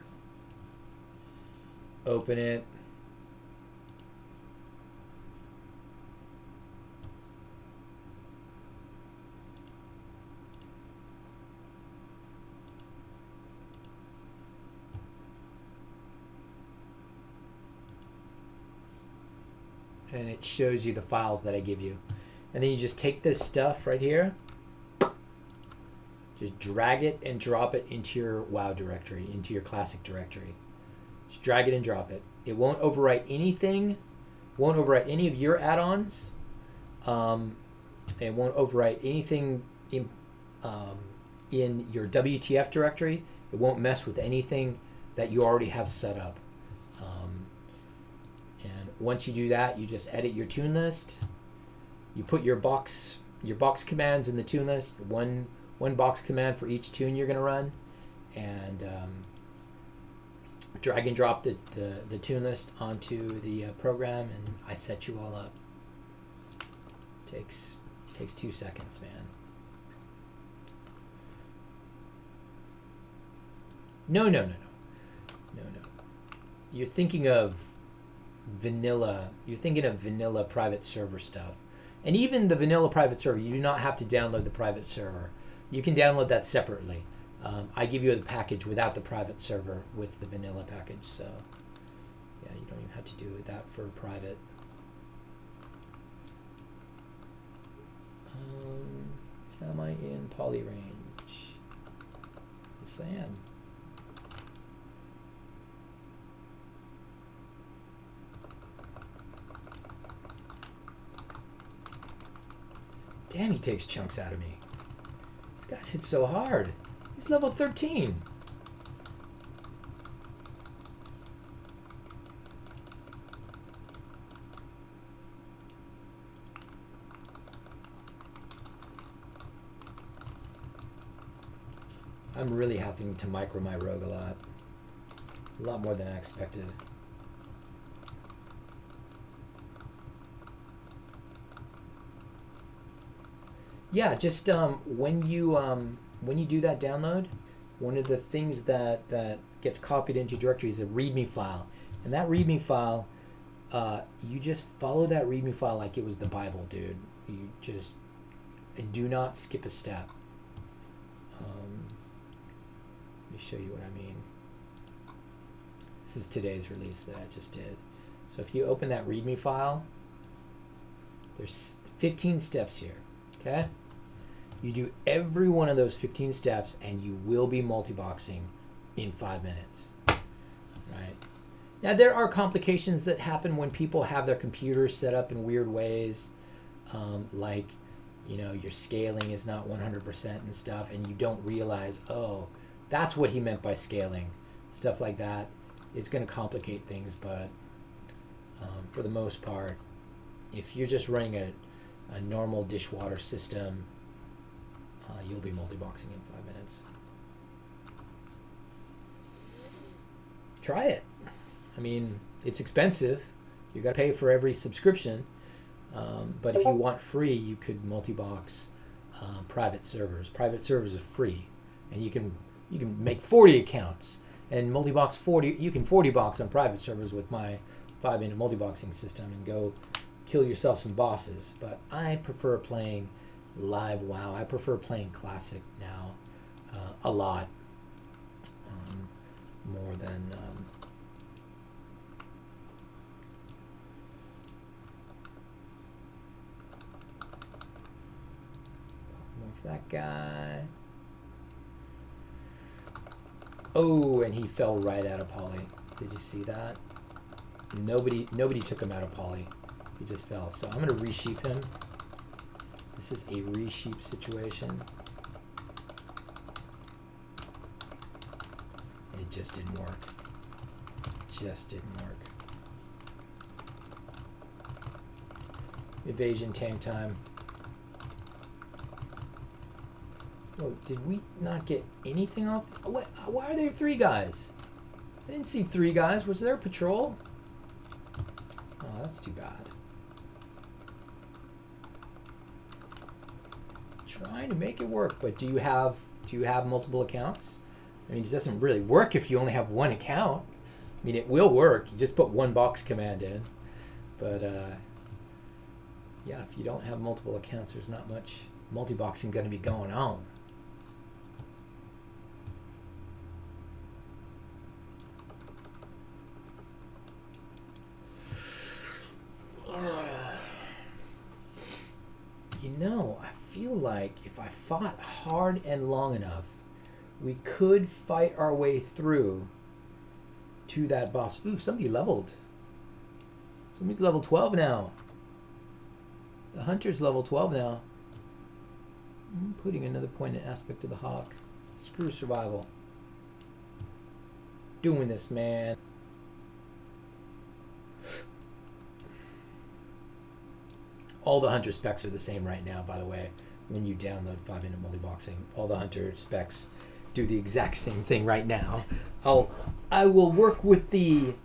A: open it, and it shows you the files that I give you. And then you just take this stuff right here, just drag it and drop it into your WoW directory, into your Classic directory. Just drag it and drop it. It won't overwrite anything. Won't overwrite any of your add-ons. It won't overwrite anything in your WTF directory. It won't mess with anything that you already have set up. And once you do that, you just edit your tune list. You put your box commands in the tune list. One box command for each tune you're going to run, and drag and drop the tune list onto the program, and I set you all up. Takes 2 seconds, man. No. You're thinking of vanilla. You're thinking of vanilla private server stuff. And even the vanilla private server, you do not have to download the private server. You can download that separately. I give you the package without the private server with the vanilla package. So, yeah, you don't even have to do that for private. Am I in poly range? Yes, I am. Damn, he takes chunks out of me. This guy's hit so hard. He's level 13. I'm really having to micro my rogue a lot more than I expected. Yeah, just when you do that download, one of the things that gets copied into your directory is a README file, and that README file, you just follow that README file like it was the Bible, dude. You just do not skip a step. Let me show you what I mean. This is today's release that I just did. So if you open that README file, there's 15 steps here. Okay? You do every one of those 15 steps and you will be multiboxing in 5 minutes. Right? Now there are complications that happen when people have their computers set up in weird ways, like, you know, your scaling is not 100% and stuff, and you don't realize, oh, that's what he meant by scaling. Stuff like that. It's going to complicate things, but for the most part, if you're just running a normal dishwater system, you'll be multiboxing in 5 minutes. Try it. I mean, it's expensive. You got to pay for every subscription. But if you want free, you could multibox private servers. Private servers are free, and you can make 40 accounts and multibox 40. You can 40 box on private servers with my 5-minute multiboxing system and go kill yourself some bosses. But I prefer playing live WoW. I prefer playing classic now a lot more than that guy. Oh, and he fell right out of poly. Did you see that? Nobody took him out of poly. He just fell. So I'm gonna resheep him. This is a resheep situation. And it just didn't work. Just didn't work. Evasion tank time. Oh, did we not get anything off? Oh, why are there 3 guys? I didn't see 3 guys. Was there a patrol? Oh, that's too bad. Trying to make it work, but do you have multiple accounts? I mean, it doesn't really work if you only have one account. I mean, it will work. You just put one box command in, but yeah, if you don't have multiple accounts, there's not much multiboxing going to be going on. You know, I feel like if I fought hard and long enough, we could fight our way through to that boss. Ooh, somebody leveled. Somebody's level 12 now. The hunter's level 12 now. I'm putting another point in aspect of the hawk. Screw survival. Doing this, man. All the hunter specs are the same right now, by the way. When you download 5-minute multiboxing, all the hunter specs do the exact same thing right now. I will work with the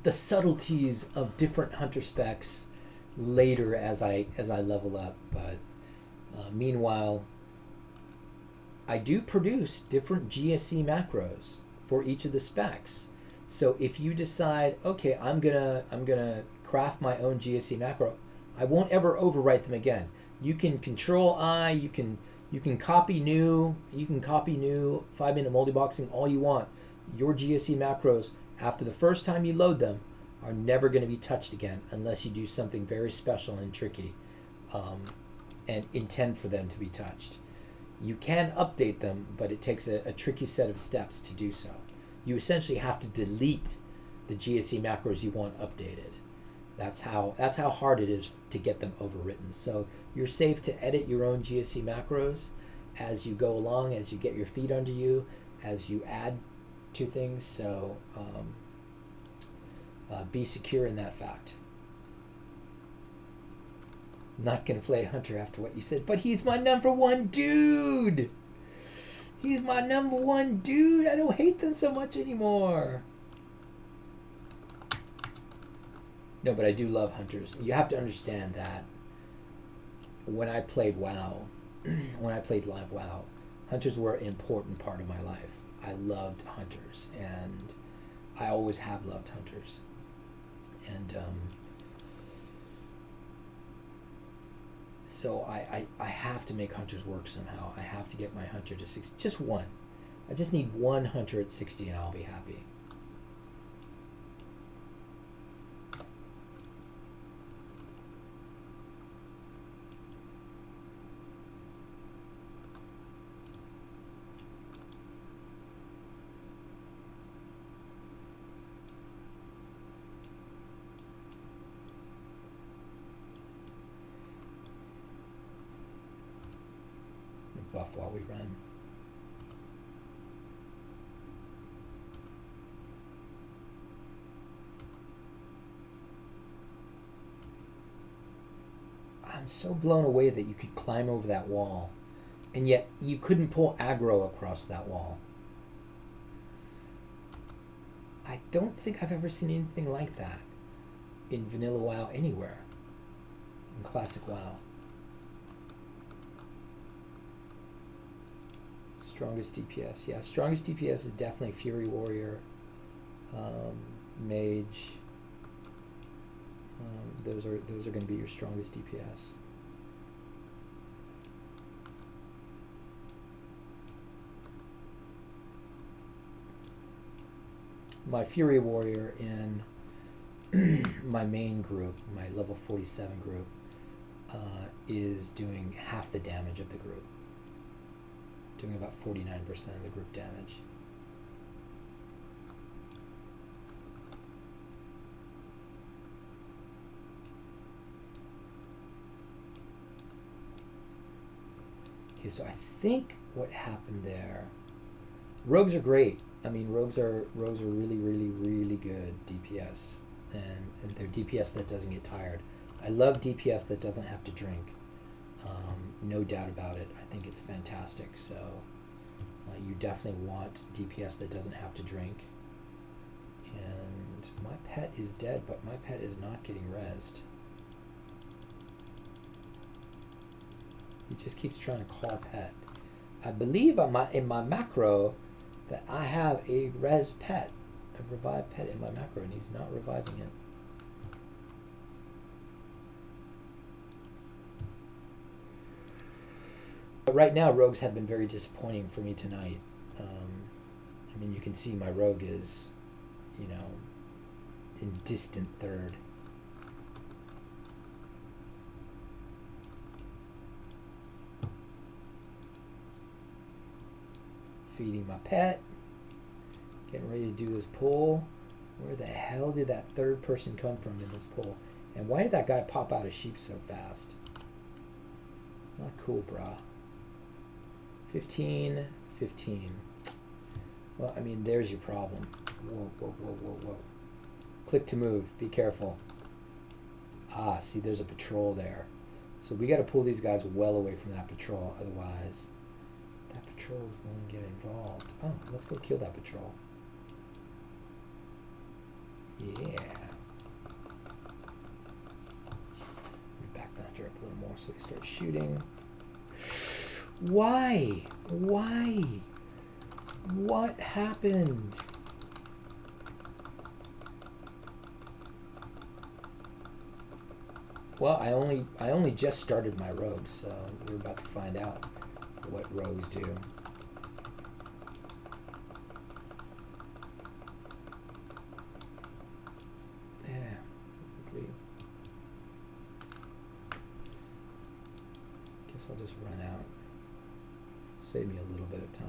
A: subtleties of different hunter specs later as I level up, but meanwhile, I do produce different GSC macros for each of the specs. So if you decide, okay, I'm gonna craft my own GSC macro, I won't ever overwrite them again. You can Control I, you can copy new, 5-minute multiboxing all you want. Your GSC macros, after the first time you load them, are never going to be touched again unless you do something very special and tricky, and intend for them to be touched. You can update them, but it takes a tricky set of steps to do so. You essentially have to delete the GSC macros you want updated. That's how hard it is to get them overwritten. So you're safe to edit your own GSC macros as you go along, as you get your feet under you, as you add to things. So be secure in that fact. Not gonna play Hunter after what you said, but he's my number one dude. He's my number one dude. I don't hate them so much anymore. No, but I do love Hunters. You have to understand that when I played WoW, when I played live WoW, Hunters were an important part of my life. I loved Hunters, and I always have loved Hunters. And so I have to make Hunters work somehow. I have to get my Hunter to 60. Just one. I just need one Hunter at 60 and I'll be happy. Buff while we run. I'm so blown away that you could climb over that wall, and yet you couldn't pull aggro across that wall. I don't think I've ever seen anything like that in vanilla WoW anywhere. In classic WoW. Strongest DPS, yeah. Strongest DPS is definitely Fury Warrior, Mage. Those are going to be your strongest DPS. My Fury Warrior in my main group, my level 47 group, is doing half the damage of the group. Doing about 49% of the group damage. Okay, so I think what happened there. Rogues are great. I mean, rogues are really, really, really good DPS, and they're DPS that doesn't get tired. I love DPS that doesn't have to drink. No doubt about it. I think it's fantastic. So you definitely want DPS that doesn't have to drink. And my pet is dead, but my pet is not getting rezzed. He just keeps trying to call pet. I believe in my macro that I have a res pet, a revived pet in my macro, and he's not reviving it. But right now, rogues have been very disappointing for me tonight. I mean, you can see my rogue is, you know, in distant third. Feeding my pet. Getting ready to do this pull. Where the hell did that third person come from in this pull? And why did that guy pop out of sheep so fast? Not cool, brah. 15, 15. Well, I mean, there's your problem. Whoa, whoa, whoa, whoa, whoa. Click to move. Be careful. Ah, see, there's a patrol there. So we got to pull these guys well away from that patrol. Otherwise, that patrol is going to get involved. Oh, let's go kill that patrol. Yeah. Back the hunter up a little more so we start shooting. Why? Why? What happened? Well, I only just started my rogues, so we're about to find out what rogues do. Yeah, quickly. Guess I'll just run out. Save me a little bit of time.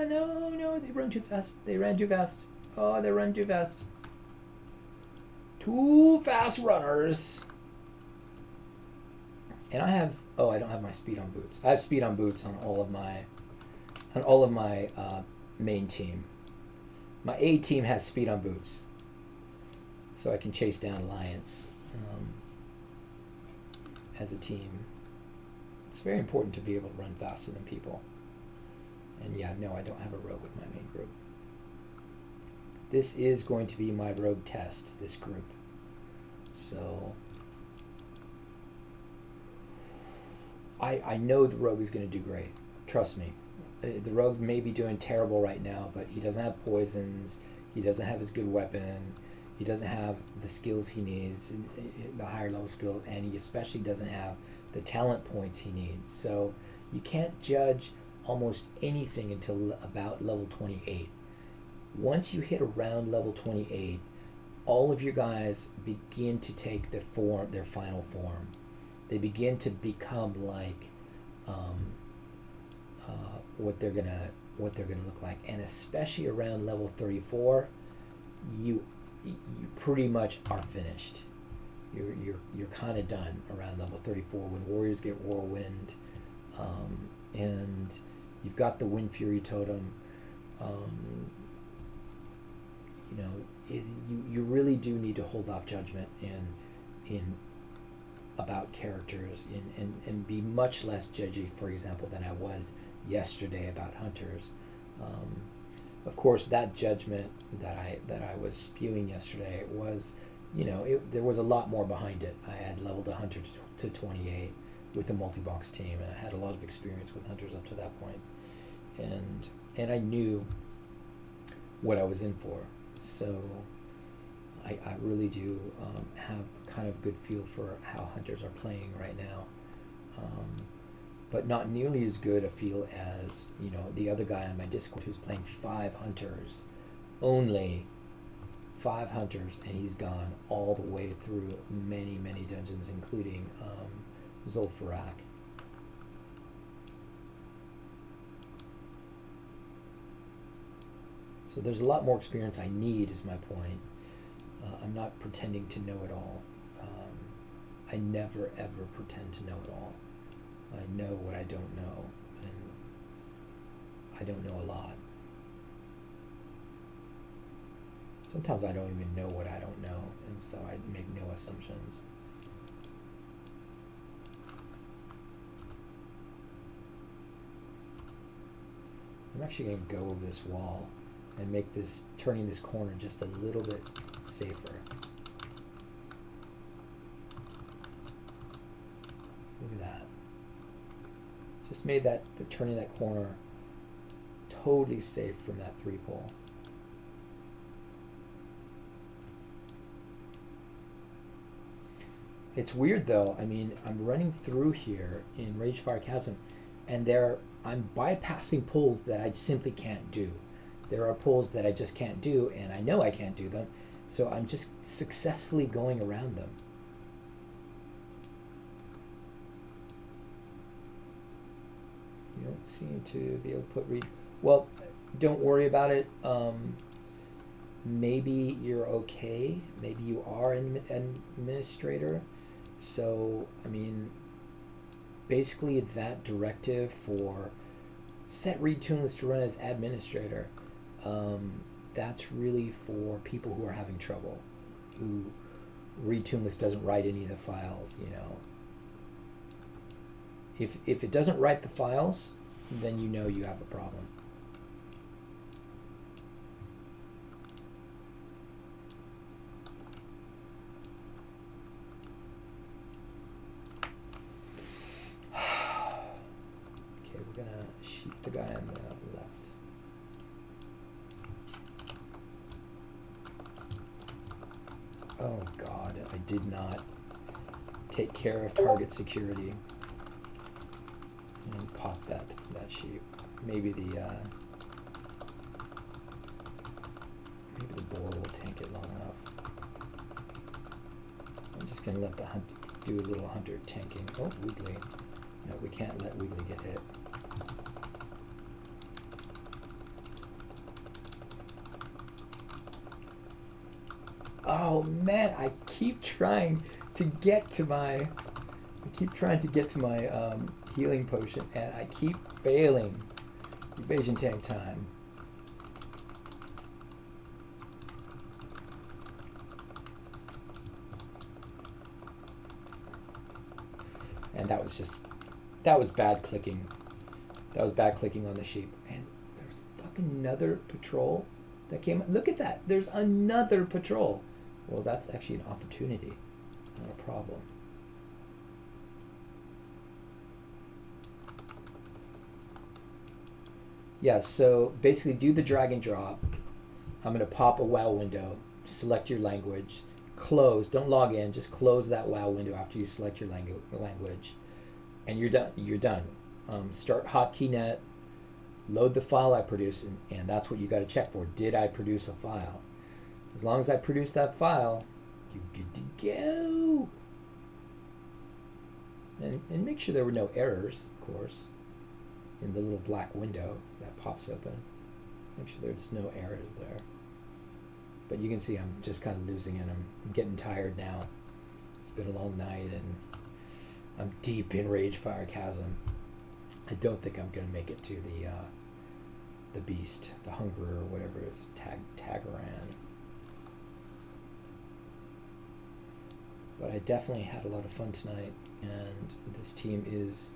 A: No, they run too fast. They ran too fast. Oh, they run too fast. Too fast runners. And I don't have my speed on boots. I have speed on boots on all of my main team. My A team has speed on boots, so I can chase down Alliance as a team. It's very important to be able to run faster than people. And yeah, no, I don't have a rogue with my main group. This is going to be my rogue test, this group. So I know the rogue is going to do great. Trust me. The rogue may be doing terrible right now, but he doesn't have poisons. He doesn't have his good weapon. He doesn't have the skills he needs, the higher level skills, and he especially doesn't have the talent points he needs. So you can't judge almost anything until about level 28. Once you hit around level 28, all of your guys begin to take their final form. They begin to become like what they're gonna look like, and especially around level 34, you pretty much are finished. You're kind of done around level 34 when warriors get whirlwind, and you've got the Wind Fury totem. You really do need to hold off judgment in about characters and be much less judgy, for example, than I was yesterday about hunters. Of course, that judgment that I was spewing yesterday was, there was a lot more behind it. I had leveled a hunter to 28 with a multi-box team, and I had a lot of experience with hunters up to that point, and I knew what I was in for. So I really do have kind of good feel for how hunters are playing right now, but not nearly as good a feel as the other guy on my Discord who's playing 5 hunters, only 5 hunters, and he's gone all the way through many dungeons, including Zul'Farrak. So there's a lot more experience I need, is my point. I'm not pretending to know it all. I never ever pretend to know it all. I know what I don't know, and I don't know a lot. Sometimes I don't even know what I don't know, and so I make no assumptions. I'm actually going to go over this wall and make turning this corner just a little bit safer. Look at that. Just made turning that corner totally safe from that 3-pull. It's weird though. I mean, I'm running through here in Ragefire Chasm, and I'm bypassing pulls that I simply can't do. There are pulls that I just can't do, and I know I can't do them, so I'm just successfully going around them. You don't seem to be able to put read. Well, don't worry about it. Maybe you're okay. Maybe you are an administrator. So, I mean, basically that directive for set read tune list to run as administrator, that's really for people who are having trouble, who read tune list doesn't write any of the files, you know. If it doesn't write the files, then you know you have a problem. Okay, we're gonna sheep the guy on the left. Oh God, I did not take care of target security and pop that sheep. Maybe the boar will tank it long enough. I'm just gonna let the hunt do a little hunter tanking. Oh, Wiggly. No, we can't let Wiggly get hit. Oh man, I keep trying to get to my healing potion, and I keep failing. Evasion tank time. And that was bad clicking. That was bad clicking on the sheep. And there's fucking another patrol that came. Look at that. There's another patrol. Well, that's actually an opportunity, not a problem. Yeah, so basically do the drag and drop. I'm going to pop a WoW window, select your language, close, don't log in, just close that WoW window after you select your language, and you're done. You're done. Start hotkeynet, load the file I produce, and that's what you got to check for. Did I produce a file? As long as I produce that file, you're good to go. And make sure there were no errors, of course, in the little black window that pops open. Make sure there's no errors there. But you can see I'm just kind of losing it. I'm getting tired now. It's been a long night, and I'm deep in Ragefire Chasm. I don't think I'm going to make it to the beast, the Hungerer, or whatever it is, Tagaran. But I definitely had a lot of fun tonight, and this team is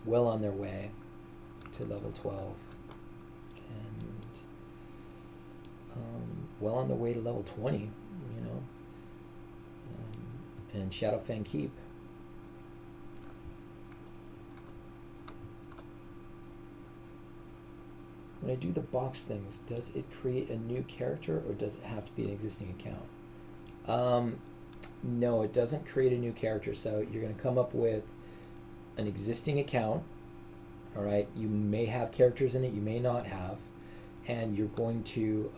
A: well on their way to level 12, and well on their way to level 20, you know, and Shadowfang Keep. When I do the box things, does it create a new character, or does it have to be an existing account? No, it doesn't create a new character. So you're going to come up with an existing account. All right, you may have characters in it, you may not have, and you're going to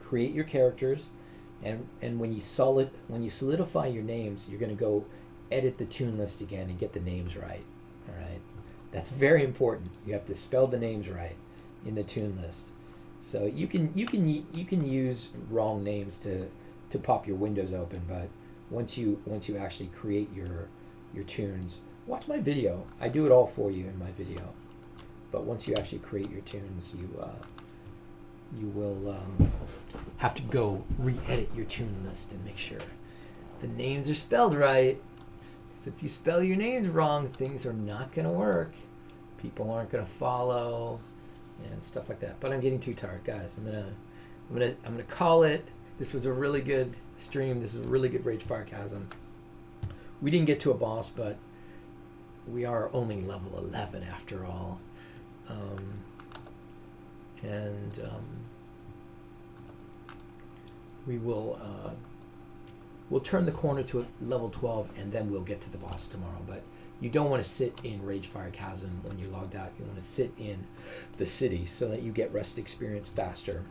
A: create your characters, and when you solidify your names, you're going to go edit the toon list again and get the names right. All right, that's very important. You have to spell the names right in the toon list. So you can use wrong names to pop your windows open, but once you actually create your tunes, watch my video. I do it all for you in my video. But once you actually create your tunes, you will have to go re-edit your tune list and make sure the names are spelled right. Because if you spell your names wrong, things are not going to work. People aren't going to follow and stuff like that. But I'm getting too tired, guys. I'm gonna call it. This was a really good stream. This was a really good Ragefire Chasm. We didn't get to a boss, but we are only level 11 after all. We will we'll turn the corner to a level 12, and then we'll get to the boss tomorrow. But you don't want to sit in Ragefire Chasm when you're logged out. You want to sit in the city so that you get rest experience faster.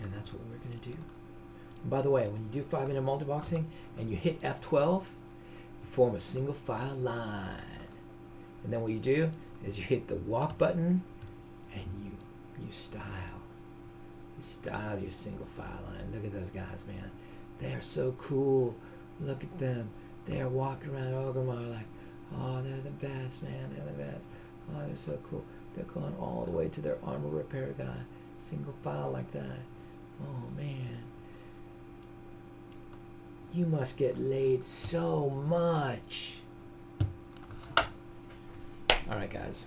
A: And that's what we're going to do. And by the way, when you do 5-minute multiboxing and you hit F12, you form a single file line. And then what you do is you hit the walk button and you style. You style your single file line. Look at those guys, man. They are so cool. Look at them. They are walking around Orgrimmar like, oh, they're the best, man. They're the best. Oh, they're so cool. They're going all the way to their armor repair guy. Single file like that. Oh, man. You must get laid so much. All right, guys.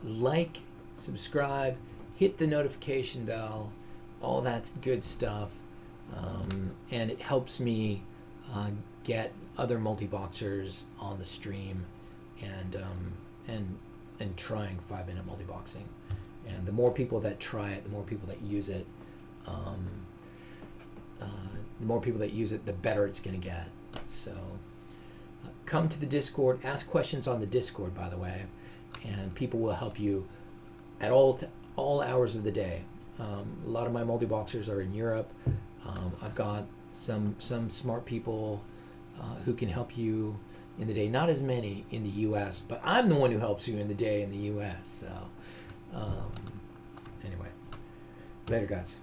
A: Like, subscribe, hit the notification bell. All that's good stuff. And it helps me get other multi-boxers on the stream and trying 5-minute multi-boxing. And the more people that try it, the more people that use it, the better it's going to get. So come to the Discord, ask questions on the Discord, by the way, and people will help you at all hours of the day. A lot of my multi-boxers are in Europe. I've got some smart people who can help you in the day. Not as many in the U.S., but I'm the one who helps you in the day in the U.S. So anyway, later, guys.